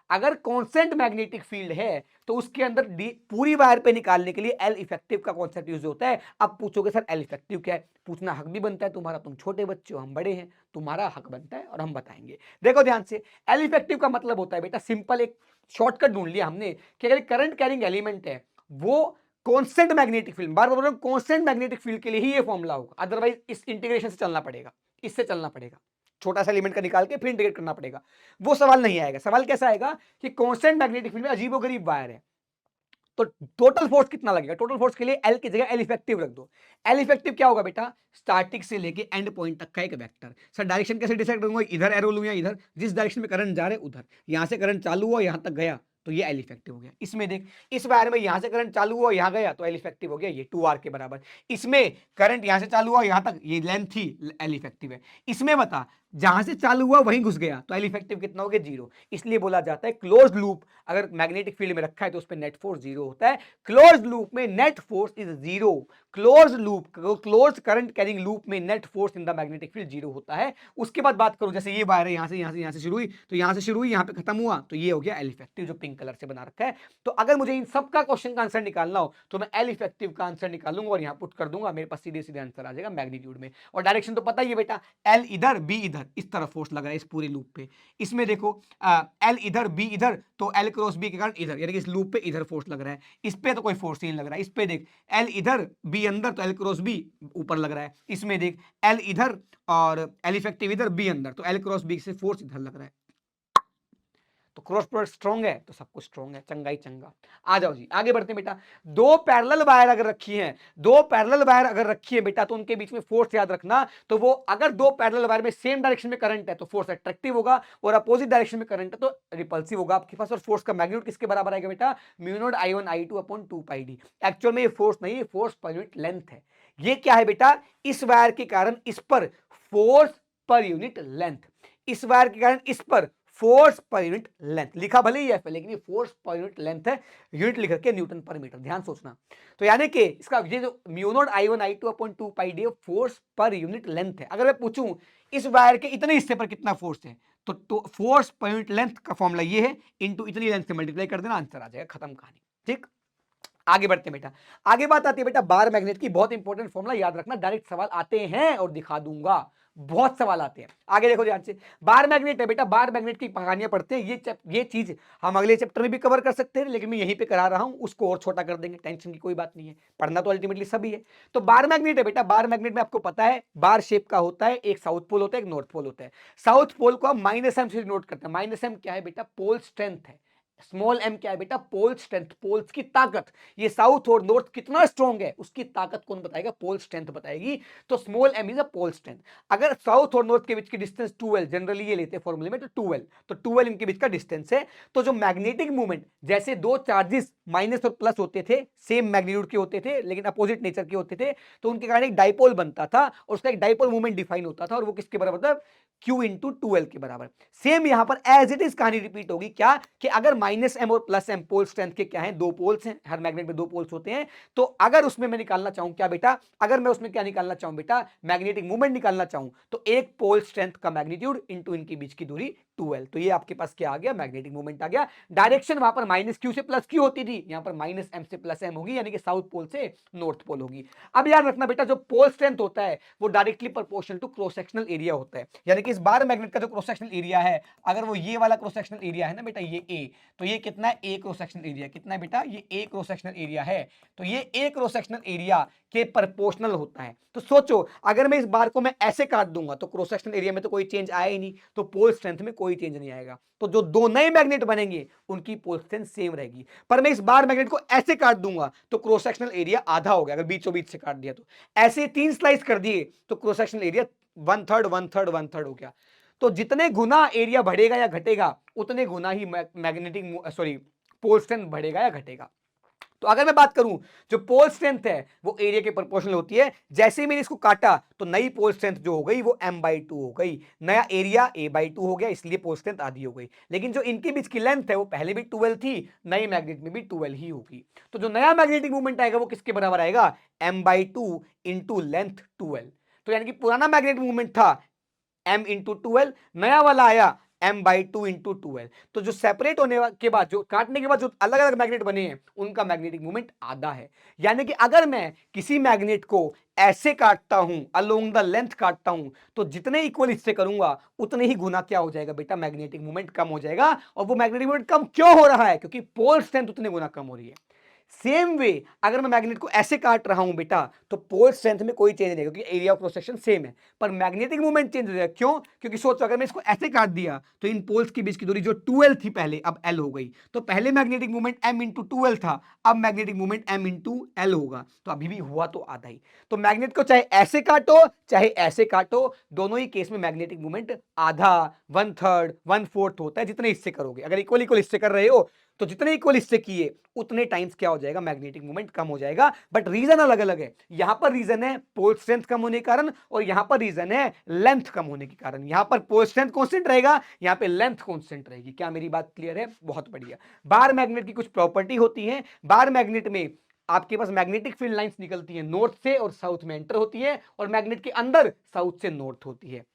अगर कांस्टेंट मैग्नेटिक फील्ड है तो उसके अंदर पूरी वायर पे निकालने के लिए एल इफेक्टिव का कॉन्सेप्ट यूज होता है। अब पूछोगे सर एल इफेक्टिव क्या है, पूछना हक भी बनता है तुम्हारा, तुम छोटे बच्चे हो हम बड़े हैं, तुम्हारा हक बनता है और हम बताएंगे। देखो ध्यान से, एल इफेक्टिव का मतलब होता है बेटा, सिंपल एक शॉर्टकट ढूंढ लिया हमने कि अगर करंट कैरिंग एलिमेंट है वो कांस्टेंट मैग्नेटिक फील्ड, बार बार बोल रहा हूं कांस्टेंट मैग्नेटिक फील्ड के लिए ही ये फॉर्मूला होगा, अदरवाइज इस इंटीग्रेशन से चलना पड़ेगा, इससे चलना पड़ेगा, छोटा सा एलिमेंट का निकाल के फिर इंटीग्रेट करना पड़ेगा, वो सवाल नहीं आएगा। सवाल कैसा आएगा कि कांस्टेंट मैग्नेटिक फील्ड में अजीबोगरीब वायर है तो टोटल फोर्स कितना लगेगा, टोटल फोर्स के लिए एल की जगह एल इफेक्टिव रख दो। एल इफेक्टिव क्या होगा बेटा, स्टार्टिंग से लेके एंड पॉइंट तक का एक वेक्टर। सर डायरेक्शन कैसे डिसाइड करूंगा, इधर एरो लूं या इधर, जिस डायरेक्शन में करंट जा रहे उधर, यहां से करंट चालू हुआ यहां तक गया तो ये एल इफेक्टिव हो गया। इसमें देख, इस वायर में यहां से करंट चालू हुआ यहां गया तो एल इफेक्टिव हो गया, ये 2r के बराबर। इसमें करंट यहां से चालू हुआ यहां तक, ये लेंथ थी, एल इफेक्टिव है। इसमें बता, जहां से चालू हुआ वहीं घुस गया तो एल इफेक्टिव कितना हो गया, 0। इसलिए बोला जाता है क्लोज लूप अगर मैग्नेटिक फील्ड में रखा है तो उस पर नेट फोर्स 0 होता है। क्लोज लूप में net force is 0। Close loop, close current carrying loop में net force in the magnetic field 0 होता है। उसके बाद बात करूं, जैसे ये वायर है यहां से शुरू हुई तो यहां से शुरू हुई यहां पे खत्म हुआ तो ये हो गया एल इफेक्टिव जो पिंक कलर से बना रखा है। तो अगर मुझे इन सब का क्वेश्चन का आंसर निकालना हो तो मैं एल इफेक्टिव का आंसर निकालूंगा और यहां पुट कर दूंगा, मेरे पास सीधे सीधे आंसर आ जाएगा मैग्नीट्यूड में। और डायरेक्शन तो पता ही है बेटा, एल इधर बी इधर, इस तरफ फोर्स लग रहा है इस पूरे लूप पे। इसमें देखो एल इधर बी इधर तो एल क्रॉस बी के कारण इधर, यानी कि इस लूप पे इधर फोर्स लग रहा है। इस पे तो कोई फोर्स नहीं लग रहा है। इस पे देख, एल इधर बी अंदर तो एल क्रॉस बी ऊपर लग रहा है। इसमें देख, एल इधर और एल इफेक्टिव इधर बी अंदर तो एल क्रॉस बी से फोर्स इधर लग रहा है। तो क्रॉस प्रोडक्ट स्ट्रॉन्ग है तो सब कुछ स्ट्रॉन्ग है, चंगा ही चंगा। आ जाओ जी आगे बढ़ते हैं बेटा। दो पैरेलल वायर अगर रखी है, दो पैरेलल वायर अगर रखी है बेटा तो उनके बीच में फोर्स याद रखना। तो वो अगर दो पैरेलल वायर में सेम डायरेक्शन में करंट है तो फोर्स अट्रैक्टिव होगा, और अपोजिट डायरेक्शन में करंट है तो रिपल्सिव होगा आपके पास। और फोर्स का मैग्नीट्यूड किसके बराबर आएगा बेटा, mu naught I1 I2 upon 2 pi D. Actual में ये फोर्स नहीं है, फोर्स पर यूनिट लेंथ है। ये क्या है बेटा, इस वायर के कारण इस पर फोर्स पर यूनिट लेंथ, इस वायर के कारण इस पर फोर्स पर यूनिट लेंथ, लिखा भले ही है लेकिन ये फोर्स पर यूनिट लेंथ है, यूनिट लिख के न्यूटन पर मीटर, ध्यान सोचना। तो यानी कि इसका ये जो mu naught I1 I2 upon 2 pi D force per unit length है। अगर मैं पूछूं इस वायर के इतने हिस्से पर कितना फोर्स है तो फोर्स पर यूनिट लेंथ का फॉर्मूला ये है, इनटू इतनी लेंथ से मल्टीप्लाई कर देना, आंसर आ जाएगा, खत्म कहानी। ठीक, आगे बढ़ते हैं बेटा। आगे बात आती है बेटा बार मैग्नेट की, बहुत इंपॉर्टेंट फॉर्मूला याद रखना, डायरेक्ट सवाल आते हैं और दिखा दूंगा, बहुत सवाल आते हैं। आगे देखो ध्यान से, बार मैग्नेट है बेटा, बार मैग्नेट की कहानियां पढ़ते हैं। ये चीज हम अगले चैप्टर में भी कवर कर सकते हैं लेकिन मैं यहीं पे करा रहा हूं, उसको और छोटा कर देंगे, टेंशन की कोई बात नहीं है, पढ़ना तो अल्टीमेटली सभी है। तो बार मैग्नेट है बेटा, बार मैग्नेट में आपको पता है बार शेप का होता है, एक साउथ पोल होता है एक नॉर्थ पोल होता है। साउथ पोल को हम -m से नोट करते हैं। -m क्या है बेटा, पोल स्ट्रेंथ है। स्मॉल m क्या है बेटा, पोल स्ट्रेंथ, पोल्स की ताकत। ये साउथ और नॉर्थ कितना स्ट्रॉन्ग है उसकी ताकत कौन बताएगा, पोल स्ट्रेंथ बताएगी। तो small m is a pole strength. अगर साउथ और नॉर्थ के बीच की डिस्टेंस 2l, जनरली ये लेते हैं फॉर्मूले में, तो 2l, तो 2l इनके बीच का डिस्टेंस है। तो जो मैग्नेटिक मूवमेंट, जैसे दो चार्जेस माइनस और प्लस होते थे, सेम मैग्नीट्यूड के होते थे लेकिन अपोजिट नेचर के होते थे, तो उनके कारण एक डाइपोल बनता था और उसका एक डाइपोल मूवमेंट डिफाइन होता था, और वो किसके बराबर था, Q इंटू 2l के बराबर। सेम यहां पर एज इट इज कहानी रिपीट होगी, क्या कि अगर -m और +m पोल स्ट्रेंथ के क्या है, दो पोल्स हैं, हर मैग्नेट में दो पोल्स होते हैं। तो अगर उसमें मैं निकालना चाहूं क्या बेटा, अगर मैं उसमें क्या निकालना चाहूं बेटा, मैग्नेटिक मूवमेंट निकालना चाहूं तो एक पोल स्ट्रेंथ का मैग्नीट्यूड इंटू इनके बीच की दूरी 2l, तो ये आपके पास क्या आ गया, मैग्नेटिक मूवमेंट आ गया। डायरेक्शन वहां पर -q से +q होती थी, यहां पर -m से +m होगी, यानी कि साउथ पोल से नॉर्थ पोल होगी। अब याद रखना बेटा, जो पोल स्ट्रेंथ होता है वो directly proportional to cross sectional area होता है, यानी कि इस बार मैग्नेट का जो क्रॉस सेक्शनल एरिया है, अगर वो ये वाला क्रॉस सेक्शनल एरिया है ना बेटा, ये a, तो ये कितना है, a क्रॉस सेक्शनल एरिया कितना है बेटा, ये a क्रॉस सेक्शनल एरिया है, तो ये a क्रॉस सेक्शनल एरिया के प्रोपोर्शनल होता है। तो सोचो अगर मैं इस बार को मैं ऐसे काट दूंगा तो क्रॉस सेक्शनल एरिया में तो कोई चेंज आया ही नहीं, तो पोल स्ट्रेंथ में कोई चेंज नहीं आएगा। तो जो दो नए मैग्नेट बनेंगे उनकी पोल स्ट्रेंथ सेम रहेगी। पर मैं इस बार मैग्नेट को ऐसे काट दूंगा तो क्रॉस सेक्शनल एरिया आधा हो गया, अगर बीचों बीच से काट दिया तो। ऐसे 3 स्लाइस कर दिए तो क्रॉस सेक्शनल एरिया 1/3 1/3 1/3 हो गया। तो जितने गुना एरिया बढ़ेगा या घटेगा उतने गुना ही मैग्नेटिक पोल स्ट्रेंथ बढ़ेगा या घटेगा। तो अगर मैं बात करूं, जो पोल स्ट्रेंथ है वो एरिया के प्रोपोर्शनल होती है। जैसे ही मैंने इसको काटा तो नई पोल स्ट्रेंथ जो हो गई वो m/2 हो गई, नया एरिया a/2 हो गया, इसलिए पोल स्ट्रेंथ आधी हो गई। लेकिन जो इनके बीच की लेंथ है वो पहले भी 12 थी, नई मैग्नेट में भी 12 ही होगी। तो जो नया मैग्नेटिक मूवमेंट आएगा वो किसके बराबर आएगा, m/2 इंटू लेंथ 12। तो यानी कि पुराना मैग्नेटिक मूवमेंट था m इंटू 12, नया वाला आया m/2 इंटू 2l। तो जो सेपरेट होने के बाद, जो काटने के बाद जो अलग अलग मैग्नेट बने हैं, उनका मैग्नेटिक मोमेंट आधा है। यानी कि अगर मैं किसी मैग्नेट को ऐसे काटता हूं, अलोंग द लेंथ काटता हूं, तो जितने इक्वल हिस्से करूंगा उतने ही गुना क्या हो जाएगा बेटा, मैग्नेटिक मोमेंट कम हो जाएगा। और वो मैग्नेटिक मोमेंट कम क्यों हो रहा है? क्योंकि पोल स्ट्रेंथ उतने गुना कम हो रही है। सेम वे अगर मैं मैग्नेट को ऐसे काट रहा हूं बेटा, तो पोल स्ट्रेंथ में कोई चेंज नहीं, क्योंकि area of cross section same है, पर मैग्नेटिक मूवमेंट चेंज हो जाएगा। क्यों? क्योंकि सोचो, अगर मैं इसको ऐसे काट दिया तो इन पोल्स के बीच की दूरी जो 2l थी पहले, अब l हो गई। तो पहले magnetic movement m into 2l था, अब magnetic movement m into l होगा। तो अभी भी हुआ तो आधा ही। तो मैग्नेट को चाहे ऐसे काटो चाहे ऐसे काटो, दोनों ही केस में मैग्नेटिक मूवमेंट आधा, 1/3, 1/4 होता है जितने हिस्से करोगे। अगर इक्वल इक्वल हिस्से कर रहे हो तो जितने इक्वल हिस्से किए उतने टाइम्स क्या हो जाएगा, मैग्नेटिक मूवमेंट कम हो जाएगा। बट रीजन अलग अलग है। यहां पर रीजन है पोल स्ट्रेंथ कम होने के कारण, और यहां पर रीजन है लेंथ कम होने के कारण। यहां पर पोल स्ट्रेंथ कांस्टेंट रहेगा, यहां पे लेंथ कांस्टेंट रहेगी। क्या मेरी बात क्लियर है? बहुत बढ़िया। बार मैग्नेट की कुछ प्रॉपर्टी होती है। बार मैग्नेट में आपके पास मैग्नेटिक फील्ड लाइंस निकलती हैं, नॉर्थ से और साउथ में एंटर होती है, और मैग्नेट के अंदर साउथ से नॉर्थ होती है।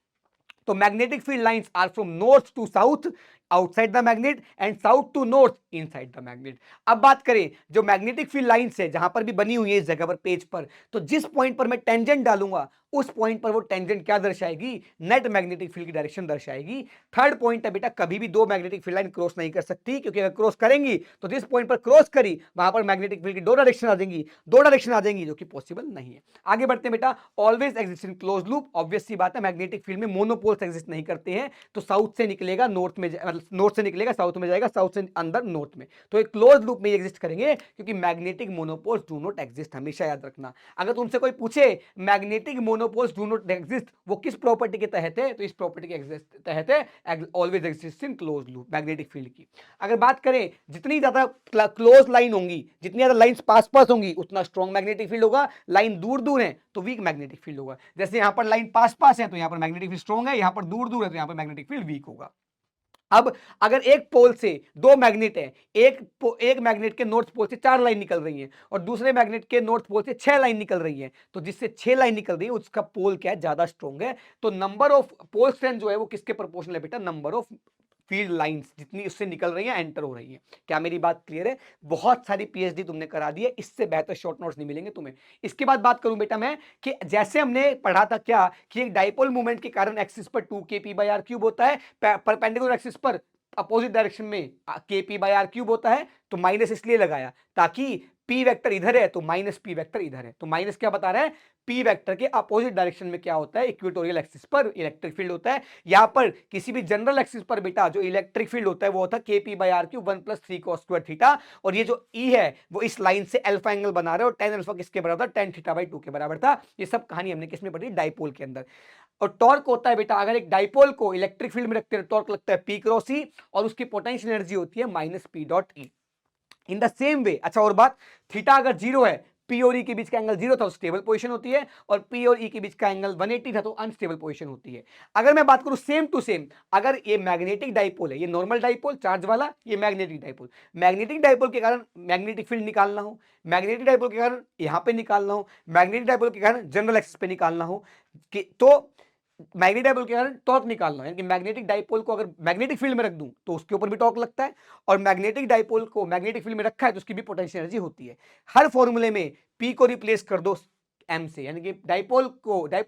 तो magnetic field lines are from north to south outside the magnet and south to north inside the magnet. अब बात करें जो मैग्नेटिक फील्ड लाइंस है, जहां पर भी बनी हुई है इस जगह पर पेज पर, तो जिस पॉइंट पर मैं टेंजेंट डालूंगा उस पॉइंट पर वो टेंजेंट क्या दर्शाएगी, नेट मैग्नेटिक फील्ड की डायरेक्शन दर्शाएगी। थर्ड पॉइंट है बेटा, कभी भी दो मैग्नेटिक फील्ड लाइन क्रॉस नहीं कर सकती, क्योंकि अगर क्रॉस करेंगी तो जिस पॉइंट पर क्रॉस करी वहां पर मैग्नेटिक फील्ड की दो डायरेक्शन आ जाएंगी, जो कि पॉसिबल नहीं है। आगे बढ़ते हैं बेटा। Always exist in close loop. Obvious सी बात है, मैग्नेटिक फील्ड में मोनोपोल्स एग्जिस्ट नहीं करते हैं। तो साउथ से निकलेगा नॉर्थ में, नॉर्थ से निकलेगा साउथ में जाएगा, साउथ से अंदर नॉर्थ में। तो एक क्लोज लूप में एग्जिस्ट करेंगे, क्योंकि magnetic monopoles do not exist. हमेशा याद रखना, अगर तुमसे कोई पूछे magnetic monopoles do not exist, वो किस प्रॉपर्टी के तहत है, तो इस प्रॉपर्टी के तहत है, always exist in close loop magnetic field की। अगर बात करें, जितनी ज्यादा क्लोज लाइन होंगी, जितनी ज्यादा लाइंस पास पास होंगी, उतना स्ट्रॉन्ग मैग्नेटिक फील्ड होगा। लाइन दूर दूर है तो वीक मैग्नेटिक फील्ड होगा। जैसे यहां पर लाइन पास पास है तो यहां पर मैग्नेटिक फील्ड स्ट्रॉन्ग है, यहां पर दूर दूर है तो यहां पर मैग्नेटिक फील्ड वीक होगा। अब अगर एक पोल से दो मैग्नेट है, एक मैग्नेट के नॉर्थ पोल से 4 लाइन निकल रही है और दूसरे मैग्नेट के नॉर्थ पोल से 6 लाइन निकल रही है, तो जिससे 6 लाइन निकल रही है उसका पोल क्या है, ज्यादा स्ट्रॉन्ग है। तो नंबर ऑफ पोल स्ट्रेंथ जो है वो किसके प्रोपोर्शनल है बेटा, नंबर ऑफ फील्ड लाइंस जितनी उससे निकल रही है, एंटर हो रही है। क्या मेरी बात क्लियर है? बहुत सारी पीएचडी तुमने करा दी है, इससे बेहतर शॉर्ट नोट्स नहीं मिलेंगे तुम्हें। इसके बाद बात करूं बेटा मैं, कि जैसे हमने पढ़ा था क्या, कि एक डाइपोल मूवमेंट के कारण एक्सिस पर 2kp/r³ होता है, परपेंडिकुलर एक्सिस पर अपोजिट डायरेक्शन में kp/r³ होता है। तो माइनस इसलिए लगाया ताकि p वेक्टर इधर है तो माइनस p वेक्टर इधर है। तो माइनस क्या बता रहा है, p वेक्टर के अपोजिट डायरेक्शन में क्या होता है, इक्वेटोरियल एक्सिस पर इलेक्ट्रिक फील्ड होता है। यहां पर किसी भी जनरल एक्सिस पर बेटा जो इलेक्ट्रिक फील्ड होता है वो होता है kp/r³ 1 + 3 cos स्क्वायर थीटा। और ये जो e है वो इस लाइन से अल्फा एंगल बना रहा है, और tan अल्फा किसके बराबर था, tan θ/2 के बराबर था। ये सब कहानी हमने किसमें पढ़ी, डाइपोल के अंदर। और टॉर्क होता है बेटा, अगर एक डाइपोल को इलेक्ट्रिक फील्ड में रखते हैं टॉर्क लगता है p×e, और उसकी पोटेंशियल एनर्जी होती है -p.e। In the same way, अच्छा और बात, थीटा अगर 0 है, P और E के बीच का एंगल 0 था तो स्टेबल पोजीशन होती है, और P और E के बीच का एंगल 180 था तो अनस्टेबल पोजीशन होती है। अगर मैं बात करूं सेम टू सेम, अगर ये मैग्नेटिक डाइपोल है, ये नॉर्मल डाइपोल चार्ज वाला, ये मैग्नेटिक डाइपोल, मैग्नेटिक डाइपोल के कारण मैग्नेटिक फील्ड निकालना हो, मैग्नेटिक डाइपोल के कारण यहां पे निकालना हो, मैग्नेटिक डाइपोल के कारण जनरल एक्सिस पे निकालना हो, तो मैग्नेटिक डाइपोल के कारण टॉर्क निकालना है। यानी कि मैग्नेटिक डाइपोल को अगर मैग्नेटिक फील्ड में रख दूं तो उसके ऊपर भी टॉर्क लगता है, और मैग्नेटिक डाइपोल को मैग्नेटिक फील्ड में रखा है तो उसकी भी पोटेंशियल एनर्जी होती है। हर फॉर्मूले में p को रिप्लेस कर दो m से, यानी कि डाइपोल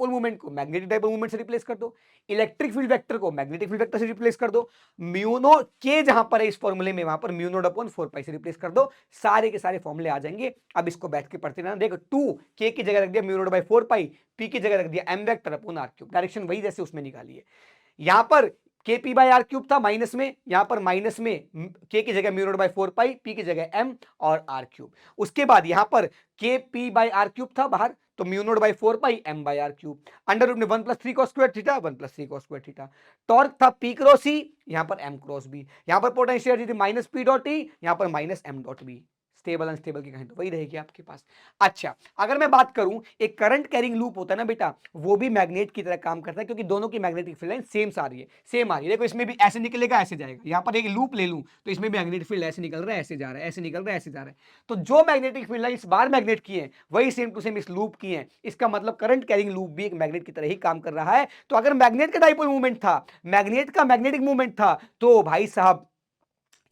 मूवमेंट को मैग्नेटिक डाइपोल मूवमेंट से रिप्लेस कर दो, इलेक्ट्रिक फील्ड वेक्टर को मैग्नेटिक फील्ड वेक्टर से रिप्लेस कर दो, म्यू के जहां पर है इस फॉर्मूले में वहां पर μ0/4π से रिप्लेस कर दो, सारे के सारे फॉर्मूले आ जाएंगे। अब इसको बैठ के पढ़ते रहना। देखो 2k की जगह रख दिया μ0/4π, p की जगह रख दिया m vector upon r³, direction वही जैसे उसमें निकाली है। यहां पर kp/r³ था माइनस में, यहां पर माइनस में k की जगह μ0/4π, p की जगह m और r³। उसके बाद यहां पर kp/r³ था बाहर, तो μ0/4π m/r³, अंडर रूट में 1 + 3 cos square theta, 1 + 3 cos square theta. Torque था p×e, यहां पर m×b, यहां पर पोटेंशियल एनर्जी थी -p.e, यहां पर -m.b। स्टेबल अनस्टेबल की काइंड वही रहेगी आपके पास। अच्छा, अगर मैं बात करूं एक करंट कैरिंग लूप होता है ना बेटा, वो भी मैग्नेट की तरह काम करता है, क्योंकि दोनों की मैग्नेटिक फील्ड लाइन सेम आ रही है, सेम आ रही है। देखो इसमें भी ऐसे निकलेगा ऐसे जाएगा, यहां पर एक लूप ले लूं तो इसमें भी मैग्नेटिक फील्ड ऐसे निकल रहा है ऐसे जा रहा है, ऐसे निकल रहा है ऐसे जा रहा है। तो जो मैग्नेटिक फील्ड लाइन इस बार मैग्नेट की है वही सेम टू सेम इस लूप की है। इसका मतलब करंट कैरिंग लूप भी एक मैग्नेट की तरह ही काम कर रहा है। तो अगर मैग्नेट का डाइपोल मूवमेंट था, मैग्नेट का मैग्नेटिक मूवमेंट था, तो भाई साहब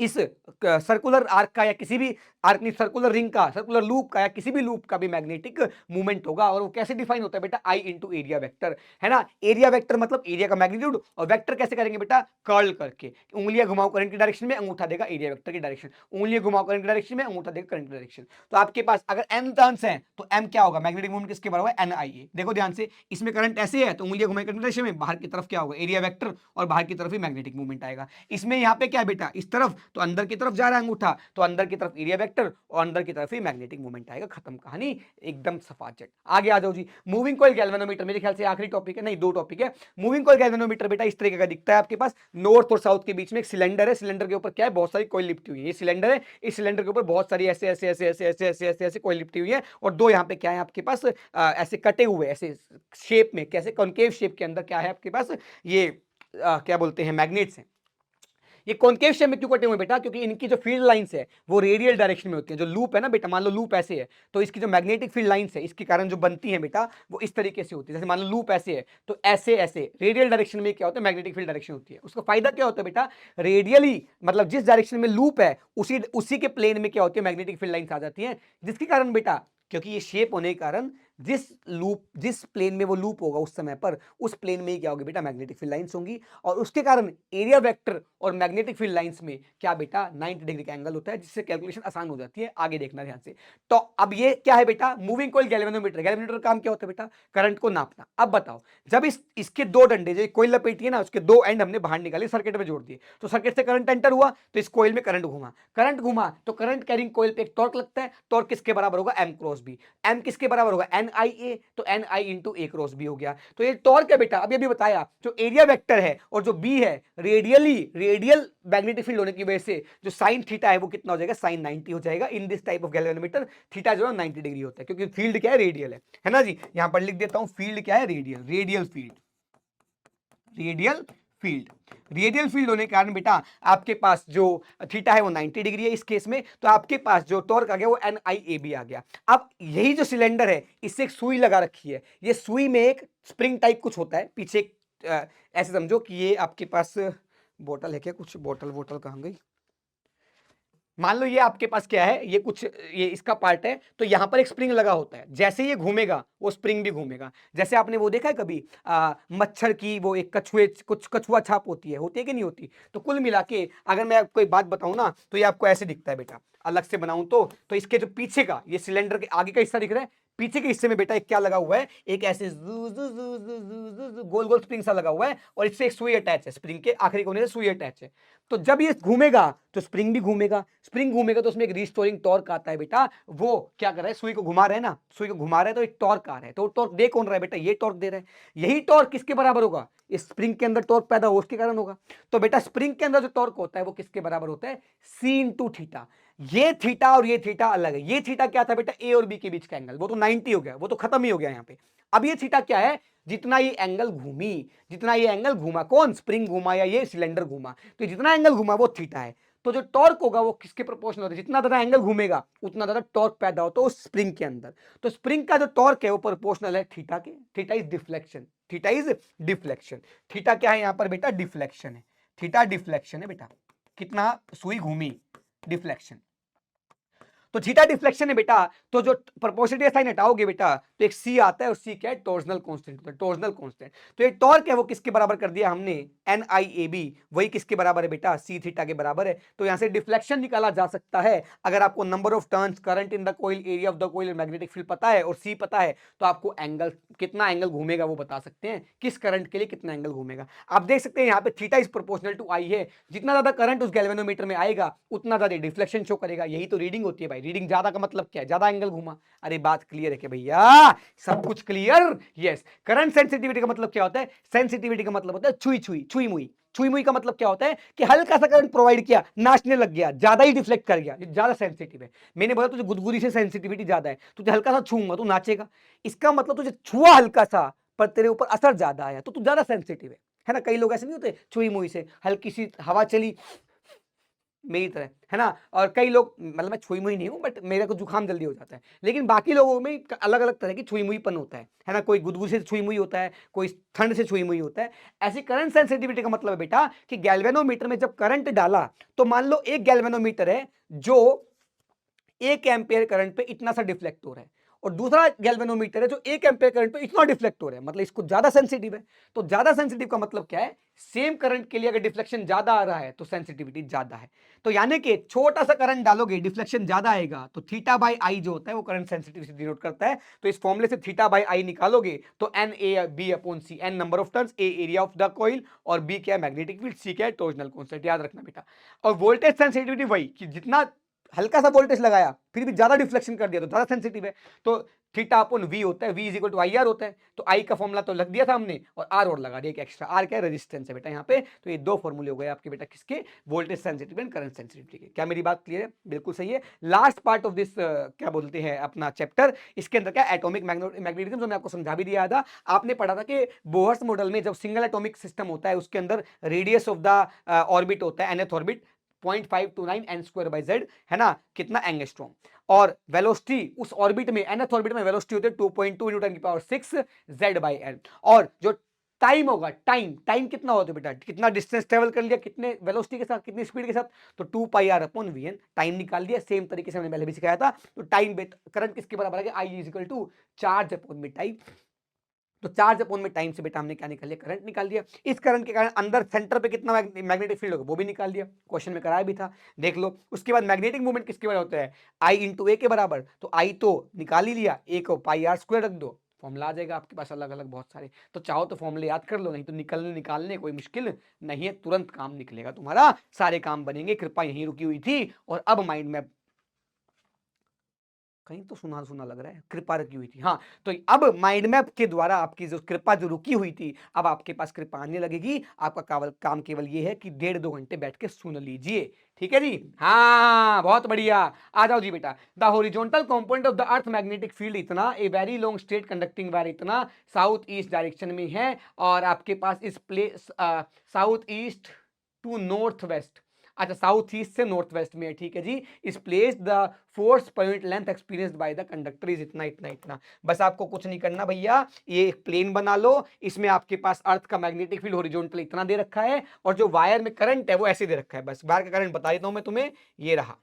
इस सर्कुलर आर्क का या किसी भी आर्क नहीं, सर्कुलर रिंग का, सर्कुलर लूप का या किसी भी लूप का भी मैग्नेटिक मूवमेंट होगा। और वो कैसे डिफाइन होता है बेटा, आई इंटू एरिया वेक्टर, है ना। एरिया वेक्टर मतलब एरिया का मैग्नीट्यूड, और वेक्टर कैसे करेंगे बेटा, कर्ल करके। उंगलियां घुमाओ करंट की डायरेक्शन में, अंगूठा देगा एरिया वेक्टर की डायरेक्शन, उंगलियां घुमाओ करंट की डायरेक्शन में, अंगूठा देगा करंट की डायरेक्शन। तो आपके पास अगर एम टर्न्स हैं तो एम क्या होगा, मैग्नेटिक मूवमेंट किसके बराबर है, एन आई ए। देखो ध्यान से, इसमें करंट ऐसे है तो उंगलियां घुमाई करंट की डायरेक्शन में, बाहर की तरफ क्या होगा, एरिया वेक्टर, और बाहर की तरफ ही मैग्नेटिक मूवमेंट आएगा। इसमें यहाँ पे क्या है बेटा, इस तरफ तो अंदर की तरफ जा रहा है अंगूठा, तो अंदर की तरफ एरिया वेक्टर और अंदर की तरफ ही मैग्नेटिक मूवमेंट आएगा। खत्म कहानी, एकदम सफाचट। आगे आ जाओ जी, मूविंग कॉइल गैल्वेनोमीटर, मेरे ख्याल से आखिरी टॉपिक है, नहीं 2 टॉपिक है। मूविंग कॉइल गैल्वेनोमीटर बेटा इस तरीके का दिखता है आपके पास, नॉर्थ और साउथ के बीच में एक सिलेंडर है, सिलेंडर के ऊपर क्या है, बहुत सारी कॉइल लिपटी हुई है। ये सिलेंडर है, इस सिलेंडर के ऊपर बहुत सारी ऐसे ऐसे ऐसे ऐसे ऐसे ऐसे ऐसे ऐसे कॉइल लिपटी हुई है, और 2 यहाँ पे क्या है आपके पास ऐसे कटे हुए ऐसे शेप में, कैसे कॉन्केव शेप के अंदर क्या है आपके पास, ये क्या बोलते हैं, मैग्नेट्स हैं। ये कॉन्केव शेप में क्यों कटे हुए बेटा, क्योंकि इनकी जो फील्ड लाइंस है वो रेडियल डायरेक्शन में होती है। जो लूप है ना बेटा, मान लो लूप ऐसे है, तो इसकी जो मैग्नेटिक फील्ड लाइंस है इसके कारण जो बनती है बेटा, वो इस तरीके से होती है। जैसे मान लो लूप ऐसे है तो ऐसे ऐसे रेडियल डायरेक्शन में क्या होता है, मैग्नेटिक फील्ड डायरेक्शन होती है। उसका फायदा क्या होता है बेटा, रेडियली मतलब जिस डायरेक्शन में लूप है उसी के प्लेन में क्या होती है, मैग्नेटिक फील्ड लाइंस आ जाती है। जिसके कारण बेटा, क्योंकि ये शेप होने के कारण जिस प्लेन में वो लूप होगा उस समय पर, उस प्लेन में ही क्या होगी बेटा, मैग्नेटिक फील्ड लाइंस होंगी। और उसके कारण एरिया वेक्टर और मैग्नेटिक फील्ड लाइंस में क्या बेटा, 90 डिग्री का एंगल होता है, जिससे कैलकुलेशन आसान हो जाती है। आगे देखना ध्यान से। तो अब ये क्या है बेटा, मूविंग कॉइल गैल्वेनोमीटर। गैल्वेनोमीटर का काम क्या होता है बेटा, करंट को नापना। अब बताओ, जब इसके 2 डंडे, जो कोइल लपेटी है ना, उसके 2 एंड हमने बाहर निकाले, सर्किट में जोड़ दिए, तो सर्किट से करंट एंटर हुआ तो इस कोइल में करंट घुमा, करंट घुमा तो करंट कैरिंग कोइल पे एक टॉर्क लगता है। टॉर्क किसके बराबर होगा, एम क्रॉस बी। एम किसके बराबर होगा, एन आई ए, तो एन आई इंटू ए क्रॉस बी हो गया। तो ये टॉर्क है बेटा, अभी बताया, जो एरिया वेक्टर है और जो बी है, रेडियल मैग्नेटिक फील्ड होने की वजह से जो साइन थीटा है वो कितना हो जाएगा, साइन 90 हो जाएगा। In this type of galvanometer theta जो है 90 डिग्री होता है, क्योंकि फील्ड क्या है, रेडियल है ना जी। यहां पर लिख देता हूं, फील्ड क्या है, रेडियल फील्ड। रेडियल फील्ड होने के कारण बेटा आपके पास जो थीटा है वो 90 डिग्री है इस केस में। तो आपके पास जो टॉर्क आ गया वो एन आई ए बी आ गया। अब यही जो सिलेंडर है इससे एक सुई लगा रखी है, ये सुई में एक स्प्रिंग टाइप कुछ होता है पीछे, ऐसे समझो कि ये आपके पास बोतल है क्या, कुछ बोतल कहाँ गई, मान लो ये आपके पास क्या है, ये कुछ ये इसका पार्ट है, तो यहां पर एक स्प्रिंग लगा होता है। जैसे ये घूमेगा वो स्प्रिंग भी घूमेगा। जैसे आपने वो देखा है कभी मच्छर की वो एक कछुआ छाप होती है कि नहीं होती। तो कुल मिला के अगर मैं आपको एक बात बताऊं ना, तो ये आपको ऐसे दिखता है बेटा, अलग से बनाऊं तो इसके जो पीछे का, ये सिलेंडर के आगे का हिस्सा दिख रहा है, पीछे के हिस्से में बेटा एक क्या लगा हुआ है, एक ऐसे गोल गोल स्प्रिंग सा लगा हुआ है, और इससे एक सुई अटैच है, स्प्रिंग के आखिरी कोने से सुई अटैच है। तो जब ये घूमेगा तो स्प्रिंग भी घूमेगा, स्प्रिंग घूमेगा तो उसमें एक रिस्टोरिंग टॉर्क आता है बेटा। वो क्या कर रहा है, सुई को घुमा रहा है ना, सुई को घुमा रहा है तो एक टॉर्क आ रहा है। तो टॉर्क दे कौन रहा है बेटा, ये टॉर्क दे रहा है। यही टॉर्क किसके बराबर होगा, इस स्प्रिंग के अंदर टॉर्क पैदा हो उसके कारण होगा। तो बेटा स्प्रिंग के अंदर जो टॉर्क होता है वो किसके बराबर होता है, सी इंटू थीटा। ये थीटा और ये थीटा अलग है। ये थीटा क्या था बेटा, ए और बी के बीच का एंगल, वो तो 90 हो गया, वो तो खत्म ही हो गया यहाँ पे। अब ये थीटा क्या है, जितना ये एंगल घूमा, कौन, स्प्रिंग घूमा या ये सिलेंडर घूमा, तो जितना एंगल घूमा वो थीटा है। तो जो टॉर्क होगा वो किसके प्रोपोर्शनल होता है, जितना ज्यादा एंगल घूमेगा उतना ज्यादा टॉर्क पैदा होता है उस स्प्रिंग के अंदर। तो स्प्रिंग का जो टॉर्क है वो प्रोपोर्शनल है थीटा के। Theta is deflection. थीटा क्या है यहाँ पर बेटा, डिफ्लेक्शन है। थीटा डिफ्लेक्शन है बेटा, कितना सुई घूमी, डिफ्लेक्शन। तो थीटा डिफ्लेक्शन है बेटा। तो जो प्रोपोर्शनलिटी साइन हटाओगे बेटा तो एक सी आता है, और सी क्या है, टॉर्सनल कांस्टेंट होता है, टॉर्सनल कांस्टेंट। तो ये टॉर्क है वो किसके बराबर कर दिया हमने, एन आई ए बी, वही किसके बराबर है बेटा, सी थीटा के बराबर है। तो यहां से डिफ्लेक्शन निकाला जा सकता है। अगर आपको number of turns, current in the coil, area of the coil, magnetic field पता है और सी पता है, तो आपको एंगल, कितना एंगल घूमेगा वो बता सकते हैं, किस करंट के लिए कितना एंगल घूमेगा। आप देख सकते हैं यहाँ पे थीटा इज प्रोपोर्शनल टू आई है। जितना ज्यादा करंट उस गैल्वेनोमीटर में आएगा उतना ज्यादा डिफ्लेक्शन शो करेगा। यही तो रीडिंग होती है भाई। रीडिंग ज्यादा का मतलब क्या है, ज्यादा एंगल घूमा। अरे बात क्लियर है कि भैया, सब कुछ क्लियर, यस। करंट सेंसिटिविटी का मतलब क्या होता है, सेंसिटिविटी का मतलब होता है छुई मुई, छुई मुई का मतलब क्या होता है कि हल्का सा करंट प्रोवाइड किया, नाचने लग गया, ज्यादा ही डिफ्लेक्ट कर गया, ज्यादा सेंसिटिव है। मैंने बोला तुझे गुदगुदी से सेंसिटिविटी ज्यादा है, तुझे हल्का सा छूंगा तू नाचेगा, इसका मतलब तुझे छुआ हल्का सा पर तेरे ऊपर असर ज्यादा आया तो तू ज्यादा सेंसिटिव है ना। कई लोग ऐसे नहीं होते, छुई मुई से हल्की सी हवा चली मेरी तरह, है ना। और कई लोग, मतलब मैं छुई मुई नहीं हूं, बट मेरे को जुकाम जल्दी हो जाता है, लेकिन बाकी लोगों में अलग अलग तरह की छुई मुईपन होता है ना। कोई गुदगुदी से छुई मुई होता है, कोई ठंड से छुई मुई होता है। ऐसी करंट सेंसिटिविटी का मतलब है बेटा कि गैल्वेनोमीटर में जब करंट डाला तो मान लो एक गैल्वेनोमीटर है जो 1 एम्पियर करंट पे इतना सा डिफ्लेक्ट हो रहा है, और दूसरा गैल्वेनोमीटर है जो 1 एम्पियर करंट पे इतना डिफ्लेक्ट हो रहा है, मतलब इसको ज्यादा सेंसिटिव है। तो ज्यादा सेंसिटिव का मतलब क्या है, सेम करंट के लिए अगर डिफ्लेक्शन ज्यादा आ रहा है तो सेंसिटिविटी ज्यादा है। तो यानी कि छोटा सा करंट डालोगे डिफ्लेक्शन ज्यादा आएगा, तो थीटा बाई आई जो होता है वो करंट सेंसिटिविटी डिनोट करता है। तो इस फॉर्मूले से थीटा बाई आई निकालोगे तो N A B upon C, N number of turns, A area of the coil, और बी क्या है मैग्नेटिक फील्ड, सी क्या है टॉर्सनल कांस्टेंट, याद रखना बेटा। और वोल्टेज सेंसिटिविटी वही कि जितना हल्का सा वोल्टेज लगाया फिर भी ज्यादा डिफ्लेक्शन कर दिया तो ज्यादा सेंसिटिव है। तो थीटा अपन वी होता है, V is equal to I R होता है। तो आई का फॉर्मूला तो लग दिया था हमने, और आर और लगा दिया, एक्स्ट्रा आर क्या है, रेजिस्टेंस है बेटा यहाँ पे। तो ये दो फॉर्मूले हो गए आपके बेटा किसके, voltage sensitive and current sensitivity के। क्या मेरी बात क्लियर है? बिल्कुल सही है। लास्ट पार्ट ऑफ दिस क्या बोलते हैं अपना चैप्टर, इसके अंदर क्या एटॉमिक मैग्नेटिज्म, जो मैं आपको समझा भी दिया था। आपने पढ़ा था कि बोहर्स मॉडल में जब सिंगल एटॉमिक सिस्टम होता है उसके अंदर रेडियस ऑफ द ऑर्बिट होता है nth orbit 0.529 n square by Z, है ना, कितना एंगस्ट्रॉम। और वेलोसिटी उस ऑर्बिट में nth ऑर्बिट में वेलोसिटी होती है 2.2 × 10⁻⁶ z बाई n। और जो टाइम होगा, टाइम कितना होता है बेटा, कितना डिस्टेंस ट्रेवल कर लिया, कितने वेलोसिटी के साथ, कितनी स्पीड के साथ, तो 2 pi R upon V N, time निकाल दिया। सेम तरीके से मैंने पहले भी सिखाया था। तो टाइम करंट किसके बराबर है, I is equal to charge upon में टाइम। तो चार्ज अपॉन में टाइम से बेटा हमने क्या निकाल लिया, करंट निकाल दिया। इस करंट के कारण अंदर सेंटर पे कितना मैग्नेटिक फील्ड होगा वो भी निकाल दिया, क्वेश्चन में कराया भी था, देख लो। उसके बाद मैग्नेटिक मूवमेंट किसके बराबर होता है, आई इंटू ए के बराबर। तो आई तो निकाल ही लिया, ए को पाई आर स्क्वायर रख दो, फॉर्मूला आ जाएगा आपके पास अलग अलग बहुत सारे। तो चाहो तो फॉर्मूले याद कर लो, नहीं तो निकालने कोई मुश्किल नहीं है, तुरंत काम निकलेगा तुम्हारा, सारे काम बनेंगे। कृपा यहीं रुकी हुई थी और अब माइंड में कहीं तो सुना सुना लग रहा है, कृपा रुकी हुई थी, हाँ। तो अब माइंड मैप के द्वारा आपकी जो कृपा जो रुकी हुई थी, अब आपके पास कृपा आने लगेगी। आपका काम केवल ये है कि 1.5-2 घंटे बैठ के सुन लीजिए, ठीक है जी। हाँ बहुत बढ़िया, आ जाओ जी बेटा। The horizontal component of the earth magnetic field इतना, a very long straight conducting wire इतना, साउथ ईस्ट डायरेक्शन में है, और आपके पास इस place south east to north west, अच्छा साउथ ईस्ट से नॉर्थ वेस्ट में है, ठीक है जी। इस place the force per unit length experienced by the conductor is इतना इतना इतना। बस आपको कुछ नहीं करना भैया, ये एक प्लेन बना लो, इसमें आपके पास अर्थ का मैग्नेटिक फील्ड हॉरिजॉन्टल इतना दे रखा है, और जो वायर में करंट है वो ऐसे दे रखा है। बस वायर का करंट बता देता हूं मैं तुम्हें, ये रहा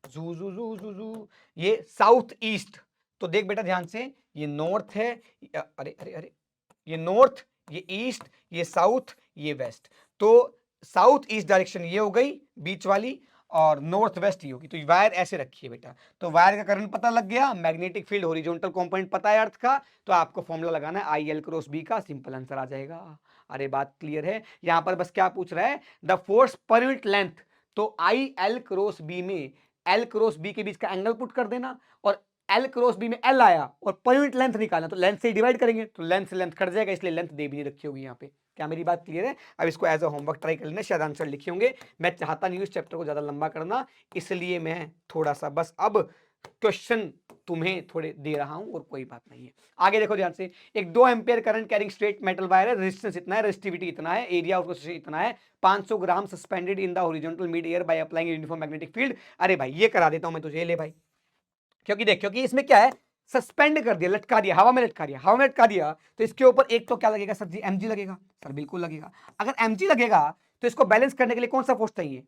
जू जू जू जू जू, ये साउथ ईस्ट। तो देख बेटा ध्यान से, ये नॉर्थ है, अरे अरे अरे, ये नॉर्थ, ये ईस्ट, ये साउथ, ये वेस्ट। तो साउथ ईस्ट डायरेक्शन ये हो गई बीच वाली, और नॉर्थ वेस्ट ये होगी। तो वायर ऐसे रखिए बेटा। तो वायर का करंट पता लग गया, मैग्नेटिक फील्ड हॉरिजॉन्टल कंपोनेंट पता है अर्थ का, तो आपको फॉर्मूला लगाना है आई एल क्रॉस बी का, सिंपल आंसर आ जाएगा। अरे बात क्लियर है। यहां पर बस क्या पूछ रहा है, the force per unit length. तो आई एल क्रॉस बी में एल क्रॉस बी के बीच का एंगल पुट कर देना, और एल क्रॉस बी में एल आया और पर यूनिट लेंथ निकालना, तो लेंथ से डिवाइड करेंगे तो लेंथ से लेंथ कट जाएगा, इसलिए लेंथ दे भी नहीं रखी होगी यहाँ पे। क्या मेरी बात क्लियर है? अब इसको एज अ होमवर्क ट्राई कर लेना, शायद आंसर लिखे होंगे। मैं चाहता नहीं हूँ इस चैप्टर को ज्यादा लंबा करना, इसलिए मैं थोड़ा सा बस अब क्वेश्चन तुम्हें थोड़े दे रहा हूं, और कोई बात नहीं है। आगे देखो ध्यान से, एक 2 ampere current carrying straight metal wire है, रेजिस्टेंस इतना है, रेजिस्टिविटी इतना है, एरिया ऑफ इतना है, 500 gram suspended in the horizontal mid air by applying uniform magnetic field. अरे भाई ये करा देता हूं मैं तुझे, ले भाई। क्योंकि देख, क्योंकि इसमें क्या है, सस्पेंड कर दिया, लटका दिया, हवा में लटका दिया, हवा में लटका दिया, तो इसके ऊपर एक तो क्या लगेगा सर जी, एमजी लगेगा। सर बिल्कुल लगेगा। अगर एमजी लगेगा तो इसको बैलेंस करने के लिए कौन सा फोर्स चाहिए,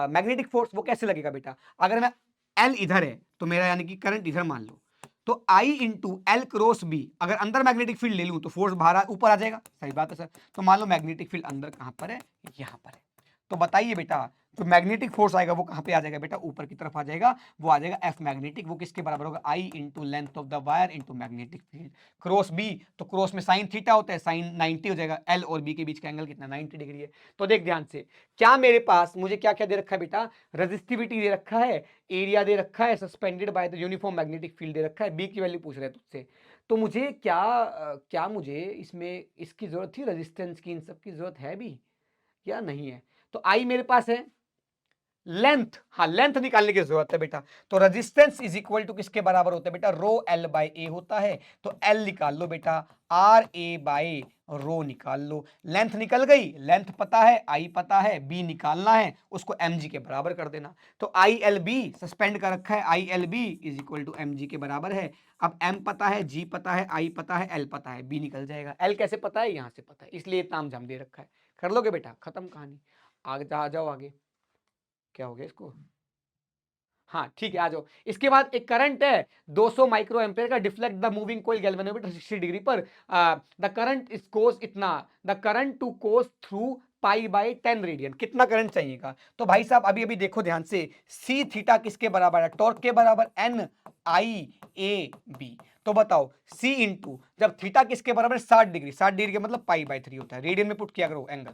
मैग्नेटिक फोर्स। वो कैसे लगेगा बेटा, अगर मैं एल इधर है तो मेरा यानी कि करंट इधर मान लो, तो आई इंटू एल क्रॉस बी, अगर अंदर मैग्नेटिक फील्ड ले लूं तो फोर्स बाहर ऊपर आ जाएगा, सही बात है सर। तो मान लो मैग्नेटिक फील्ड अंदर कहां पर है, यहां पर है। तो बताइए बेटा, जो मैग्नेटिक फोर्स आएगा वो कहां पे आ जाएगा बेटा, ऊपर की तरफ आ जाएगा, वो आ जाएगा एफ मैग्नेटिक। वो किसके बराबर होगा, I into length of the wire into magnetic field. Cross B, तो क्रॉस में साइन थीटा होता है, साइन 90 हो जाएगा। एल और बी के बीच का एंगल कितना, 90 डिग्री है। तो देख ध्यान से, क्या मेरे पास, मुझे क्या क्या दे रखा है बेटा, रेजिस्टिविटी दे रखा है, एरिया दे रखा है, suspended by the uniform magnetic field दे रखा है, बी की वैल्यू पूछ रहे हैं तुझसे। तो मुझे क्या मुझे इसमें इसकी जरूरत थी, रेजिस्टेंस की, इन सब की जरूरत है भी या नहीं है? तो आई मेरे पास है, लेंथ, हाँ लेंथ निकालने की जरूरत है बेटा। तो रेजिस्टेंस इज इक्वल टू किसके बराबर होता है बेटा? रो एल बाई ए होता है। तो एल निकाल लो बेटा, आर ए बाई रो निकाल लो। लेंथ निकल गई, लेंथ पता है, आई पता है, बी निकालना है, उसको एम जी के बराबर कर देना। तो आई एल बी सस्पेंड कर रखा है, I L B is equal to M G के बराबर है। अब एम पता है, जी पता है, आई पता है, एल पता है, बी निकल जाएगा। एल कैसे पता है? यहां से पता है, इसलिए ताम झाम दे रखा है। कर लोगे बेटा, खत्म कहानी। आगे आ जाओ आगे, क्या हो गया इसको? हाँ ठीक है, आ जाओ। इसके बाद एक करंट है 200 माइक्रो एम्पेयर का, deflect the moving coil galvanometer 60 degree पर। द करंट इज कोस इतना, the current to cause through pi by 10 radian. कितना करंट चाहिएगा? तो भाई साहब अभी अभी देखो ध्यान से, सी थीटा किसके बराबर है? टॉर्क के बराबर, एन आई ए बी। तो बताओ सी इंटू, जब थीटा किसके बराबर? 60 डिग्री, 60 डिग्री का मतलब पाई बाई 3 होता है, रेडियन में पुट किया करो एंगल।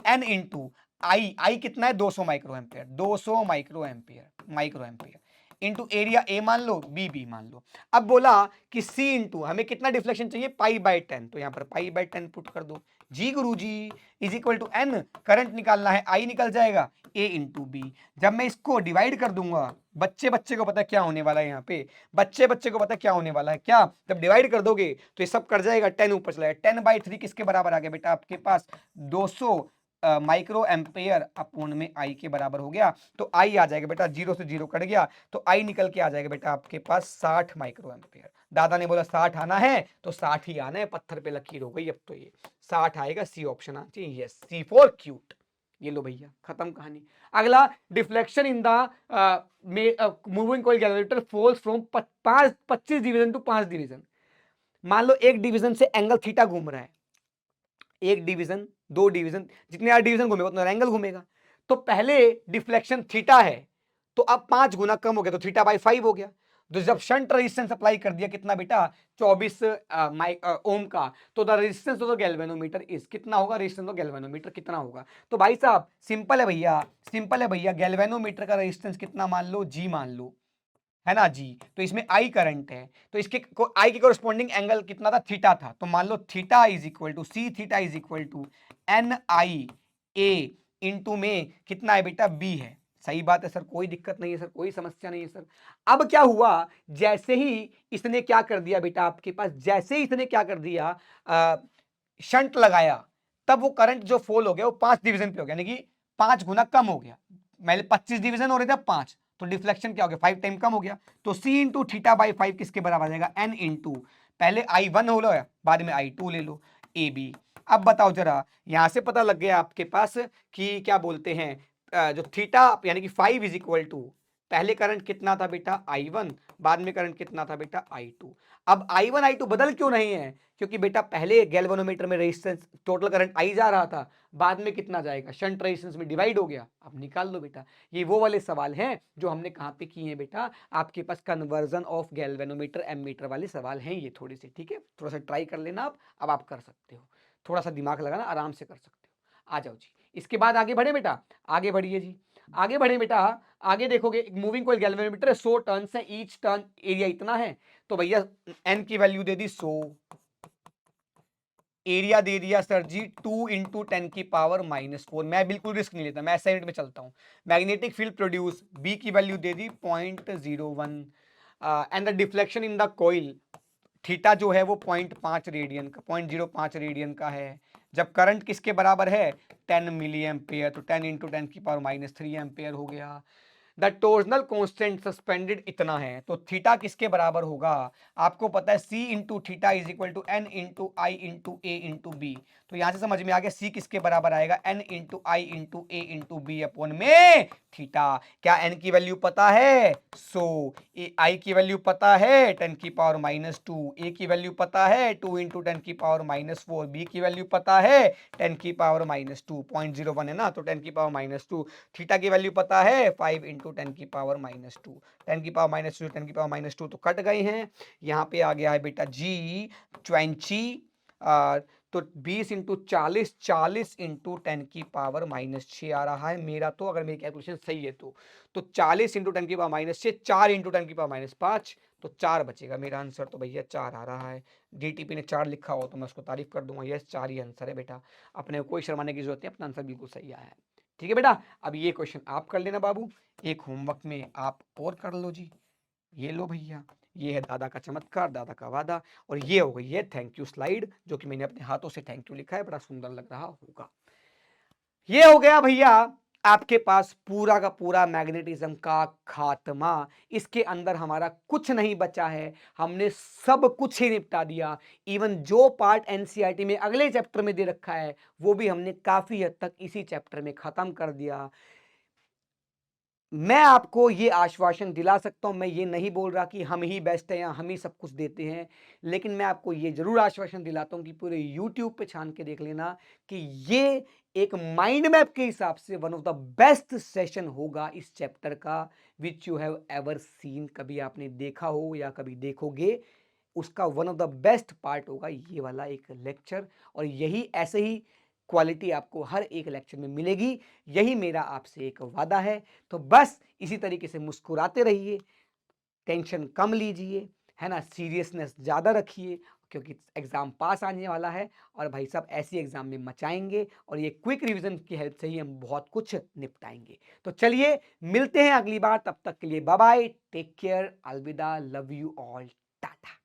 एन इंटू आई कितना है? 200 micro ampere, 200 micro ampere into area A मान लो, बी मान लो। अब बोला कि सी इंटू हमें कितना डिफ्लेक्शन चाहिए? पाई बाई 10, तो यहां पर पाई बाई 10 पुट कर दो। जी गुरु जी is equal to N, current निकालना है, आई निकल जाएगा ए इंटू बी। जब मैं इसको डिवाइड कर दूंगा, बच्चे को पता है क्या होने वाला है यहाँ पे, बच्चे को पता है क्या होने वाला है क्या? जब डिवाइड कर दोगे तो ये सब कर जाएगा, 10 ऊपर चला जाएगा। 10 बाई 3 किसके बराबर आ गया बेटा आपके पास? 200 माइक्रो एम्पेयर अपोन में आई के बराबर हो गया। तो आई आ जाएगा बेटा, 0 से 0 कट गया, तो आई निकल के आ जाएगा बेटा आपके पास 60 माइक्रो एम्पेयर। दादा ने बोला 60 आना है तो 60 ही आना है, पत्थर पे लकीर हो गई अब तो। ये 60 आएगा, सी ऑप्शन आना चाहिए, यस, सी फॉर क्यूट। ये लो भैया, खत्म कहानी। अगला, deflection in the moving coil galvanometer falls from 25 division to 5 division. मान लो एक डिवीजन से एंगल थीटा घूम रहा है, एक डिवीजन, दो डिवीजन, जितने यार डिवीजन घूमेगा उतना एंगल घूमेगा। तो पहले डिफ्लेक्शन थीटा है, तो अब 5 गुना कम हो गया, तो थीटा बाई 5 हो गया। तो जब शंट रेजिस्टेंस अप्लाई कर दिया, कितना बेटा? 24 ओम का, तो the resistance of the galvanometer is, कितना होगा? रेजिस्टेंस ऑफ गैल्वेनोमीटर कितना होगा? तो भाई साहब सिंपल है भैया, सिंपल है भैया, गैल्वेनोमीटर का रेजिस्टेंस कितना मान लो? जी मान लो, है ना जी। तो इसमें आई करंट है, तो इसके आई के कोरस्पॉन्डिंग एंगल कितना था? थीटा था। तो मान लो theta is equal to, C theta is equal to N I A into में कितना है बेटा? बी है। सही बात है सर, कोई दिक्कत नहीं है सर, कोई समस्या नहीं है सर। अब क्या हुआ, जैसे ही इसने क्या कर दिया बेटा आपके पास, जैसे ही इसने क्या कर दिया, शंट लगाया, तब वो करंट जो फॉल हो गया वो 5 डिवीजन पे हो गया, यानी कि 5 गुना कम हो गया। पहले 25 डिवीजन हो रहे थे, अब 5, तो डिफ्लेक्शन क्या हो गया? 5 टाइम कम हो गया। तो सी इंटू थीटा बाई 5 किसके बराबर आ जाएगा? एन इंटू, पहले आई 1 हो लो, बाद में आई 2 ले लो, ए बी। अब बताओ जरा, यहां से पता लग गया आपके पास कि क्या बोलते हैं, जो थीटा यानी कि 5 इज इक्वल टू, पहले करंट कितना था बेटा? I1, बाद में करंट कितना था बेटा? I2। अब I1 I2 बदल क्यों नहीं है? क्योंकि बेटा पहले गैल्वेनोमीटर में रेजिस्टेंस टोटल करंट आई जा रहा था, बाद में कितना जाएगा? शंट रेजिस्टेंस में डिवाइड हो गया। अब निकाल लो बेटा, ये वो वाले सवाल हैं जो हमने कहां पे किए हैं बेटा, आपके पास कन्वर्जन ऑफ गैल्वेनोमीटर एमीटर वाले सवाल हैं ये, थोड़े से, ठीक है? थोड़ा सा ट्राई कर लेना आप, अब आप कर सकते हो, थोड़ा सा दिमाग लगाना, आराम से कर सकते हो। आ जाओ जी, इसके बाद आगे बढ़े बेटा, आगे बढ़िए जी, आगे बढ़े बेटा। आगे देखोगे, एक मूविंग कोइल गैल्वेनोमीटर है, 100 टर्न्स है, ईच टर्न एरिया इतना है, तो भैया एन की वैल्यू दे दी 100, एरिया दे दिया सर जी 2 इंटू 10 की पावर -4। मैं बिल्कुल रिस्क नहीं लेता, मैं ऐसा में चलता हूं। मैग्नेटिक फील्ड प्रोड्यूस, बी की value they the 0.01, and the deflection in the coil, theta जो है वो 0.5 रेडियन का, 0.05 रेडियन का है। जब करंट किसके बराबर है? 10 मिली एम्पेयर, तो 10 इंटू 10 की पावर -3 एम्पेयर हो गया। द टोर्जनल कांस्टेंट सस्पेंडेड इतना है, तो थीटा किसके बराबर होगा? आपको पता है C into theta is equal to N into I into A into B. तो यहां से समझ में आ गया C किसके बराबर आएगा? N into I into A into B upon में थीटा। क्या एन की वैल्यू पता है? 100, आई की वैल्यू पता है 10 की पावर -2, ए की वैल्यू पता है 2 इंटू 10 की पावर -4, बी की वैल्यू पता है 10 की पावर -2, 0.01 है ना, तो 10 की पावर -2, थीटा की वैल्यू पता है 5 इंटू 10 की पावर -2, 10 की पावर -2, 10 की पावर -2 तो कट गए हैं। यहाँ पे आ गया है बेटा जी 20, तो 20 इंटू 40, 40 इंटू 10⁻⁻6 आ रहा है मेरा, तो अगर मेरी कैलकुलेशन सही है तो 40 इंटू 10⁻6, 4 इंटू 10⁻5, तो 4 बचेगा मेरा आंसर। तो भैया 4 आ रहा है। डीटीपी ने 4 लिखा हो तो मैं उसको तारीफ कर दूंगा, यस 4 ही आंसर है बेटा, अपने को कोई शर्माने की जरूरत नहीं, अपना आंसर बिल्कुल सही आया है। ठीक है बेटा, अब ये क्वेश्चन आप कर लेना बाबू, एक होमवर्क में आप और कर लो जी। ये लो भैया, ये है दादा का चमत्कार, दादा का वादा, और ये हो गई है थैंक यू स्लाइड, जो कि मैंने अपने हाथों से थैंक यू लिखा है, बड़ा सुंदर लग रहा होगा। ये हो गया भैया आपके पास पूरा का पूरा मैग्नेटिज्म का खात्मा। इसके अंदर हमारा कुछ नहीं बचा है, हमने सब कुछ ही निपटा दिया। इवन जो पार्ट एनसीईआरटी में अगले चैप्टर में दे रखा है वो भी हमने काफी हद तक इसी चैप्टर में खत्म कर दिया। मैं आपको ये आश्वासन दिला सकता हूं, मैं ये नहीं बोल रहा कि हम ही बेस्ट हैं या हम ही सब कुछ देते हैं, लेकिन मैं आपको ये जरूर आश्वासन दिलाता हूं कि पूरे YouTube पे छान के देख लेना कि ये एक माइंड मैप के हिसाब से one of the best session होगा इस चैप्टर का, which you have ever seen, कभी आपने देखा हो या कभी देखोगे, उसका one of the best part होगा ये वाला एक लेक्चर। और यही ऐसे ही क्वालिटी आपको हर एक लेक्चर में मिलेगी, यही मेरा आपसे एक वादा है। तो बस इसी तरीके से मुस्कुराते रहिए, टेंशन कम लीजिए, है ना, सीरियसनेस ज़्यादा रखिए, क्योंकि एग्ज़ाम पास आने वाला है और भाई साहब ऐसी एग्ज़ाम में मचाएंगे, और ये क्विक रिवीजन की हेल्प से ही हम बहुत कुछ निपटाएंगे। तो चलिए मिलते हैं अगली बार, तब तक के लिए बाय बाय, टेक केयर, अलविदा, लव यू ऑल, टाटा।